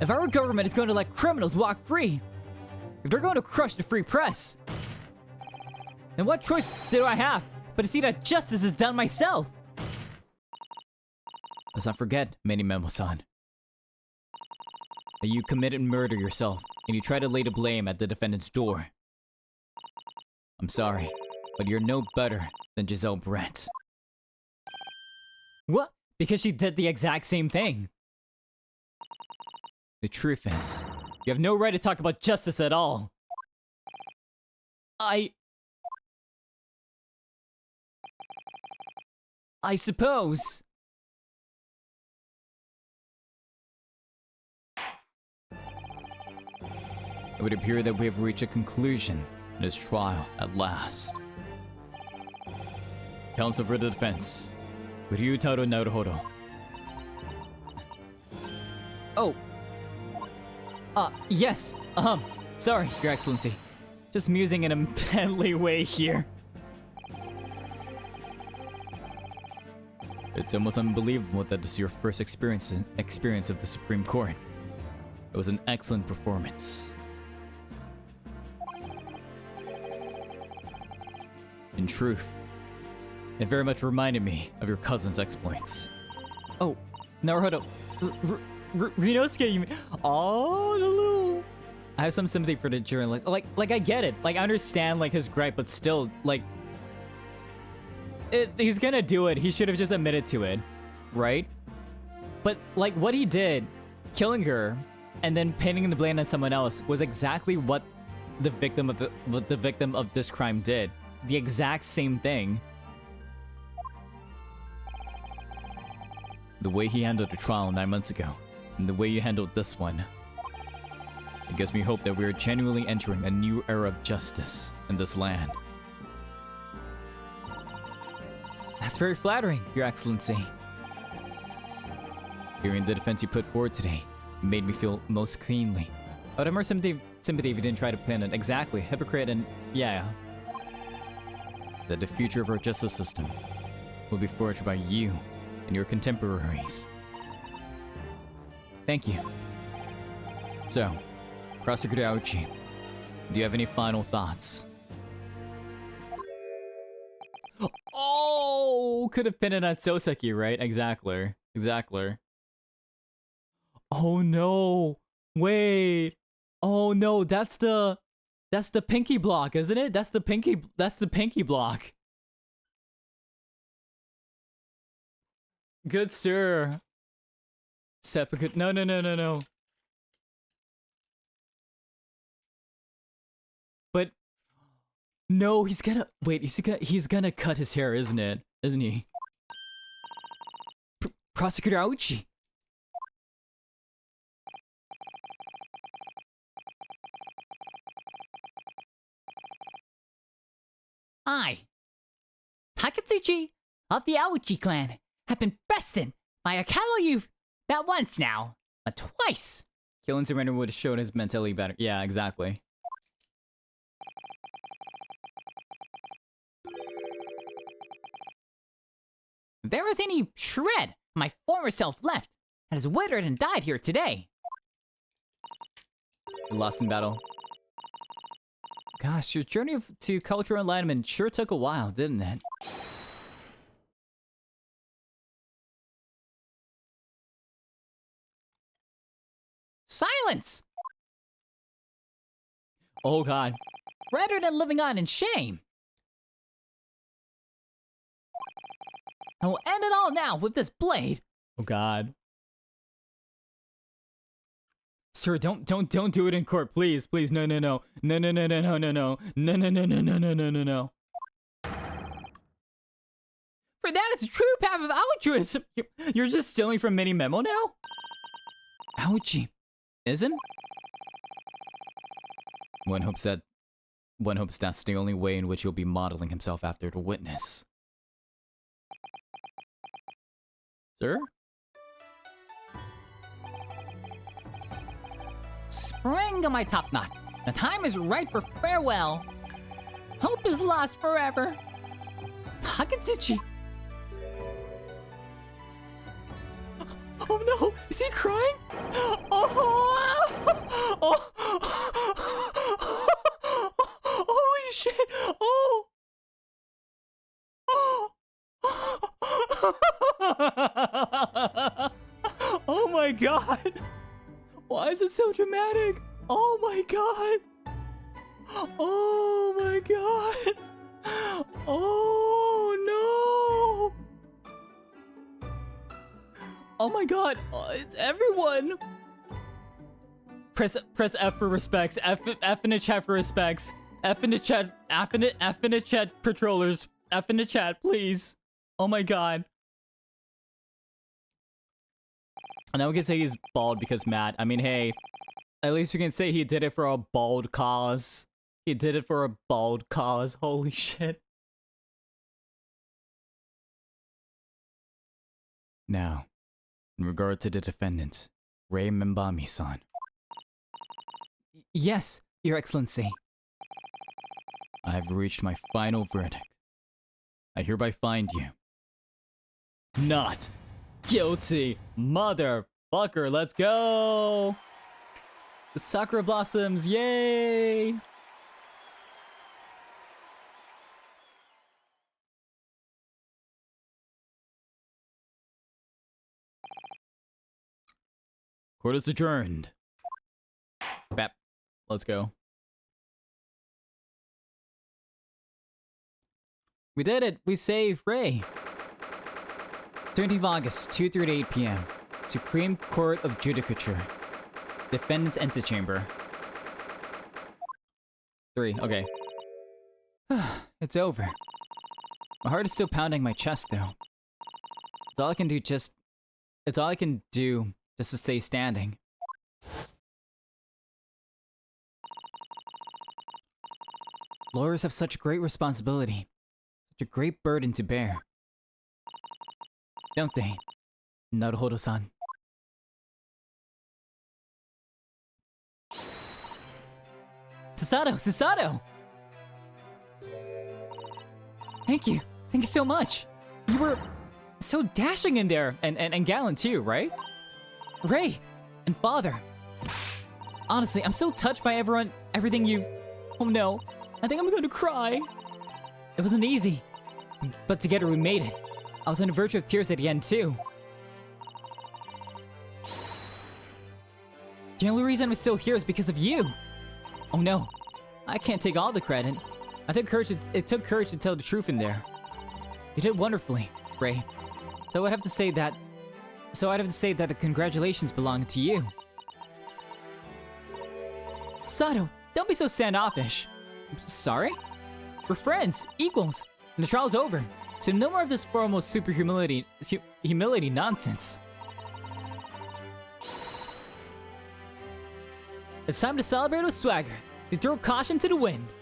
If our government is going to let criminals walk free, if they're going to crush the free press, then what choice do I have but to see that justice is done myself? Let's not forget, MENIMENOOOOOO, that you committed murder yourself, and you tried to lay the blame at the defendant's door. I'm sorry, but you're no better than Giselle Brent. What? Because she did the exact same thing. The truth is, You have no right to talk about justice at all. I suppose. it would appear that we have reached a conclusion in this trial at last. Counsel for the defense, Ryutaro Naruhodo. Oh. Yes. Sorry, Your Excellency. Just musing in a manly way here. It's almost unbelievable that this is your first experience of the Supreme Court. It was an excellent performance. In truth, it very much reminded me of your cousin's exploits. Oh, Naruhodo. Rinosuke, you mean? Oh, the little... I have some sympathy for the journalist. Like I get it. Like, I understand, like, his gripe, but still, like... he's gonna do it. He should have just admitted to it. Right? But, like, what he did, killing her, and then pinning the blame on someone else, was exactly what the victim of this crime did. The exact same thing. The way he handled the trial 9 months ago, and the way you handled this one, it gives me hope that we are genuinely entering a new era of justice in this land. That's very flattering, Your Excellency. Hearing the defense you put forward today made me feel most keenly. I would have more sympathy if you didn't try to pin it. Exactly, hypocrite and... yeah. That the future of our justice system will be forged by you and your contemporaries. Thank you. So, Prosecutor Aochi, do you have any final thoughts? Oh, could have pinned it on Soseki, right? Exactly. Oh no! Wait! Oh no, that's the pinky block, isn't it? That's the pinky block. Good sir. Seppuku. No. But no, he's gonna wait. He's gonna cut his hair, isn't it? Isn't he? Prosecutor Aochi. I, Takatsuchi of the Aochi clan, have been bested by a cattle youth not once now, but twice. Killing surrender would have shown his mentality better. Yeah, exactly. If there was any shred my former self left, and has withered and died here today. Lost in battle. Gosh, your journey to cultural enlightenment sure took a while, didn't it? silence! Oh god. Rather than living on in shame. I will end it all now with this blade. Oh god. Sir, don't do it in court, please. Please, no. No. No. For that is a true path of altruism. You're just stealing from Mini Memo now? Ouchie. Isn't? One hopes that's the only way in which he'll be modeling himself after the witness. Sir? Spring on my top knot. The time is right for farewell. Hope is lost forever. Takatsuchi. Oh no! Is he crying? Oh! Holy shit! Oh! Oh my god! Why is it so dramatic? Oh my god! Oh my god! Oh no! Oh my god, it's everyone! Press F for respects. F in the chat for respects. F in the chat. F in the chat, patrollers. F in the chat, please. Oh my god. And now we can say he's bald because Matt. I mean, hey, at least we can say he did it for a bald cause. He did it for a bald cause. Holy shit. Now, in regard to the defendant, Rei Membami-san. Yes, Your Excellency. I have reached my final verdict. I hereby find you not guilty, motherfucker. Let's go! The Sakura Blossoms, yay! Court is adjourned. Bap. Let's go. We did it! We saved Rei! 13th August, 2:38 p.m. Supreme Court of Judicature. Defendant's Antechamber. 3, okay. It's over. My heart is still pounding my chest, though. It's all I can do just to stay standing. Lawyers have such great responsibility. Such a great burden to bear. Don't they, Naruhodo-san? Susato! Thank you so much. You were so dashing in there, And gallant too, right? Rei and Father. Honestly, I'm so touched by everything you've... Oh no, I think I'm going to cry. It wasn't easy, but together we made it. I was on the verge of tears at the end too. The only reason I'm still here is because of you. Oh no, I can't take all the credit. It took courage to tell the truth in there. You did wonderfully, Rei. So I'd have to say that the congratulations belong to you. Sato, don't be so standoffish. Sorry? We're friends, equals, and the trial's over. So no more of this formal super humility nonsense. It's time to celebrate with swagger, to throw caution to the wind.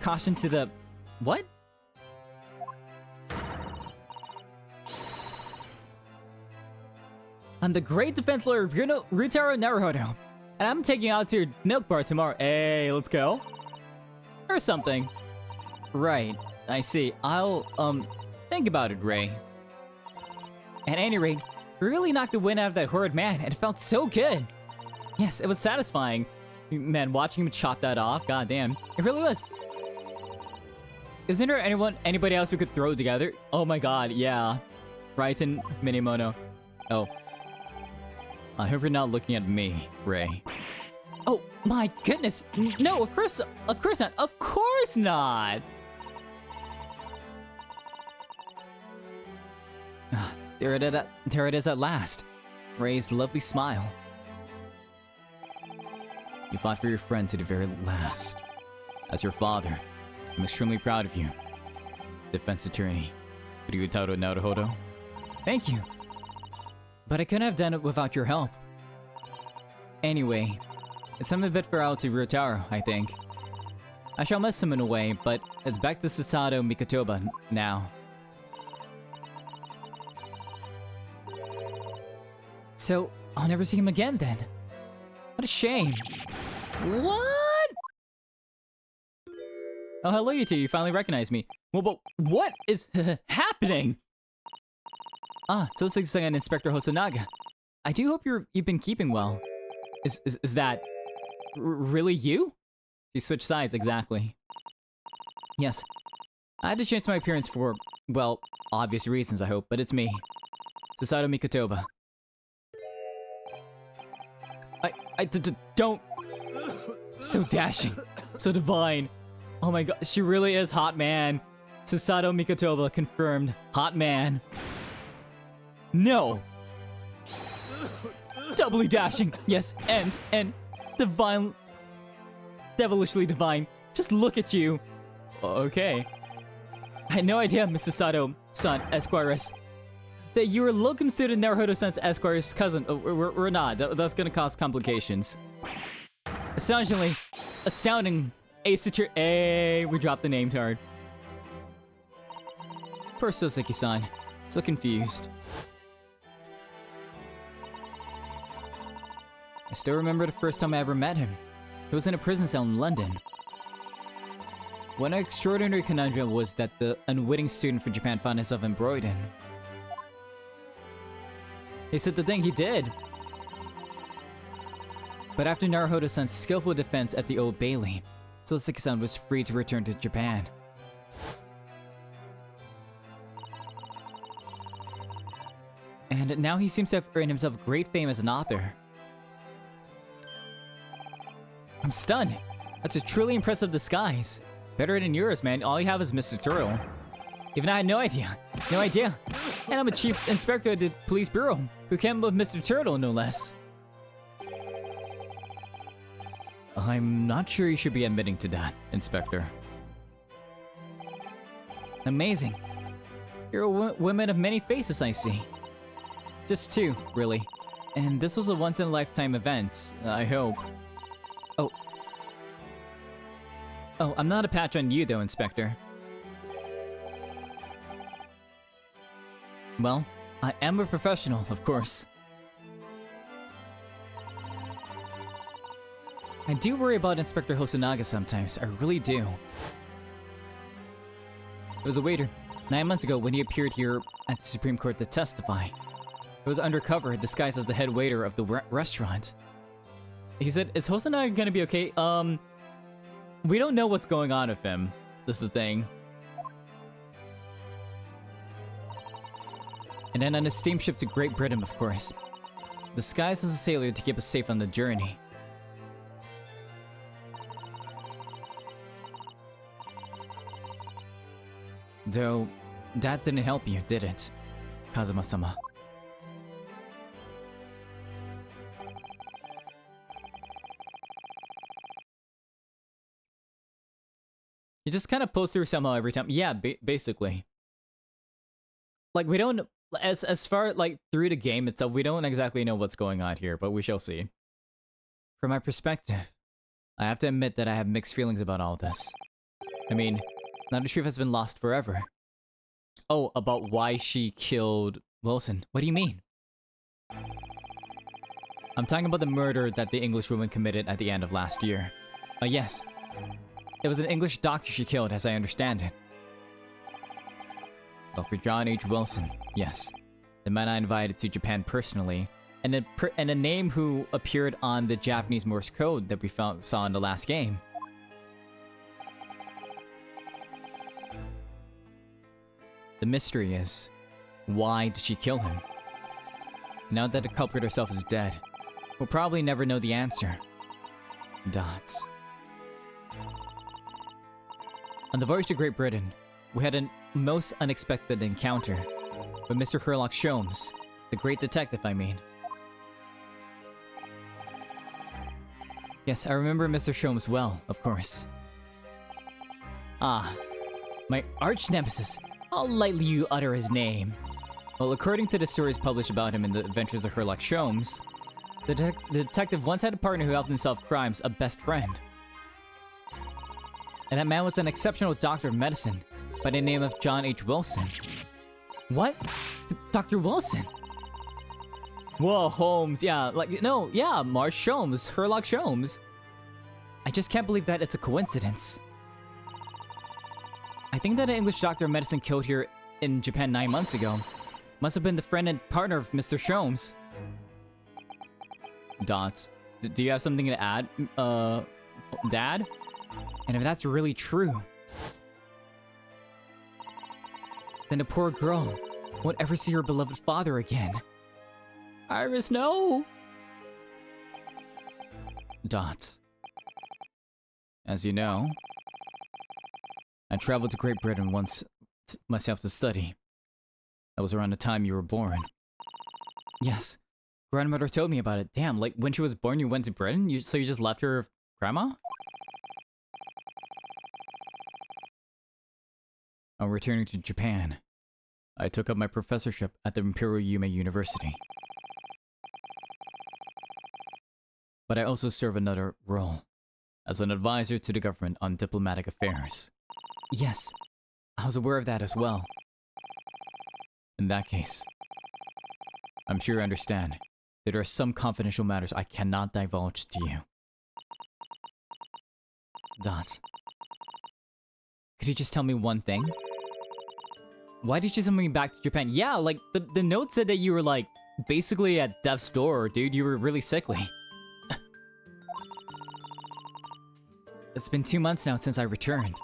Caution to the... what? I'm the great defense lawyer Ryutaro Naruhodo, and I'm taking you out to your milk bar tomorrow. Hey, let's go. Or something. Right, I see. I'll, think about it, Rei. At any rate, we really knocked the wind out of that horrid man, and it felt so good. Yes, it was satisfying. Man, watching him chop that off, goddamn. It really was. Isn't there anybody else we could throw together? Oh my god, yeah. Right, and Minimono. Oh. I hope you're not looking at me, Ray. Oh my goodness! No, of course not! Of course not! There it is at last. Ray's lovely smile. You fought for your friend to the very last. As your father, I'm extremely proud of you. Defense attorney, Ryutaro Naruhodo. Thank you. But I couldn't have done it without your help. Anyway, it's time a bit farewell to Ryutaro, I think. I shall miss him in a way, but it's back to Susato Mikotoba now. So, I'll never see him again then. What a shame. What? Oh, hello you two, you finally recognize me. Well, but what is happening? Ah, so it's like an Inspector Hosonaga. I do hope you've been keeping well. Is that really you? You switched sides, exactly. Yes. I had to change my appearance for, well, obvious reasons, I hope, but it's me. Susato Mikotoba. Don't. So dashing. So divine. Oh my god, she really is hot man. Susato Mikotoba confirmed. Hot man. No. Doubly dashing. Yes, and divine. Devilishly divine. Just look at you. Okay. I had no idea, Mrs. Sato-san, Esquires, that you were locum student Naruhodo-san's Esquire's cousin. We're not. That's gonna cause complications. Astounding. We dropped the name card. Poor Soseki-san. So confused. I still remember the first time I ever met him. It was in a prison cell in London. One extraordinary conundrum was that the unwitting student from Japan found himself embroiled in. He said the thing he did. But after Naruhodo-san's skillful defense at the Old Bailey, Soseki-san was free to return to Japan. And now he seems to have earned himself great fame as an author. I'm stunned. That's a truly impressive disguise. Better than yours, man. All you have is Mr. Turtle. Even I had no idea. No idea. And I'm a chief inspector at the police bureau, who came up with Mr. Turtle, no less. I'm not sure you should be admitting to that, Inspector. Amazing. You're a woman of many faces, I see. Just two, really. And this was a once-in-a-lifetime event, I hope. Oh, I'm not a patch on you, though, Inspector. Well, I am a professional, of course. I do worry about Inspector Hosonaga sometimes, I really do. It was a waiter, 9 months ago when he appeared here at the Supreme Court to testify. It was undercover, disguised as the head waiter of the restaurant. He said, is Hosonaga gonna be okay? We don't know what's going on with him. This is the thing. And then on a steamship to Great Britain, of course. Disguised as a sailor to keep us safe on the journey. Though, that didn't help you, did it? Kazuma-sama. You just kind of post through somehow every time. Yeah, basically. Like, we don't... As far, like, through the game itself, we don't exactly know what's going on here, but we shall see. From my perspective, I have to admit that I have mixed feelings about all this. I mean, now the truth has been lost forever. Oh, about why she killed Wilson. What do you mean? I'm talking about the murder that the English woman committed at the end of last year. Yes. It was an English doctor she killed, as I understand it. Dr. John H. Wilson, yes. The man I invited to Japan personally, and a name who appeared on the Japanese Morse code that we saw in the last game. The mystery is, why did she kill him? Now that the culprit herself is dead, we'll probably never know the answer. Dots. On the voyage to Great Britain, we had a most unexpected encounter with Mr. Sherlock Sholmes, the great detective, I mean. Yes, I remember Mr. Sholmes well, of course. Ah, my arch-nemesis. How lightly you utter his name. Well, according to the stories published about him in the Adventures of Sherlock Sholmes, the detective once had a partner who helped him solve crimes, a best friend. And that man was an exceptional doctor of medicine by the name of John H. Wilson. What? Dr. Wilson? Whoa, Holmes, yeah, like, no, yeah, Marsh Sholmes, Sherlock Sholmes. I just can't believe that it's a coincidence. I think that an English doctor of medicine killed here in Japan 9 months ago must have been the friend and partner of Mr. Sholmes. Dots. Do you have something to add, Dad? And if that's really true, then the poor girl won't ever see her beloved father again. Iris, no! Dots. As you know, I traveled to Great Britain once myself to study. That was around the time you were born. Yes, grandmother told me about it. Damn, like when she was born you went to Britain? So you just left her grandma? On returning to Japan, I took up my professorship at the Imperial Yume University. But I also serve another role, as an advisor to the government on diplomatic affairs. Yes, I was aware of that as well. In that case, I'm sure you understand that there are some confidential matters I cannot divulge to you. Dots. Could you just tell me one thing? Why did you send me back to Japan? Yeah, like, the note said that you were, like, basically at death's door, dude. You were really sickly. It's been 2 months now since I returned.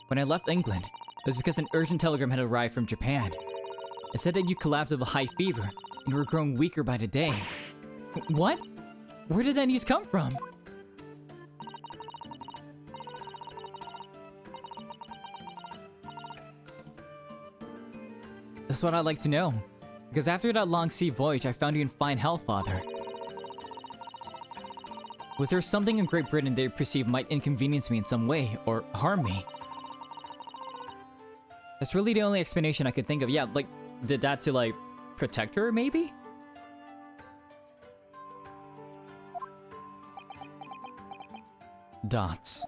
When I left England, it was because an urgent telegram had arrived from Japan. It said that you collapsed with a high fever and were growing weaker by the day. What? Where did that news come from? That's what I'd like to know. Because after that long sea voyage, I found you in fine health, Father. Was there something in Great Britain they perceived might inconvenience me in some way, or harm me? That's really the only explanation I could think of. Yeah, like, did that to, like, protect her, maybe? Dots.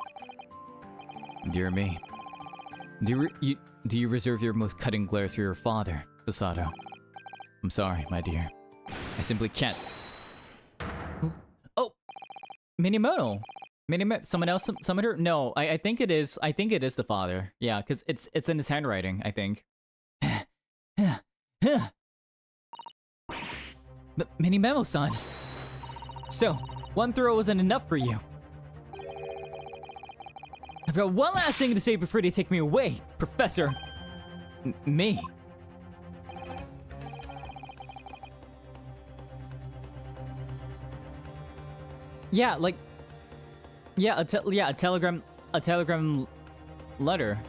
Dear me. Do you reserve your most cutting glares for your father, Basato? I'm sorry, my dear. I simply can't. Oh! Minimoto! Someone else summoned her? No, I think it is. I think it is the father. Yeah, because it's in his handwriting, I think. Minimemo-san! So, one throw wasn't enough for you. I've got one last thing to say before they take me away, Professor. Me. Yeah, like, yeah, a telegram letter.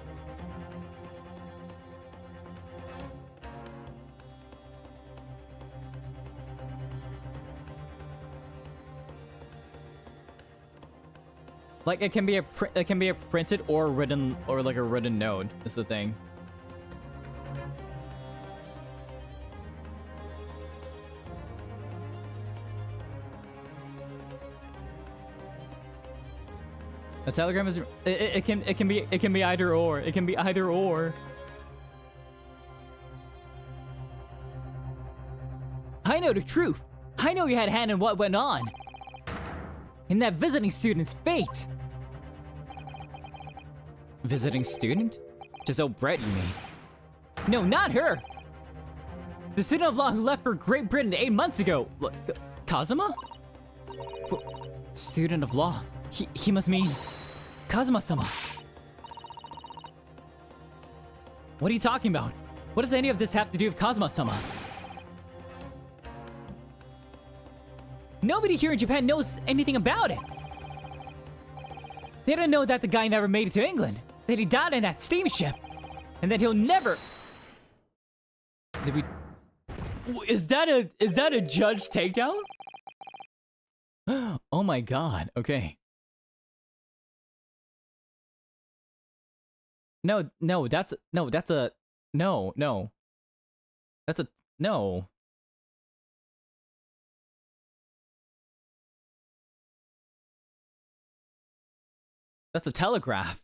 Like, it can be a printed or written, or like a written note is the thing. A telegram is it can be either or. It can be either or. I know the truth. I know you had a hand in what went on. In that visiting student's fate. Visiting student? Giselle Brett, you mean? No, not her! The student of law who left for Great Britain 8 months ago. Kazuma? Student of law? He must mean Kazuma-sama. What are you talking about? What does any of this have to do with Kazuma-sama? Nobody here in Japan knows anything about it. They don't know that the guy never made it to England, that he died in that steamship, and that he'll never... Did we... Is that a judge takedown? Oh my god, okay. No, that's a... No. That's a... No. That's a telegraph.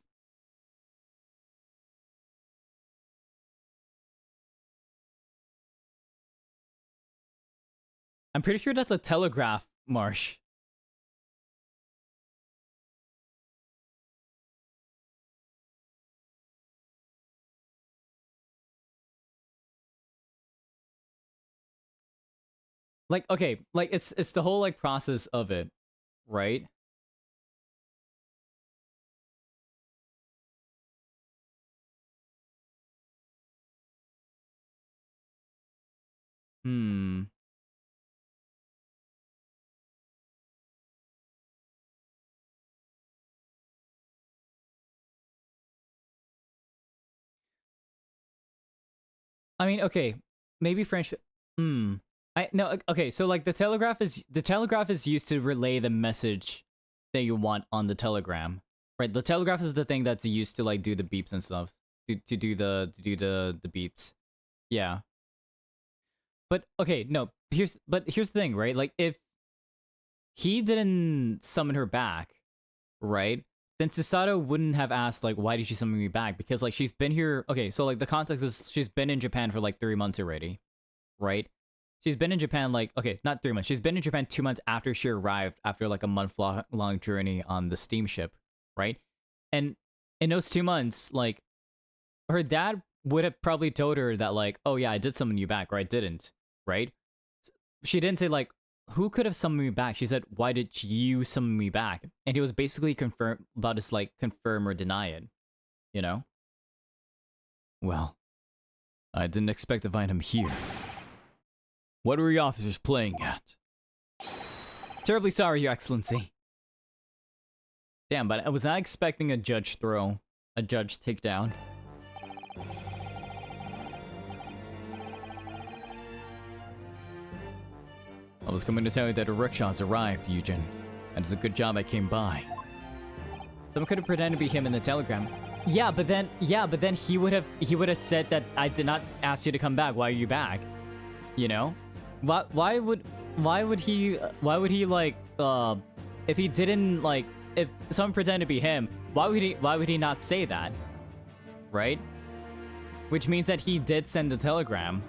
I'm pretty sure that's a telegraph, Marsh. Like, okay, like it's the whole like process of it, right? Hmm. I mean, okay, maybe French. Hmm. No. Okay, so like the telegraph is used to relay the message that you want on the telegram, right? The telegraph is the thing that's used to like do the beeps and stuff, to do the beeps. Yeah. But okay, no. Here's the thing, right? Like if he didn't summon her back, right? Then Susato wouldn't have asked like, why did she summon me back? Because like she's been here. Okay, so like the context is she's been in Japan for like 3 months already, right? She's been in Japan like, okay, not 3 months. She's been in Japan 2 months after she arrived, after like a month-long journey on the steamship, right? And in those 2 months, like her dad would have probably told her that like, oh yeah, I did summon you back, or I didn't, right? She didn't say like, who could have summoned me back? She said, why did you summon me back? And he was basically about to like confirm or deny it, you know? Well, I didn't expect to find him here. What were your officers playing at? Terribly sorry, Your Excellency. Damn, but I was not expecting a judge takedown. I was coming to tell you that a rickshaw's arrived, Eugen. And it's a good job I came by. Someone could have pretended to be him in the telegram. Yeah, but then he would have said that I did not ask you to come back. Why are you back? You know? Why would he like if he didn't like if someone pretended to be him, why would he not say that? Right? Which means that he did send a telegram.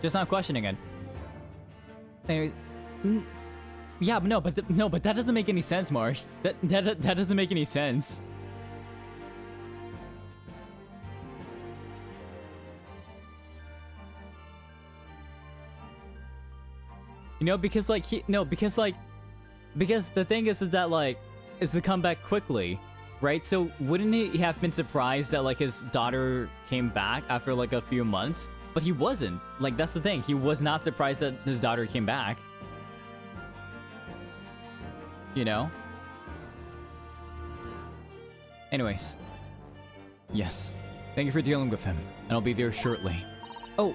Just not questioning it. Anyways, yeah, but but that doesn't make any sense, Marsh. That doesn't make any sense. You know, because like because the thing is that like is to come back quickly, right? So wouldn't he have been surprised that like his daughter came back after like a few months? But he wasn't. Like, that's the thing. He was not surprised that his daughter came back. You know? Anyways. Yes. Thank you for dealing with him. And I'll be there shortly. Oh,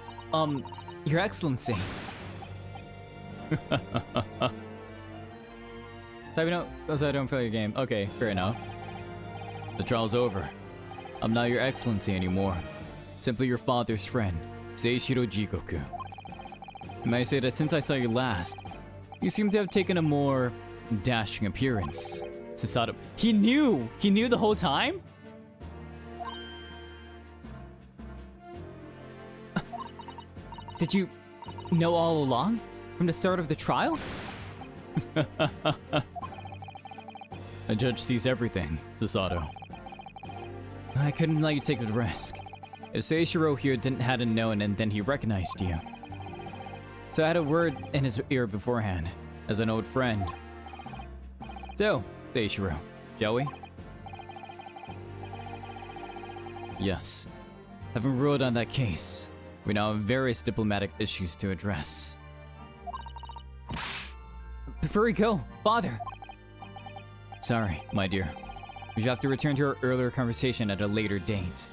Your Excellency. So I don't play your game. Okay, fair enough. The trial's over. I'm not Your Excellency anymore. Simply your father's friend. Seishiro Jigoku. May I say that since I saw you last, you seem to have taken a more dashing appearance. Susato. He knew the whole time? Did you know all along? From the start of the trial? A judge sees everything, Susato. I couldn't let you take the risk. If Seishiro here hadn't known and then he recognized you, So I had a word in his ear beforehand, as an old friend. So, Seishiro, shall we? Yes. Having ruled on that case, we now have various diplomatic issues to address. Before we go, Father. Sorry, my dear. We shall have to return to our earlier conversation at a later date.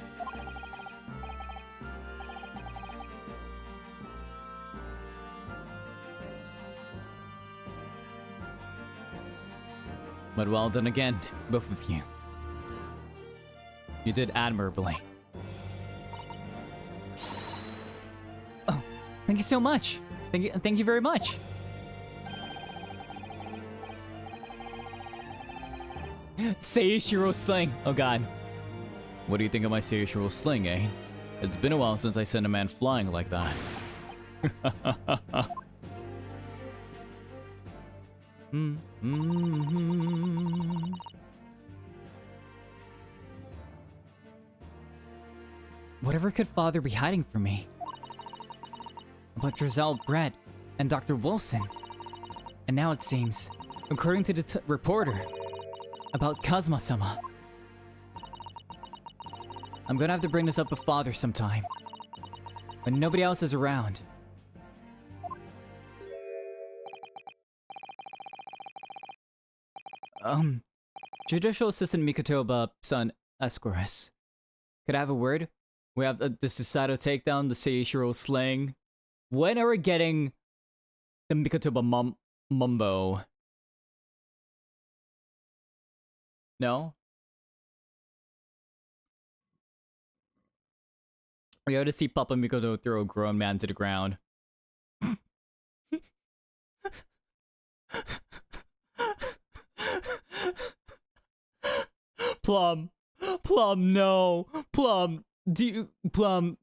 But well, then again, both of you. You did admirably. Oh, thank you so much. Thank you very much. Seishiro sling! Oh god. What do you think of my Seishiro sling, eh? It's been a while since I sent a man flying like that. Whatever could Father be hiding from me? About Giselle Brett and Dr. Wilson. And now it seems, according to the reporter, about Kazuma-sama. I'm gonna have to bring this up with Father sometime. When nobody else is around. Judicial Assistant Mikotoba, son Esquires. Could I have a word? We have the Susato takedown, the Seishiro slang. When are we getting the Mikotoba mumbo? No? We have to see Papa Mikoto throw a grown man to the ground. Plum, no. Plum,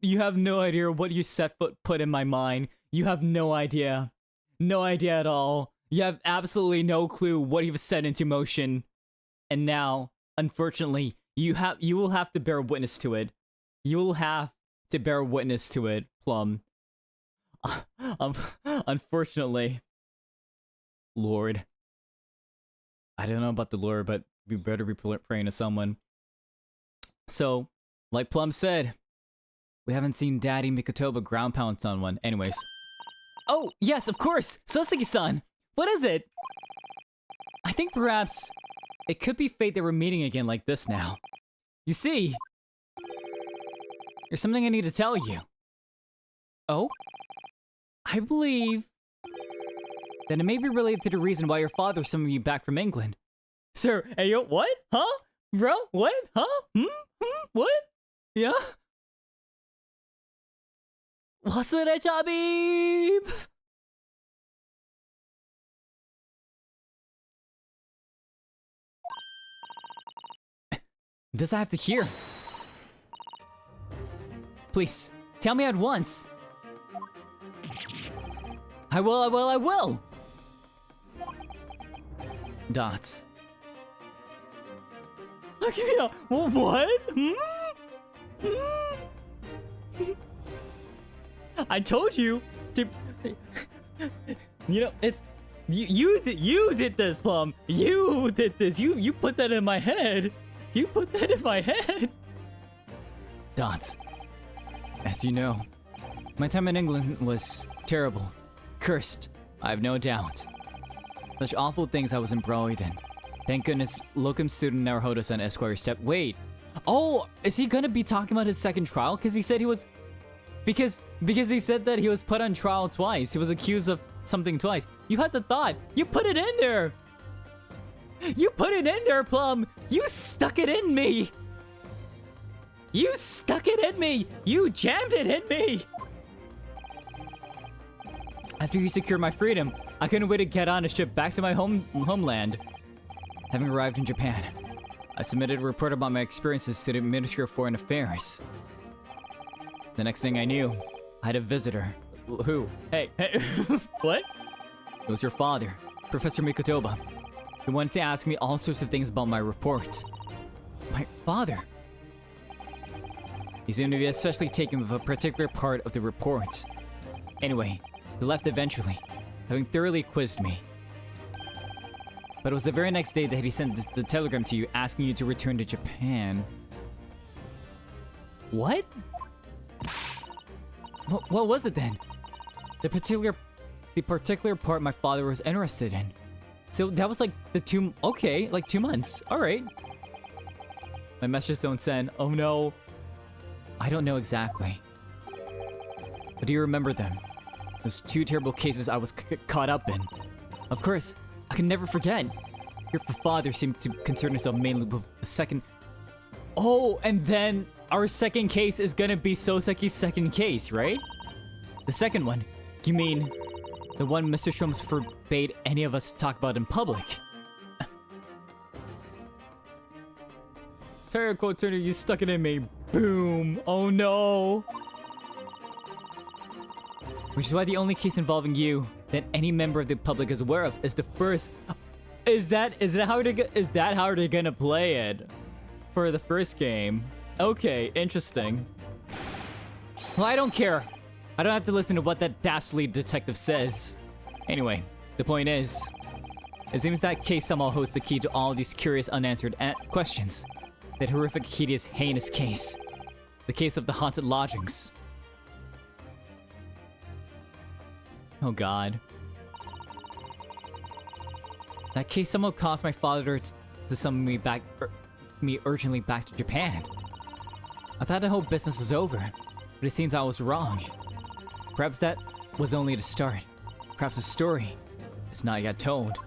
you have no idea what you set foot put in my mind. You have no idea. No idea at all. You have absolutely no clue what you've set into motion. And now, unfortunately, you will have to bear witness to it. You will have to bear witness to it, Plum. Unfortunately. Lord. I don't know about the Lord, but we better be praying to someone. So, like Plum said, we haven't seen Daddy Mikotoba ground pound someone. Anyways. Oh, yes, of course! Soseki-san! What is it? I think perhaps it could be fate that we're meeting again like this now. You see, there's something I need to tell you. Oh? I believe that it may be related to the reason why your father summoned you back from England. Sir, hey yo, what? Huh? Bro, what? Huh? What? Yeah? What's it, Chabib? This I have to hear. Please, tell me at once. I will. Dots. Look at me. What? I told you to. You know, it's you did this, Plum. You did this. You put that in my head. You put that in my head. Dots. As you know, my time in England was terrible. Cursed, I have no doubt. Such awful things I was embroiled in. Thank goodness locum student Naruhodo-san Esquire stepped. Wait. Oh, is he gonna be talking about his second trial? Because he said he was... Because he said that he was put on trial twice. He was accused of something twice. You had the thought. You put it in there. You put it in there, Plum. You stuck it in me. You stuck it in me. You jammed it in me. After you secured my freedom, I couldn't wait to get on a ship back to my homeland. Having arrived in Japan, I submitted a report about my experiences to the Ministry of Foreign Affairs. The next thing I knew, I had a visitor. Who? Hey, what? It was your father, Professor Mikotoba. He wanted to ask me all sorts of things about my report. My father? He seemed to be especially taken with a particular part of the report. Anyway, He left eventually, having thoroughly quizzed me. But it was the very next day that he sent the telegram to you asking you to return to Japan. What? What was it then? The particular part my father was interested in. So that was like like 2 months. All right. My messages don't send. Oh no. I don't know exactly. But do you remember them? Those 2 terrible cases I was caught up in. Of course, I can never forget. Your father seemed to concern himself mainly with the second... Oh, and then our second case is gonna be Soseki's second case, right? The second one? You mean the one Mr. Shrooms forbade any of us to talk about in public? Terracotta Turner, you stuck it in me. Boom. Oh no. Which is why the only case involving you that any member of the public is aware of is the first. Is that how they're gonna play it for the first game? Okay, interesting. Well, I don't care. I don't have to listen to what that dastardly detective says. Anyway, the point is, it seems that case somehow holds the key to all these curious unanswered questions. That horrific, hideous, heinous case. The case of the haunted lodgings. Oh god. That case somehow caused my father to summon me urgently back to Japan. I thought the whole business was over, but it seems I was wrong. Perhaps that was only the start. Perhaps the story is not yet told.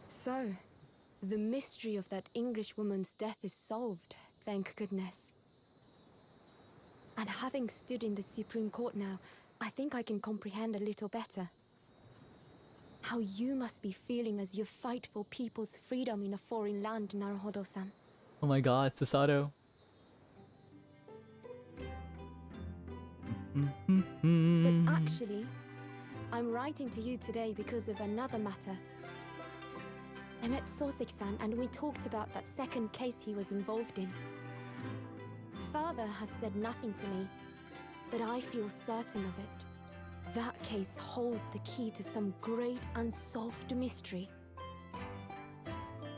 So, the mystery of that English woman's death is solved, thank goodness. And having stood in the Supreme Court now, I think I can comprehend a little better. How you must be feeling as you fight for people's freedom in a foreign land, Naruhodo-san. Oh my god, Susato. But actually, I'm writing to you today because of another matter. I met Soseki-san and we talked about that second case he was involved in. Father has said nothing to me, but I feel certain of it. That case holds the key to some great unsolved mystery.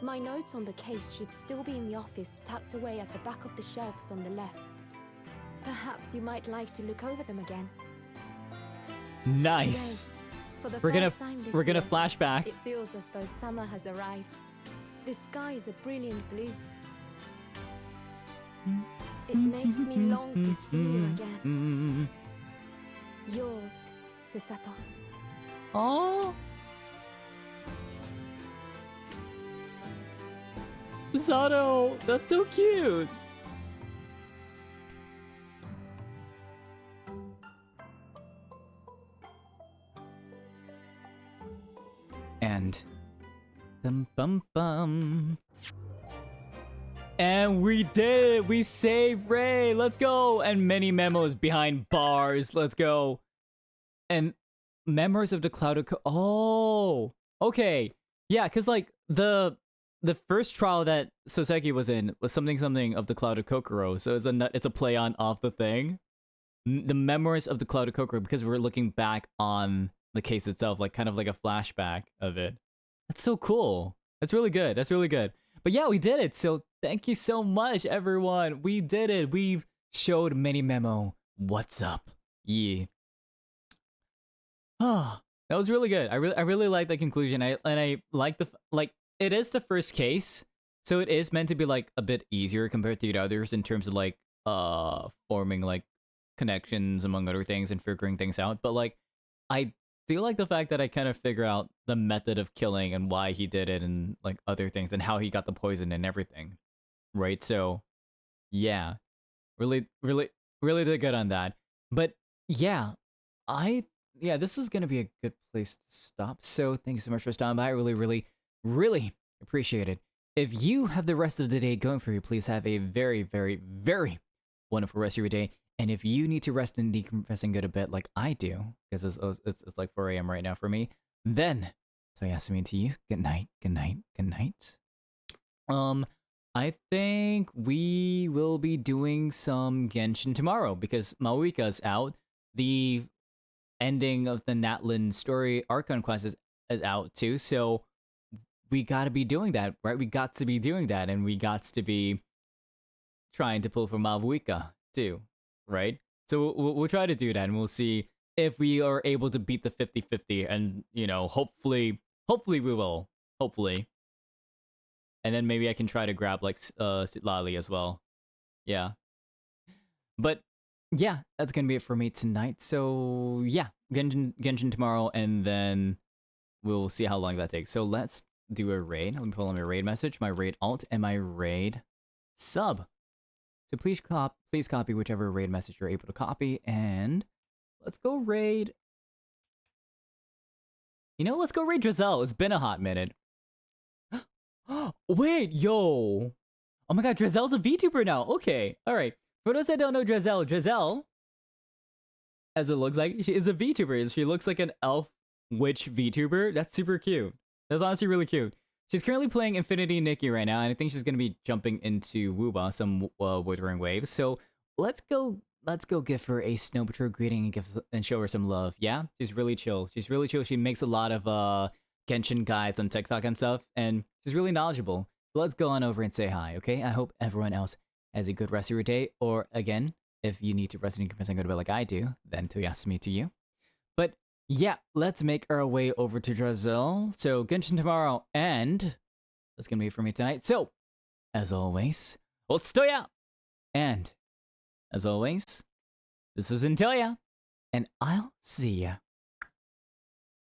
My notes on the case should still be in the office, tucked away at the back of the shelves on the left. Perhaps you might like to look over them again. Nice. Today, for the We're first time this year, flashback. it feels as though summer has arrived. The sky is a brilliant blue. It makes me long to see you again. Yours, Susato. Oh. Susato, that's so cute. And bum bum. And we did it! We saved Ray! Let's go! And many memos behind bars. Let's go. And members of the Cloud of Oh! Okay. Yeah, because like the first trial that Soseki was in was something of the Cloud of Kokoro. So it's a play on off the thing. The memoirs of the Cloud of Kokoro, because we're looking back on the case itself, like kind of like a flashback of it. That's so cool. That's really good. That's really good. But yeah, we did it. So thank you so much, everyone. We did it. We showed MENIMENO what's up. Yeah. Ah, that was really good. I really like the conclusion. I like it is the first case, so it is meant to be like a bit easier compared to the others in terms of like forming like connections among other things and figuring things out. But like I do like the fact that I kind of figure out the method of killing and why he did it and like other things and how he got the poison and everything. Right? So yeah. Really did good on that. But yeah, this is gonna be a good place to stop. So thanks so much for stopping by. I really appreciate it. If you have the rest of the day going for you, please have a very, very, very wonderful rest of your day. And if you need to rest and decompress and go to bed like I do, because it's like 4 a.m. right now for me, then Toyasumi to you. Good night, good night, good night. I think we will be doing some Genshin tomorrow because Mauika's out. The ending of the Natlin story Archon quest is out too, so we gotta be doing that, right? We got to be doing that, and we got to be trying to pull for Mavuika too, right? So we'll try to do that, and we'll see if we are able to beat the 50-50, and, you know, hopefully we will. Hopefully. And then maybe I can try to grab, like, Sitlali as well. Yeah. But, yeah, that's gonna be it for me tonight. So, yeah, Genshin tomorrow, and then we'll see how long that takes. So let's do a raid. Let me pull on my raid message, my raid alt, and my raid sub. So please copy whichever raid message you're able to copy, and let's go raid. You know, let's go raid Drizel. It's been a hot minute. Wait, yo. Oh my god, Drizel's a VTuber now. Okay, alright. For those that don't know Drizel, as it looks like, she is a VTuber. She looks like an elf witch VTuber. That's super cute. That's honestly really cute. She's currently playing Infinity Nikki right now, and I think she's gonna be jumping into Wooba, some Withering Waves. So let's go give her a Snow Patrol greeting and show her some love. Yeah, she's really chill. She's really chill. She makes a lot of Genshin guides on TikTok and stuff, and she's really knowledgeable. So let's go on over and say hi, okay? I hope everyone else has a good rest of your day, or again, if you need to rest and you can go to bed like I do, then Toyasumi to you. But yeah, let's make our way over to Drizel. So Genshin tomorrow, and that's gonna be it for me tonight. So, as always, Otsutoya! And, as always, this has been Toya, and I'll see ya